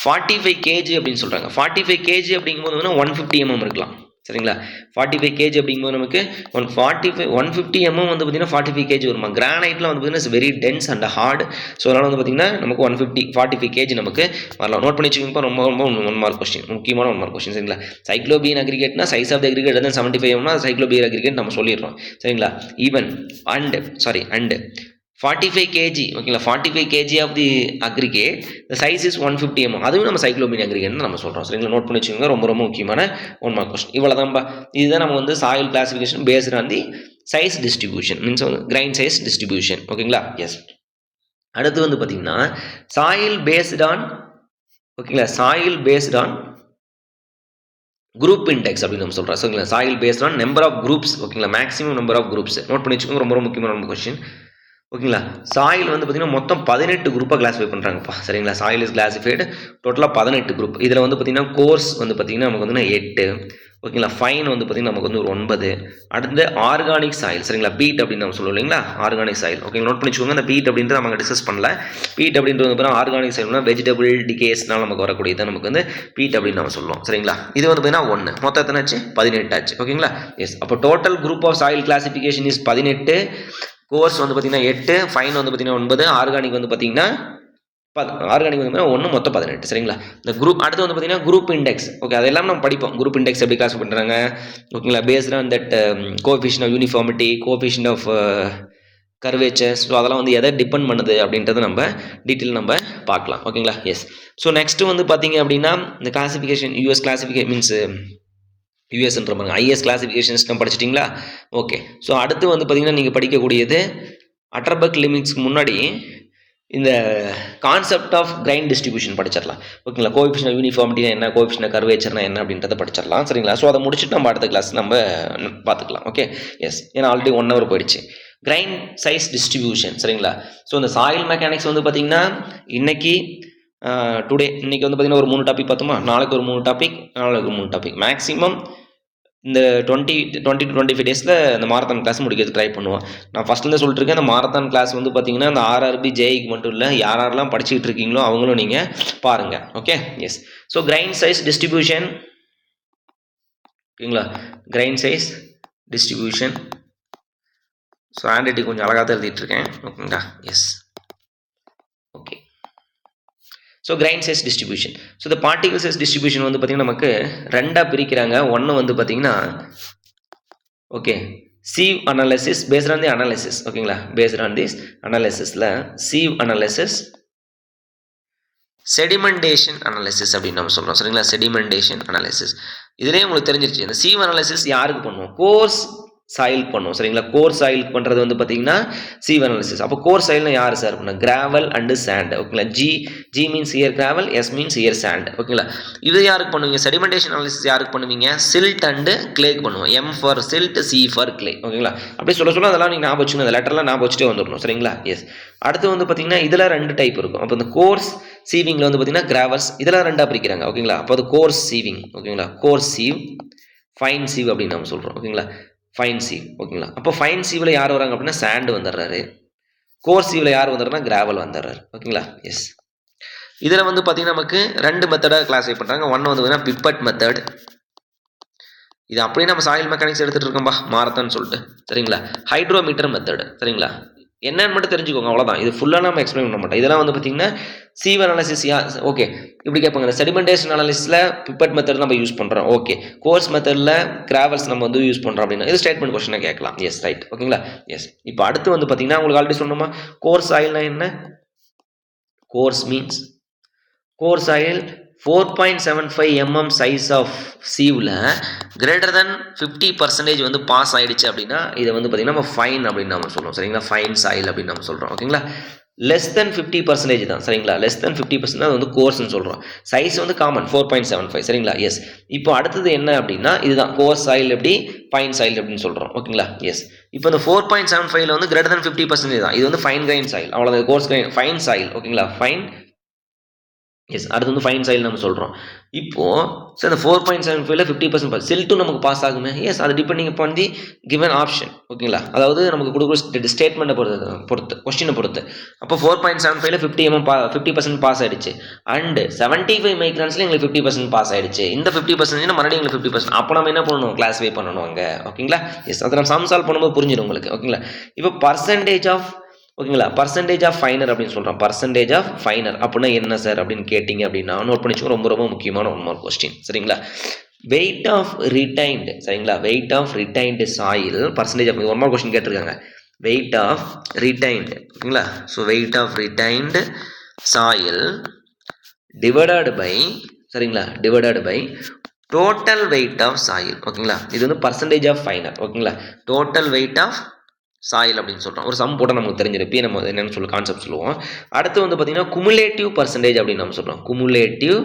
45 kg அப்படின்னு சொல்கிறாங்க. 45 kg அப்படிங்கும்போது வந்து 150 mm இருக்கலாம். சரிங்களா, 45 kg அப்படிங்கும்போது நமக்கு 150 mm வந்து பார்த்தீங்கன்னா 45 kg வருமா. கிரானைட்லாம் வந்து பார்த்தீங்கன்னா very dense and hard. So அதனால் வந்து பார்த்தீங்கன்னா நமக்கு 45 kg நமக்கு வரலாம். நோட் பண்ணி வச்சுக்கோங்க. ரொம்ப ரொம்ப 1 மார்க் கொஸ்டின், முக்கியமான 1 மார்க் கொஸ்டின். சரிங்களா, சைக்ளோபியன் அக்ரிகேட்னா சைஸ் ஆஃப் தி அக்ரிகேட் வந்து 75 mm சைக்ளோபியன் அக்ரிகேட் நம்ம சொல்லிடுறோம். சரிங்களா, ஈவன் அண்ட் 45 kg. ஓகேங்களா, 45 kg of the aggregate the size is 150 mm. அதுவும் நம்ம சைக்ளோபியன் அக்ரிகேட் நம்ம சொல்கிறோம். சரிங்களா, நோட் பண்ணி வச்சுக்கோங்க. ரொம்ப ரொம்ப முக்கியமான 1 மார்க் கொஸ்டின். இவ்வளோதான்பா. இதுதான் நம்ம வந்து soil classification based on the size distribution, means grain size distribution. ஓகேங்களா, எஸ். அடுத்து வந்து பார்த்தீங்கன்னா சாயில் பேஸ்ட் ஆன். ஓகேங்களா, soil based on group index அப்படின்னு நம்ம சொல்கிறோம். சரிங்களா, soil based on number of groups. ஓகேங்களா, maximum number of groups. Note பண்ணி வச்சுக்கோங்க. ரொம்ப ரொம்ப முக்கியமான கொஸ்டின். ஓகேங்களா, சாயில் வந்து பார்த்தீங்கன்னா மொத்தம் 18 குரூப்பாக கிளாஸிஃபை பண்ணுறாங்கப்பா. சரிங்களா, சாயில் இஸ் கிளாஸிஃபைடு டோட்டலாக 18 குரூப். இதில் வந்து பார்த்தீங்கன்னா கோர்ஸ் வந்து பார்த்தீங்கன்னா நமக்கு வந்து 8. ஓகேங்களா, ஃபைன் வந்து பார்த்தீங்கன்னா நமக்கு வந்து ஒரு 9. அடுத்து ஆர்கானிக் சாயில். சரிங்களா, பீட் அப்படின்னு நம்ம சொல்லுவோம் இல்லைங்களா, ஆர்கானிக் சாயில். ஓகே, நோட் பண்ணிச்சுக்கோங்க. அந்த பீட் அப்படின்றது நம்ம டிஸ்கஸ் பண்ணல. பீட் அப்படின்றது வந்து ஆர்கானிக் சாயில்னா வெஜிடபிள் டிகேஸ்னால நமக்கு வரக்கூடியது நமக்கு வந்து பீட் அப்படின்னு நம்ம சொல்லுவோம். சரிங்களா, இது வந்து பார்த்தீங்கன்னா 1 மொத்தம் எத்தனை ஆச்சு? 18 ஆச்சு. ஓகேங்களா, எஸ். அப்போ total group of soil classification is 18. Coarse வந்து பார்த்தீங்கன்னா 8, ஃபைன் வந்து பார்த்தீங்கன்னா 9, ஆர்கானிக் வந்து பார்த்தீங்கன்னா 1, மொத்தம் 18. சரிங்களா, இந்த குரூப். அடுத்து வந்து பார்த்தீங்கன்னா குரூப் இண்டெக்ஸ். ஓகே, அதெல்லாம் நம்ம படிப்போம். குரூப் இண்டெக்ஸ் எப்படி கிளாஸ் பண்ணுறாங்க. ஓகேங்களா, based on that coefficient of uniformity, coefficient of curvatures. So அதெல்லாம் வந்து எதை டிபெண்ட் பண்ணுது அப்படின்றத நம்ம டீட்டெயில் நம்ம பார்க்கலாம். ஓகேங்களா, எஸ். ஸோ நெக்ஸ்ட்டு வந்து பார்த்தீங்க அப்படின்னா இந்த கிளாசிஃபிகேஷன் யூஎஸ் கிளாசிஃபிகேஷன் மீன்ஸ் யூஎஸ்ன்ற பாருங்க, ஐஎஸ் கிளாசிஃபிகேஷன்ஸ் நம்ம படிச்சிட்டிங்களா? ஓகே. ஸோ அடுத்து வந்து பார்த்தீங்கன்னா நீங்கள் படிக்கக்கூடியது அட்டர்பர்க் லிமிட்ஸ்க்கு முன்னாடி இந்த கான்செப்ட் ஆஃப் கிரைன் டிஸ்ட்ரிபியூஷன் படிச்சிடலாம். ஓகேங்களா, கோஎஃபிஷியன்ட் யூனிஃபார்மிட்டினா என்ன, கோஎஃபிஷியன்ட் கர்வேச்சர்னா என்ன அப்படின்றத படிச்சிடலாம். சரிங்களா, ஸோ அதை முடிச்சுட்டு நம்ம அடுத்த கிளாஸ் நம்ம பார்த்துக்கலாம். Okay, yes. ஏன்னா ஆல்ரெடி 1 hour போயிடுச்சு. Grain size distribution. சரிங்களா, ஸோ இந்த சாயில் மெக்கானிக்ஸ் வந்து பார்த்தீங்கன்னா இன்னைக்கு இன்னைக்கு வந்து பார்த்தீங்கன்னா ஒரு 3 டாபிக் பார்த்தோமா, நாளைக்கு ஒரு 3 டாபிக், நாளைக்கு ஒரு 3 டாபிக். மேக்ஸிமம் இந்த 20 to 25 டேஸில் இந்த மாரத்தான் கிளாஸ் முடிக்கிறதுக்கு ட்ரை பண்ணுவோம். நான் ஃபஸ்ட்லேருந்து சொல்லிட்டு இருக்கேன், இந்த மாரத்தான் கிளாஸ் வந்து பார்த்தீங்கன்னா இந்த RRB JEEக்கு மட்டும் இல்லை, யாரெல்லாம் படிச்சுக்கிட்டு இருக்கீங்களோ அவங்களும் நீங்கள் பாருங்கள். Okay, yes. So grain size distribution. ஓகேங்களா, grain size distribution. So hand writing கொஞ்சம் அழகாக தான் எழுதிட்டு இருக்கேன். ஓகேங்களா, yes. Okay, so grain size distribution. So இந்த பார்ட்டிகல் சைஸ் டிஸ்ட்ரிபியூஷன் வந்து பார்த்தீங்கன்னா நமக்கு 2ஆக பிரிக்கிறாங்க. ஒன்று வந்து பார்த்தீங்கன்னா okay sieve analysis, based on the analysis. ஓகேங்களா, பேஸ்ட் ஆன் திஸ் அனாலிசிஸில் சீவ் அனாலிசிஸ், செடிமெண்டேஷன் அனாலிசிஸ் அப்படின்னு நம்ம சொல்கிறோம். சரிங்களா, செடிமெண்டேஷன் அனாலிசிஸ். இதுலேயே உங்களுக்கு தெரிஞ்சிருச்சு. இந்த சீவ் அனாலிசிஸ் யாருக்கு பண்ணுவோம்? கோர்ஸ் சாயில் பண்ணுவோம். சரிங்களா, கோர் சாயிலுக்கு பண்ணுறது வந்து பார்த்தீங்கன்னா சீவ் அனாலிசிஸ். அப்போ கோர் சாயில்னா யார் சார் பண்ண? Gravel and sand. ஓகேங்களா, G means here gravel, S means here sand. ஓகேங்களா, இது யாருக்கு பண்ணுவீங்க? செடிமெண்டேஷன் அனாலிசிஸ் யாருக்கு பண்ணுவீங்க? சில்ட் அண்டு கிளேக்கு பண்ணுவோம். M for silt, C for clay. ஓகேங்களா, அப்படி சொல்ல அதெல்லாம் நீங்கள் ஞாபகம் வச்சுக்கணும். அந்த லெட்டர்லாம் ஞாபகம் வச்சுட்டே வந்துடணும். சரிங்களா, எஸ். அடுத்து வந்து பார்த்தீங்கன்னா இதில் 2 டைப் இருக்கும். அப்போ இந்த கோர்ஸ் சீவிங்கில் வந்து பார்த்தீங்கன்னா கிராவல்ஸ் இதெல்லாம் 2ஆக பிரிக்கிறாங்க. ஓகேங்களா, அப்போ அது கோர்ஸ் சீவிங். ஓகேங்களா, கோர்ஸ் சீவ், ஃபைன் சீவ் அப்படின்னு நம்ம சொல்கிறோம். ஓகேங்களா, ஃபைன் சீவ். ஓகேங்களா, அப்போ ஃபைன் சீவில் யார் வராங்க அப்படின்னா சாண்ட் வந்துடுறாரு. கோர் சீவில் யார் வந்துடுறா? கிராவல் வந்துடுறாரு. ஓகேங்களா, எஸ். இதில் வந்து பார்த்தீங்கன்னா நமக்கு 2 மெத்தடாக கிளாஸிஃபை பண்ணுறாங்க. ஒன்று வந்து பார்த்தீங்கன்னா பிப்பட் மெத்தட். இது அப்படியே நம்ம சாயில் மெக்கானிக்ஸ் எடுத்துகிட்டு இருக்கோம்பா மாரத்தான் சொல்லிட்டு. சரிங்களா, ஹைட்ரோமீட்டர் மெத்தட். சரிங்களா, என்னன்னு மட்டும் தெரிஞ்சுக்கோங்க, அவ்வளோதான். இது ஃபுல்லாக நம்ம எக்ஸ்பிளைன் பண்ண மாட்டோம். இதெல்லாம் வந்து பார்த்தீங்கன்னா சீவ் அனாலிசிஸ். ஓகே, இப்படி கேட்பாங்க. இந்த செடிமெண்டேஷன் அனாலிசிஸில் பிப்பட் மெத்தட் நம்ம யூஸ் பண்ணுறோம். ஓகே, கோர்ஸ் மெத்தடில் கிராவல்ஸ் நம்ம வந்து யூஸ் பண்ணுறோம் அப்படின்னா இது ஸ்டேட்மெண்ட் கொஸ்டினாக கேட்கலாம். Yes, right. ஓகேங்களா, எஸ். இப்போ அடுத்து வந்து பார்த்தீங்கன்னா உங்களுக்கு ஆல்ரெடி சொன்னோமா கோர்ஸ் ஆயில்னா என்ன? Coarse means coarse soil 4.75 mm size of சீவில் கிரேட்டர் தென் 50% வந்து பாஸ் ஆகிடுச்சு அப்படின்னா இதை வந்து பார்த்திங்கன்னா நம்ம ஃபைன் அப்படின்னு நம்ம சொல்கிறோம் சரிங்களா. ஃபைன் சாயில் அப்படின்னு நம்ம சொல்கிறோம் ஓகேங்களா. லெஸ் தென் 50% தான் சரிங்களா. லெஸ் தென் 50% அது வந்து கோர்ஸ்ன்னு சொல்கிறோம். சைஸ் வந்து காமன் 4.75 சரிங்களா. எஸ். இப்போ அடுத்தது என்ன அப்படின்னா இதுதான் கோர் சாயில் எப்படி ஃபைன் சாயில் அப்படின்னு சொல்கிறோம் ஓகேங்களா. எஸ். இப்போ இந்த 4.75 வந்து கிரேட்டர் தென் 50% தான். இது வந்து ஃபைன் கிரைன் சாயில் அவ்வளோதான். கோர்ஸ் கிரைன் ஃபைன் சாயில் ஓகேங்களா. Fine S. அடுத்து வந்து ஃபைன் சாயில் நம்ம சொல்கிறோம். இப்போது சார் இந்த 4.75 50% சில்ட்டும் நமக்கு பாஸ் ஆகுமே. எஸ். அது டிபெண்டிங் அப்பான் தி கிவன் ஆப்ஷன் ஓகேங்களா. அதாவது நமக்கு கொடுக்குற ஸ்டேட்மெண்ட்டை பொறுத்து கொஸ்டினை பொறுத்து. அப்போ 4.75 50% பாஸ் ஆகிடுச்சு. அண்டு 75 மைக்ரான்ஸில் எங்களுக்கு 50% பாஸ் ஆகிடுச்சு. இந்த 50% மறுபடியும் எங்களுக்கு 50%. அப்போ நம்ம என்ன பண்ணணும், கிளாஸிஃபை பண்ணணும் அங்கே ஓகேங்களா. எஸ். அதை நம்ம சம் சால்வ் பண்ணும்போது புரிஞ்சிடும் உங்களுக்கு ஓகேங்களா. இப்போ பர்சன்டேஜ் ஆஃப் ஓகேங்களா பர்சன்டேஜ் ஆஃப் ஃபைனர் அப்படின்னு சொல்கிறோம். பர்சன்டேஜ் ஆஃப் ஃபைனர் அப்படின்னா என்ன சார் அப்படின்னு கேட்டிங்க அப்படின்னா நோட் பண்ணிச்சோம். ரொம்ப ரொம்ப முக்கியமான ஒன் மார்க் கொஸ்டின் சரிங்களா. வெயிட் ஆஃப் ரிட்டைன்டு சரிங்களா. Weight of retained soil percentage of one mark question கேட்டிருக்காங்க. வெயிட் ஆஃப் ரிட்டைன்டு ஓகேங்களா. So weight of retained soil divided by சரிங்களா divided by total weight of soil ஓகேங்களா. இது வந்து percentage of finer ஓகேங்களா. Total weight of soil அப்படின்னு சொல்கிறோம். ஒரு சம் போட்டால் நமக்கு தெரிஞ்சிருப்பே நம்ம என்னென்னு சொல்ல கான்செப்ட் சொல்லுவோம். அடுத்து வந்து பார்த்திங்கன்னா குமுலேட்டிவ் பர்சன்டேஜ் அப்படின்னு நம்ம சொல்கிறோம். குமுலேட்டிவ்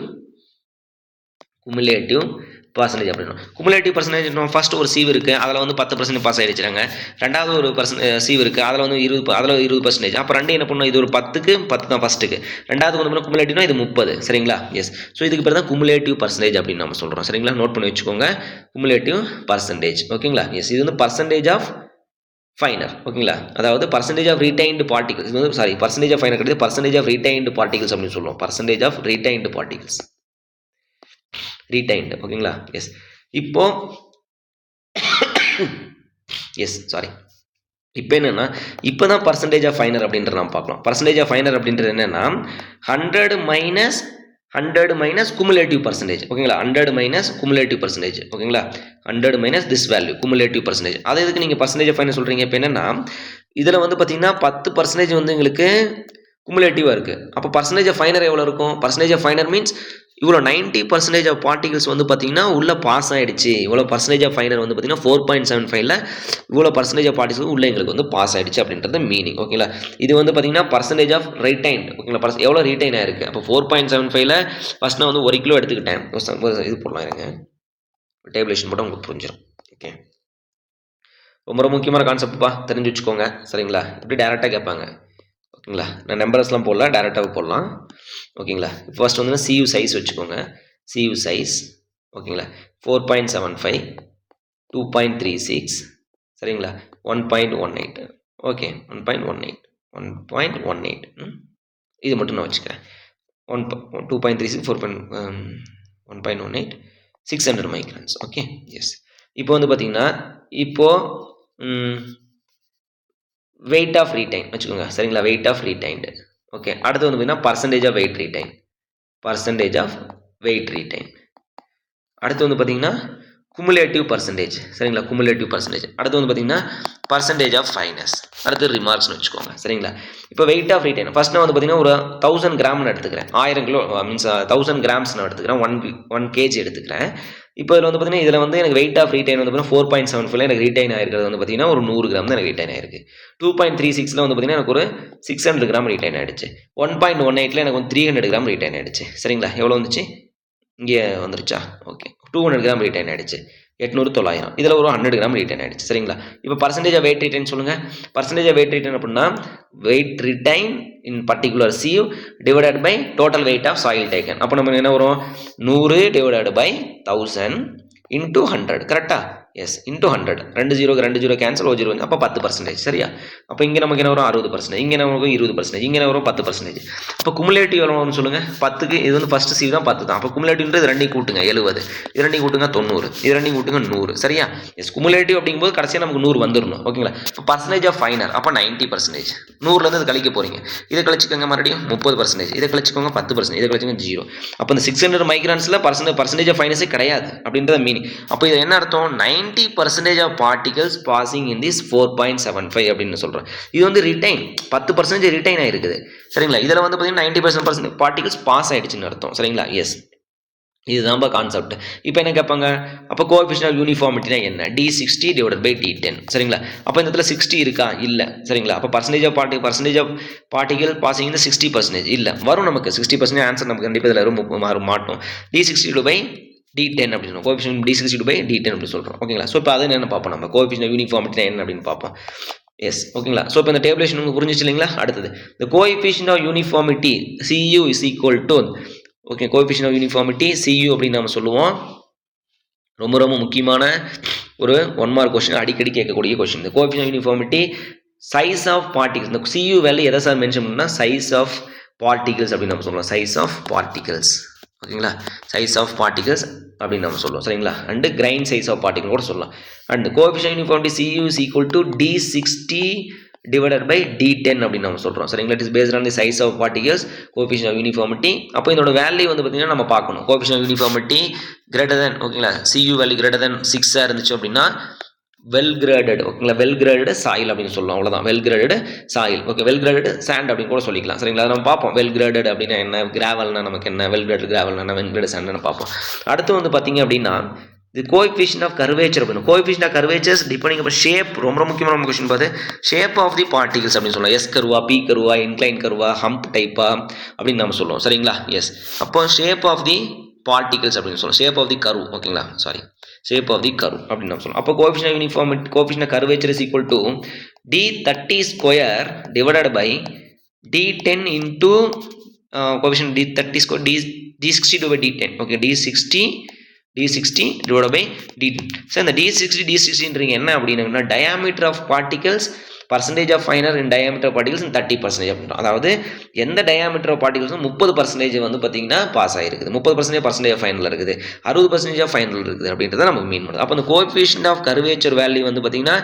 பர்சன்டேஜ் அப்படின்னா குமுலேட்டிவ் பர்சன்டேஜ் ஃபஸ்ட்டு ஒரு சீவ் இருக்குது அதில் வந்து 10% பாஸ் ஆகிடுச்சுறாங்க. ரெண்டாவது ஒரு சீவ் இருக்குது அதில் வந்து 20%. அப்போ ரெண்டு என்ன பண்ணணும், இது ஒரு 10க்கு 10 தான் ஃபஸ்ட்டுக்கு. ரெண்டாவது வந்து குமுலேட்டிவ்னா இது 30 சரிங்களா. எஸ். ஸோ இதுக்கு பேர் தான் குமுலேட்டிவ் பர்சன்டேஜ் அப்படின்னு நம்ம சொல்கிறோம் சரிங்களா. நோட் பண்ணி வச்சுக்கோங்க குமுலேட்டிவ் பர்சன்டேஜ் ஓகேங்களா. எஸ். இது வந்து பர்சன்டேஜ் ஆஃப் ஃபைனர் ஓகேங்களா. அதாவது பர்சன்டேஜ் ஆஃப் ரீடைன்டு பார்ட்டிகல்ஸ். இது வந்து சாரி பர்சன்டேஜ் ஆஃப் ஃபைனர் கிடையாது, பர்சன்டேஜ் ஆஃப் ரீடைன்டு பார்ட்டிகல்ஸ் அப்படின்னு சொல்லுவோம். Percentage of retained particles retained ஓகேங்களா. எஸ். இப்போ எஸ் சாரி இப்போ என்னென்னா இப்போ தான் பர்சன்டேஜ் ஆஃப் ஃபைனர் அப்படின்றத நம்ம பார்க்கலாம். பர்சன்டேஜ் ஆஃப் ஃபைனர் அப்படின்றது என்னென்னா 100 மைனஸ் குமுலேட்டிவ் பர்சன்டேஜ் ஓகேங்களா. 100 மைனஸ் குமுலேட்டிவ் பர்சன்டேஜ் ஓகேங்களா. 100 minus this value cumulative percentage. அதை எதுக்கு நீங்கள் பர்சன்டேஜ் ஆஃப் ஃபைனர் சொல்கிறீங்க. இப்போ என்னென்னா இதில் வந்து பார்த்தீங்கன்னா 10% வந்து எங்களுக்கு குமுலேட்டிவாக இருக்குது. அப்போ பர்சன்டேஜ் ஆஃப் ஃபைனர் எவ்வளோ இருக்கும். பர்சன்டேஜ் ஆஃப் ஃபைனர் மீன்ஸ் இவ்வளோ 90% ஆஃப் பார்ட்டிகல்ஸ் வந்து பார்த்தீங்கன்னா உள்ளே பாஸ் ஆகிடுச்சு. இவ்வளோ பர்சன்டேஜ் ஆஃப் ஃபைனர் வந்து பார்த்தீங்கன்னா 4.75 இவ்வளோ பர்சன்டேஜ் ஆஃப் பார்ட்டிகல்ஸ் உள்ளே எங்களுக்கு வந்து பாஸ் ஆகிடுச்சு அப்படின்றது மீனிங் ஓகேங்களா. இது வந்து பார்த்தீங்கன்னா பர்சன்டேஜ் ஆஃப் ரிட்டைன் ஓகேங்களா. எவ்வளோ ரிட்டைன் ஆயிருக்கு. அப்போ 4.75 ஃபஸ்ட் நான் வந்து 1 கிலோ எடுத்துக்கிட்டேன். இது போடலாம் இருங்க, டேபிளேஷன் போட்டால் உங்களுக்கு புரிஞ்சிடும். ஓகே. ரொம்ப ரொம்ப முக்கியமான கான்செப்ட்ப்பா, தெரிஞ்சு வச்சுக்கோங்க சரிங்களா. இப்படி டேரெக்டாக கேட்பாங்க ஓகேங்களா. நான் நம்பர்ஸ்லாம் போடலாம், டேரெக்டாக போடலாம் ஓகேங்களா. ஃபர்ஸ்ட் வந்து சியூ சைஸ் வச்சுக்கோங்க. சியூ சைஸ் ஓகேங்களா 4.75 2.36 சரிங்களா 1.18 ஓகே 1.18 இது மட்டும் நான் வச்சுக்கிறேன். 2.36 1.18 600 மைக்ரான்ஸ் ஓகே. எஸ். இப்போ வந்து பார்த்தீங்கன்னா இப்போது வெயிட் ஆஃப் ரீடைன் வச்சுக்கோங்க சரிங்களா. Weight of retained okay. அடுத்து வந்து பார்த்தீங்கன்னா percentage of weight retain. Percentage of weight retain. அடுத்து வந்து பார்த்தீங்கன்னா குமுலேட்டிவ் பர்சன்டேஜ் சரிங்களா. Cumulative percentage. அடுத்து வந்து பார்த்தீங்கன்னா பர்சன்டேஜ் ஆஃப் ஃபைனஸ். அடுத்து ரிமார்க்ஸ்னு வச்சுக்கோங்க சரிங்களா. இப்போ வெயிட் ஆஃப் ரீடைன் ஃபர்ஸ்ட் நான் வந்து பார்த்தீங்கன்னா ஒரு 1000 கிராம்னு எடுத்துக்கிறேன். 1000 கிலோ மீன்ஸ் 1000 கிராம்ஸ் நான் எடுத்துக்கிறேன். 1 kg எடுத்துக்கிறேன். இப்போ இதில் வந்து பார்த்தீங்கன்னா இதில் வந்து எனக்கு வெயிட் ஆஃப் ரீடைன் வந்து பார்த்தீங்கன்னா 4.75 எனக்கு ரீடைன் ஆயிருக்கிறது வந்து பார்த்தீங்கன்னா ஒரு 100 கிராம் தான் எனக்கு ரீடைன் ஆயிருக்கு. 2.36 வந்து பார்த்தீங்கன்னா எனக்கு ஒரு 600 கிராம் ரீடைன் ஆயிடுச்சு. 1.18 எனக்கு வந்து 300 கிராம் ரீடைன் ஆயிடுச்சு சரிங்களா. எவ்வளோ வந்துச்சு இங்கே வந்துருச்சா. ஓகே 200 கிராம் ரீடைன் ஆயிடுச்சு. 800 900 இதில் ஒரு 100 கிராம் ரீடைன் ஆயிடுச்சு சரிங்களா. இப்போ பர்சன்டேஜ் ஆஃப் வெயிட் ரீடைன் சொல்லுங்கள். பர்சன்டேஜ் ஆஃப் வெயிட் ரீடைன் அப்படின்னா weight retain in particular sieve divided by total weight of soil taken. அப்போ நம்ம என்ன வரும் 100 டிவைடட் பை 1000 இன்டூ 100 கரெக்டாக. எஸ் இன்டூ 100 2 0 கேன்சல் 0 அப்போ 10% சரியா. அப்போ இங்கே நமக்கு என்ன வரும் 60%, இங்கே நமக்கு 20%, இங்கே வரும் 10%. அப்போ குமுலேட்டிவ் எவ்வளோ வரும்னு சொல்லுங்கள். 10க்கு இது வந்து ஃபஸ்ட்டு சீவ் தான் 10 தான். அப்போ குமுலேட்டிவ்ன்றது இது ரெண்டையும் கூட்டுங்க 70, இது ரெண்டையும் கூட்டுங்க 90, இது ரெண்டையும் கூட்டுங்க 100 சரியா. எஸ் குமுலேட்டிவ் அப்படிங்கும்போது கடைசியாக நமக்கு 100 வந்துடணும் ஓகேங்களா. இப்போ பர்சன்டேஜ் ஆஃப் ஃபைனர் அப்போ 90%. 100லேருந்து இது கழிக்க போகிறீங்க. இதை கழிச்சுக்கோங்க மறுபடியும் 30%, இதை கழிச்சுக்கோங்க 10%, இதை கழிச்சுங்க 0. அப்போ இந்த 600 மைக்ரான்ஸில் பர்சன்டேஜ் ஆஃப் ஃபைனஸே கிடையாது அப்படின்றத மீனிங். அப்போ இது என்ன அர்த்தம் 90 90% of particles passing in this 4.75 அப்படின்னு சொல்கிறோம். இது வந்து ரிட்டைன் 10% ரிட்டைன் ஆகிருக்குது. சரிங்களா, இதில் வந்து பார்த்தீங்கன்னா 90% பார்ட்டிகல்ஸ் பாஸ் ஆகிடுச்சுன்னு அர்த்தம். சரிங்களா, எஸ், இதுதான் கான்செப்ட். இப்போ என்ன கேட்பாங்க, அப்போ கோஎஃபிஷியன்ட் ஆஃப் யூனிஃபார்மிட்டினா என்ன? D60 divided by D10. சரிங்களா, அப்போ இந்த இடத்துல 60 இருக்கா? இல்லை. சரிங்களா, அப்போ பர்சன்டேஜ் ஆஃப் பார்ட்டிகல் பாசிங் இந்த 60% இல்லை வரும். நமக்கு 60% ஆன்சர் நமக்கு கண்டிப்பாக இதில் ரொம்ப மாட்டோம். D60 பை D10 அப்படின்னு சொல்லுவோம். கோஎஃபிஷியன்ட் D60 பை D10 அப்படின்னு சொல்கிறோம். ஓகேங்களா, ஸோ இப்போ அதை என்ன பார்ப்போம், நம்ம கோஎஃபிஷியன்ட் ஆஃப் யூனிஃபார்மிட்டினா என்ன அப்படின்னு பார்ப்போம். எஸ், ஓகேங்களா. ஸோ இப்போ இந்த டேபிளேஷன் உங்களுக்கு புரிஞ்சிச்சு இல்லைங்களா? அடுத்தது இந்த coefficient of uniformity CU is equal to, okay, coefficient of uniformity CU அப்படின்னு நம்ம சொல்லுவோம். ரொம்ப ரொம்ப முக்கியமான ஒரு 1 மார்க் கொஸ்டின், அடிக்கடி கேட்கக்கூடிய கொஸ்டின். இந்த coefficient of uniformity size of particles. இந்த CU வேல்யூ எதை சார் மென்ஷன் பண்ணா, சைஸ் ஆஃப் பார்ட்டிகல்ஸ் அப்படின்னு நம்ம சொல்லுவோம். சைஸ் ஆஃப் பார்ட்டிகல்ஸ், ஓகேங்களா, சைஸ் ஆஃப் பார்ட்டிகல்ஸ் அப்படின்னு நம்ம சொல்லுவோம். சரிங்களா, and grain size of particle கூட சொல்லலாம். And coefficient uniformity CU is equal to D60 divided by D10 அப்படின்னு நம்ம சொல்கிறோம். சரிங்களா, it is based on the size of particles, coefficient of uniformity. அப்போ இதோட வேல்யூ வந்து பார்த்தீங்கன்னா நம்ம பார்க்கணும். Coefficient of uniformity greater than, ஓகேங்களா, CU வேல்யூ கிரேட்டர் தென் 6 இருந்துச்சு அப்படின்னா வெல் கிரேடட், ஓகேங்களா, வெல் கிரேடட் சாயில் அப்படின்னு சொல்லுவோம். அவ்வளோதான், well graded soil. Okay, well graded sand அப்படின்னு கூட சொல்லிக்கலாம். சரிங்களா, அதை நம்ம பார்ப்போம். வெல் கிரேடட் அப்படின்னா என்ன, கிராவல்னா நமக்கு என்ன, வெல் கிரேடட் கிராவல்னா வெல் கிரேடட் சாண்ட்னு பார்ப்போம். அடுத்து வந்து பார்த்தீங்க அப்படின்னா the coefficient of curvature அப்படினா coefficient of curvatures depending upon shape. ரொம்ப முக்கியமான கொஸ்டின் பார்த்து shape of the particles அப்படின்னு சொல்லலாம். S கர்வா, P கர்வா, incline கர்வா, hump டைப்பா அப்படின்னு நம்ம சொல்லுவோம். சரிங்களா, எஸ். அப்போ shape of the particles அப்படின்னு சொல்லுவோம். shape of the curve, ஓகேங்களா, sorry, shape of the curve அப்படின்னு நம்ம சொல்லுவோம். அப்போ coefficient of uniformity, coefficient of curvature is equal to D30 square divided by D10 into coefficient D30 square D60 divided by D10. Okay, D60 divided by D10. So இந்த D60ன்றது என்ன அப்படின்னா, diameter of particles, percentage of finer in diameter of particles 30% அப்படின்றோம். அதாவது எந்த diameter of particles 30% வந்து பார்த்தீங்கன்னா pass ஆகிருக்குது, 30% percentage of final இருக்குது, 60% ஆஃப் ஃபைனல் இருக்குது அப்படின்றத நமக்கு மீன் பண்ணுது. அப்போ இந்த கோஎஃபிஷியன்ட் ஆஃப் கர்வேச்சர் வேல்யூ வந்து பார்த்தீங்கன்னா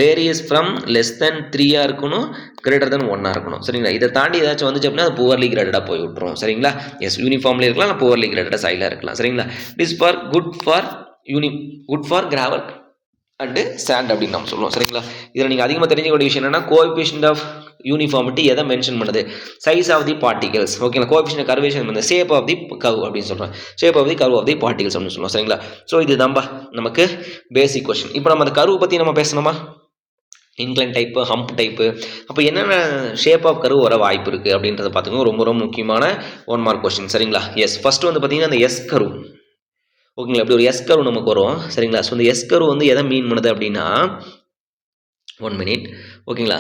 வேரியஸ் ஃப்ரம் லெஸ் தென் 3 இருக்கணும், கிரேட்டர் தென் 1 இருக்கணும். சரிங்களா, இதை தாண்டி ஏதாச்சும் வந்துச்சு அப்படின்னா அது புவர்லி கிரேடடாக போய் விட்டுரும். சரிங்களா, எஸ், யூனிஃபார்ம்லி இருக்கலாம், இல்லை புவர்லி கிரேடடாக சைலாக இருக்கலாம். சரிங்களா, it is for good for gravel and sand அப்படின்னு நம்ம சொல்லுவோம். சரிங்களா, இதில் நீங்கள் அதிகமாக தெரிஞ்சுக்கூடிய விஷயம் என்னன்னா, கோஎஃபிஷியன்ட் ஆஃப் யூனிஃபார்மிட்டி எதை மென்ஷன் பண்ணுது, சைஸ் ஆஃப் தி பார்ட்டிகல்ஸ். ஓகேங்களா, கோஎஃபிஷியன்ட் கர்வேஷன் பண்ணுது ஷேப் ஆஃப் தி கர்வ் அப்படின்னு சொல்கிறோம். Shape of the curve of the particles அப்படின்னு சொல்லுவோம். சரிங்களா, ஸோ இது நம்ம நமக்கு பேசிக் கொஸ்டின். இப்போ நம்ம அந்த கர்வ் பற்றி நம்ம பேசணுமா, இன்க்ளைன் டைப்பு, ஹம்ப் டைப்பு, அப்போ என்னென்ன ஷேப் ஆஃப் கர்வ் வர வாய்ப்பு இருக்குது அப்படின்றத பார்த்துக்கோங்க. ரொம்ப ரொம்ப முக்கியமான 1 மார்க் கொஸ்டின். சரிங்களா, எஸ், ஃபஸ்ட்டு வந்து பார்த்தீங்கன்னா அந்த எஸ் கர்வ். ஓகேங்களா, இப்படி ஒரு எஸ் கர்வ் நமக்கு வரும். சரிங்களா, ஸோ இந்த எஸ் கர்வ் வந்து எதை மீன் பண்ணுது அப்படின்னா, 1 மினிட், ஓகேங்களா,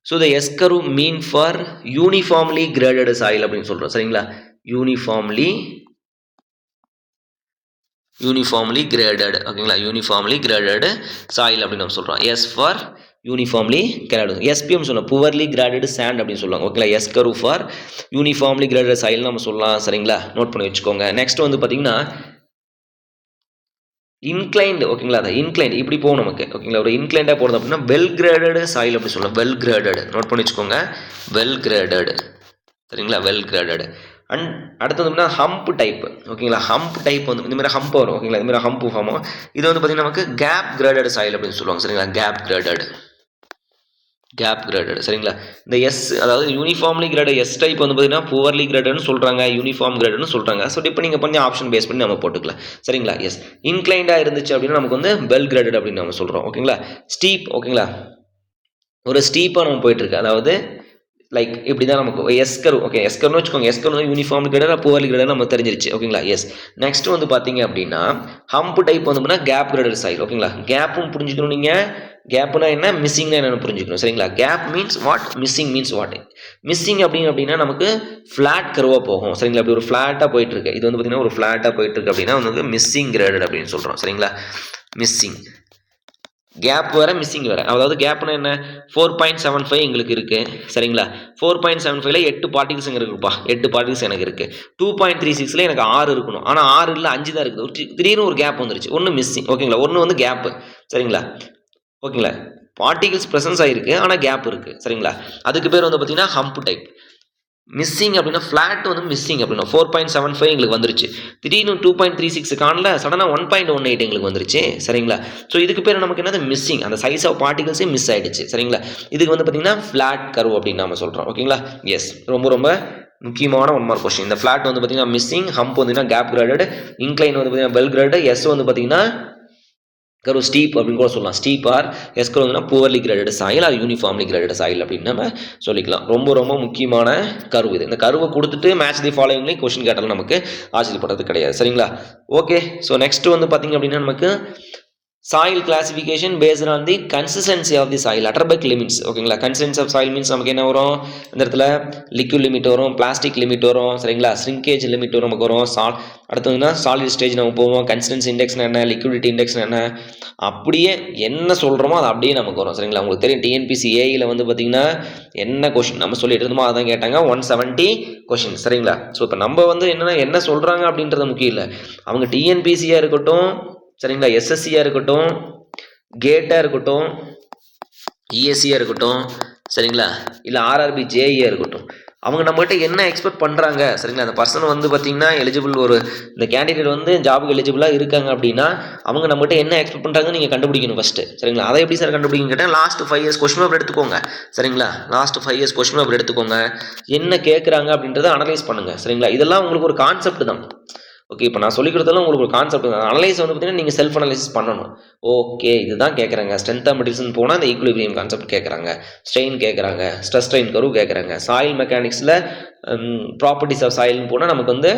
ஸோ இந்த S curve mean for uniformly graded soil அப்படின்னு சொல்கிறோம். சரிங்களா, யூனிஃபார்ம்லி கிரேடட், ஓகேங்களா, யூனிஃபார்ம்லி கிரேடட் சாயில் அப்படின்னு நம்ம சொல்கிறோம். S for uniformly graded, SPM சொல்லலாம், புவர்லி கிரேடட் சாண்ட் அப்படின்னு சொல்லுவாங்க. ஓகேங்களா, S curve for uniformly graded soil நம்ம சொல்லலாம். சரிங்களா, நோட் பண்ணி வச்சுக்கோங்க. நெக்ஸ்ட் வந்து பார்த்தீங்கன்னா இன்க்ளைன்டு, ஓகேங்களா, அதை இன்க்ளைண்ட் இப்படி போகும் நமக்கு. ஓகேங்களா, ஒரு இன்க்ளைண்டாக போகிறது அப்படின்னா வெல் கிரேடட் சாயில் அப்படி சொல்லலாம். வெல் கிரேடட், நோட் பண்ணி வச்சுக்கோங்க, வெல் கிரேடட். சரிங்களா, வெல் கிரேடட். அண்ட் அடுத்து வந்து ஹம்ப் டைப். ஓகேங்களா, ஹம்ப் டைப் வந்து இந்த மாதிரி ஹம்ப் வரும். ஓகேங்களா, இந்த மாதிரி ஹம்ப் ஃபார்ம். இது வந்து பார்த்தீங்கன்னா நமக்கு கேப் கிரேடட் சாயில் அப்படின்னு சொல்லுவாங்க. சரிங்களா, கேப் கிரேடட். சரிங்களா, இந்த எஸ் அதாவது யூனிஃபார்ம்லி கிரேடட் எஸ் டைப் வந்து பார்த்தீங்கன்னா புவர்லி கிரேடட்னு சொல்கிறாங்க, யூனிஃபார்ம் கிரேடட்னு சொல்கிறாங்க. ஸோ இப்போ நீங்கள் பண்ணி ஆப்ஷன் பேஸ் பண்ணி நம்ம போட்டுக்கலாம். சரிங்களா, எஸ், இன்க்ளைண்டாக இருந்துச்சு அப்படின்னா நமக்கு வந்து வெல் கிரேடட் அப்படின்னு நம்ம சொல்கிறோம். ஓகேங்களா, ஸ்டீப், ஓகேங்களா, ஒரு ஸ்டீப்பாக நம்ம போயிட்டுருக்கு. அதாவது லைக் இப்படி தான் நமக்கு எஸ் கர்வ். ஓகே, எஸ் கர்வ்னு வச்சுக்கோங்க. S curve uniform graded, poorly graded நம்ம தெரிஞ்சிருச்சு. ஓகேங்களா, எஸ். நெக்ஸ்ட் வந்து பார்த்தீங்க அப்படின்னா ஹம்ப் டைப் வந்து பார்த்தீங்கன்னா கேப் கிரேடட் சாயில். ஓகேங்களா, கேப்பும் புரிஞ்சுக்கணும் நீங்கள். கேப்னா என்ன, மிஸ்ஸிங்னா என்னென்னு புரிஞ்சுக்கணும். சரிங்களா, gap means what, missing means what. Missing அப்படின்னா நமக்கு ஃப்ளாட் கர்வாக போகும். சரிங்களா, அப்படி ஒரு ஃப்ளாட்டாக போயிட்டு இருக்கு. இது வந்து பார்த்தீங்கன்னா ஒரு ஃப்ளாட்டாக போயிட்டு இருக்கு அப்படின்னா வந்து மிஸ்ஸிங் கிரேடட் அப்படின்னு சொல்கிறோம். சரிங்களா, மிஸ்ஸிங். கேப் வேறு, மிஸ்ஸிங் வேறு. அதாவது கேப்னா என்ன, 4.75 எங்களுக்கு இருக்குது. சரிங்களா, 4.75ல் 8 பார்ட்டிகல்ஸ் எங்கே இருக்குப்பா, 8 பார்ட்டிகல்ஸ் எனக்கு இருக்குது. 2.36ல் எனக்கு 6 இருக்கணும், ஆனால் 6 இல்லை 5 தான் இருக்குது. திடீர்னு ஒரு கேப் வந்துருச்சு, ஒன்று மிஸ்ஸிங். ஓகேங்களா, ஒன்று வந்து கேப்பு. சரிங்களா, ஓகேங்களா, பார்ட்டிகல்ஸ் ப்ரெசன்ஸ் ஆகிருக்கு ஆனால் கேப் இருக்குது. சரிங்களா, அதுக்கு பேர் வந்து பார்த்தீங்கன்னா ஹம்ப் டைப். மிஸ்ஸிங் அப்படின்னா ஃப்ளாட் வந்து மிஸ்ஸிங் அப்படின்னா 4.75 எங்களுக்கு வந்துருச்சு. திடீர்னு 2.36 காணல, சடனாக 1.18 எங்களுக்கு வந்துருச்சு. சரிங்களா? ஸோ இதுக்கு பேர் நமக்கு என்னது மிஸ்ஸிங். அந்த சைஸ் ஆஃப் பார்ட்டிகல்ஸே மிஸ் ஆகிடுச்சு. சரிங்களா? இதுக்கு வந்து பார்த்தீங்கன்னா ஃப்ளாட் கர்வ் அப்படின்னு நம்ம சொல்கிறோம். ஓகேங்களா? எஸ், ரொம்ப ரொம்ப முக்கியமான 1 மார்க் கொஸ்டின். இந்த ஃப்ளாட் வந்து பார்த்தீங்கன்னா மிஸ்ஸிங், ஹம்ப் வந்து கேப் கிரேடட், இன்க்ளைன் வந்து பார்த்தீங்கன்னா பெல் கிரேடட், எஸ் வந்து பார்த்தீங்கன்னா கர்வ் ஸ்டீப் அப்படின்னு கூட சொல்லலாம். ஸ்டீப் ஆர் எஸ்கர் வந்து poorly graded soil or uniformly graded soil அப்படின்னு நம்ம சொல்லிக்கலாம். ரொம்ப ரொம்ப முக்கியமான கர்வ் இது. இந்த கர்வை கொடுத்துட்டு மேட்ச் தி ஃபாலோயிங்லேயும் கொஸ்டின் கேட்டாலும் நமக்கு ஆச்சரியப்படுறது கிடையாது. சரிங்களா? ஓகே, ஸோ நெக்ஸ்ட் வந்து பார்த்தீங்க அப்படின்னா நமக்கு soil classification based on the consistency of the soil Atterberg limits. ஓகேங்களா? கன்சிஸ்டன்சி ஆஃப் சாயில் மீன்ஸ் நமக்கு என்ன வரும், இந்த இடத்துல லிக்விட் லிமிட் வரும், பிளாஸ்டிக் லிமிட் வரும். சரிங்களா? ஸ்ரிங்கேஜ் லிமிட் நமக்கு வரும். அடுத்ததுன்னா சாலிட் ஸ்டேஜ் நம்ம போவோம். கன்சிஸ்டன்சி இண்டெக்ஸ் என்ன, லிக்விடிட்டி இண்டெக்ஸ் என்ன, அப்படியே என்ன சொல்கிறோமோ அது அப்படியே நமக்கு வரும். சரிங்களா? உங்களுக்கு தெரியும் டிஎன்பிசி ஏஇல வந்து பார்த்தீங்கன்னா என்ன கொஷின் நம்ம சொல்லிட்டு இருந்தோமோ அதான் கேட்டாங்க. 170 கொஷின். சரிங்களா? ஸோ இப்போ நம்ம வந்து என்னென்னா என்ன சொல்கிறாங்க அப்படின்றது முக்கியம் இல்லை. அவங்க டிஎன்பிசியாக இருக்கட்டும், சரிங்களா, எஸ்எஸ்சியாக இருக்கட்டும், கேட்டாக இருக்கட்டும், இஎஸ்சியாக இருக்கட்டும், சரிங்களா, இல்லை ஆர்ஆர்பி ஜேஇயாக இருக்கட்டும், அவங்க நம்மகிட்ட என்ன எக்ஸ்பெக்ட் பண்ணுறாங்க. சரிங்களா? அந்த பர்சன் வந்து பார்த்தீங்கன்னா எலிஜிபிள், ஒரு இந்த கேண்டிடேட் வந்து ஜாபுக்கு எலிஜிபிளாக இருக்காங்க அப்படின்னா அவங்க நம்மகிட்ட என்ன எக்ஸ்பெக்ட் பண்ணுறாங்கன்னு நீங்கள் கண்டுபிடிக்கணும் ஃபஸ்ட்டு. சரிங்களா? அதை எப்படி சார் கண்டுபிடிக்கணும் கேட்டால் லாஸ்ட் 5 இயர்ஸ் கொஸ்டின் பேப்பர் எடுத்துக்கோங்க. சரிங்களா? லாஸ்ட் 5 இயர்ஸ் கொஸ்டின் பேப்பர் எடுத்துக்கோங்க. என்ன கேட்குறாங்க அப்படின்றத அனலைஸ் பண்ணுங்கள். சரிங்களா? இதெல்லாம் உங்களுக்கு ஒரு கான்செப்ட் தான். ஓகே, இப்போ நான் சொல்லிக் கொடுத்தாலும் உங்களுக்கு ஒரு கான்செப்ட் தான். அனலைஸ் வந்து பார்த்தீங்கன்னா நீங்கள் செல்ஃப் அனலைசிஸ் பண்ணணும். ஓகே, இதுதான் கேட்குறாங்க. ஸ்ட்ரென்த் ஆஃப் மெட்டீரியல்ஸ் போனால் அந்த ஈக்குலிபிரியம் கான்செப்ட் கேட்குறாங்க, ஸ்ட்ரெயின் கேட்குறாங்க, ஸ்ட்ரெஸ் ஸ்ட்ரெயின் கர்வ் கேட்குறாங்க, சாயில் மெக்கானிக்ஸில் ப்ராப்பர்ட்டிஸ் ஆஃப் சாயில்னு போனால் நமக்கு வந்து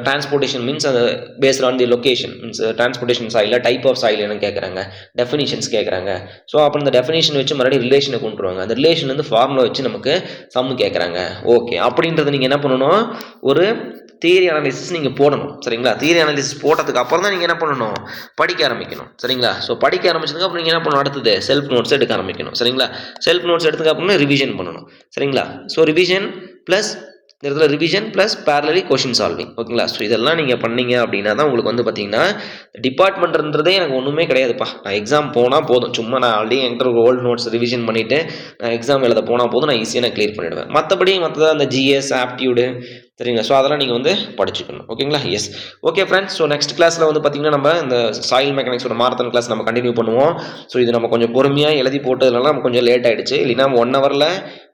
டிரான்ஸ்போர்ட்டேஷன் மீன்ஸ் அந்த based on the location means transportation soil, type of soil என்ன கேட்குறாங்க, டெஃபினிஷன்ஸ் கேட்குறாங்க. ஸோ அப்போ இந்த டெஃபினிஷன் வச்சு மறுபடியும் ரிலேஷனை கொண்டு வருவாங்க. அந்த ரிலேஷன் வந்து ஃபார்முலா வச்சு நமக்கு சம்மு கேட்குறாங்க. ஓகே, அப்படின்றத நீங்கள் என்ன பண்ணணும், ஒரு தியரி அனாலிசிஸ் நீங்கள் போடணும். சரிங்களா? தியரி அனாலிசிஸ் போட்டதுக்கு அப்புறம் தான் நீங்கள் என்ன பண்ணணும், படிக்க ஆரம்பிக்கணும். சரிங்களா? ஸோ படிக்க ஆரம்பிச்சதுக்கு அப்புறம் நீங்கள் என்ன பண்ணணும், அடுத்தது செல்ஃப் நோட்ஸ் எடுக்க ஆரம்பிக்கணும். சரிங்களா? செல்ஃப் நோட்ஸ் எடுத்துக்க அப்புறம் ரிவிஷன் பண்ணணும். சரிங்களா? ஸோ ரிவிஷன் ப்ளஸ் இந்த இடத்துல ரிவிஷன் ப்ளஸ் பேரலரி கொஷின் சால்விங். ஓகேங்களா? ஸோ இதெல்லாம் நீங்கள் பண்ணீங்க அப்படின்னா தான் உங்களுக்கு வந்து பார்த்தீங்கன்னா டிபார்ட்மெண்ட்ன்றதே எனக்கு ஒன்றுமே கிடையாதுப்பா. நான் எக்ஸாம் போனால் போதும், சும்மா நான் ஆல்ரெடி என்கிட்ட ஒரு ஓல்டு நோட்ஸ் ரிவிஷன் பண்ணிவிட்டு நான் எக்ஸாம் எழுத போனால் போதும், நான் ஈஸியாக நான் கிளியர் பண்ணிவிடுவேன். மற்றபடி அந்த ஜிஎஸ் ஆப்டியூடு, சரிங்களா, ஸோ அதெல்லாம் நீங்கள் வந்து படிச்சுக்கணும். ஓகேங்களா? Yes, okay friends. So next கிளாஸில் வந்து பார்த்திங்கன்னா நம்ம இந்த சாயில் மெக்கானிக்ஸோட மாரத்தான் கிளாஸ் நம்ம கண்டினியூ பண்ணுவோம். ஸோ இது நம்ம கொஞ்சம் பொறுமையாக எழுதி போட்டதுனால நம்ம கொஞ்சம் லேட் ஆகிடுச்சு. இல்லைனா 1 ஹவரில்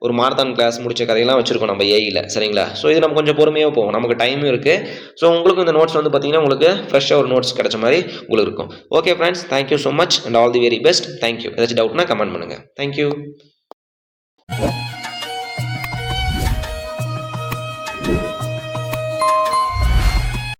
ஒரு மாரத்தான் கிளாஸ் முடிச்ச கதையெல்லாம் வச்சுருக்கோம் நம்ம ஏஇயில். சரிங்களா? ஸோ இது நம்ம கொஞ்சம் பொறுமையாக போவோம், நமக்கு டைமும் இருக்குது. ஸோ உங்களுக்கு இந்த நோட்ஸ் வந்து பார்த்திங்கன்னா உங்களுக்கு ஃப்ரெஷ்ஷாக ஒரு நோட்ஸ் கிடைச்ச மாதிரி உங்களுக்கு இருக்கும். Okay friends, thank you so much and all the very best. Thank you. ஏதாச்சும் டவுட்னா கமெண்ட் பண்ணுங்கள். தேங்க்யூ.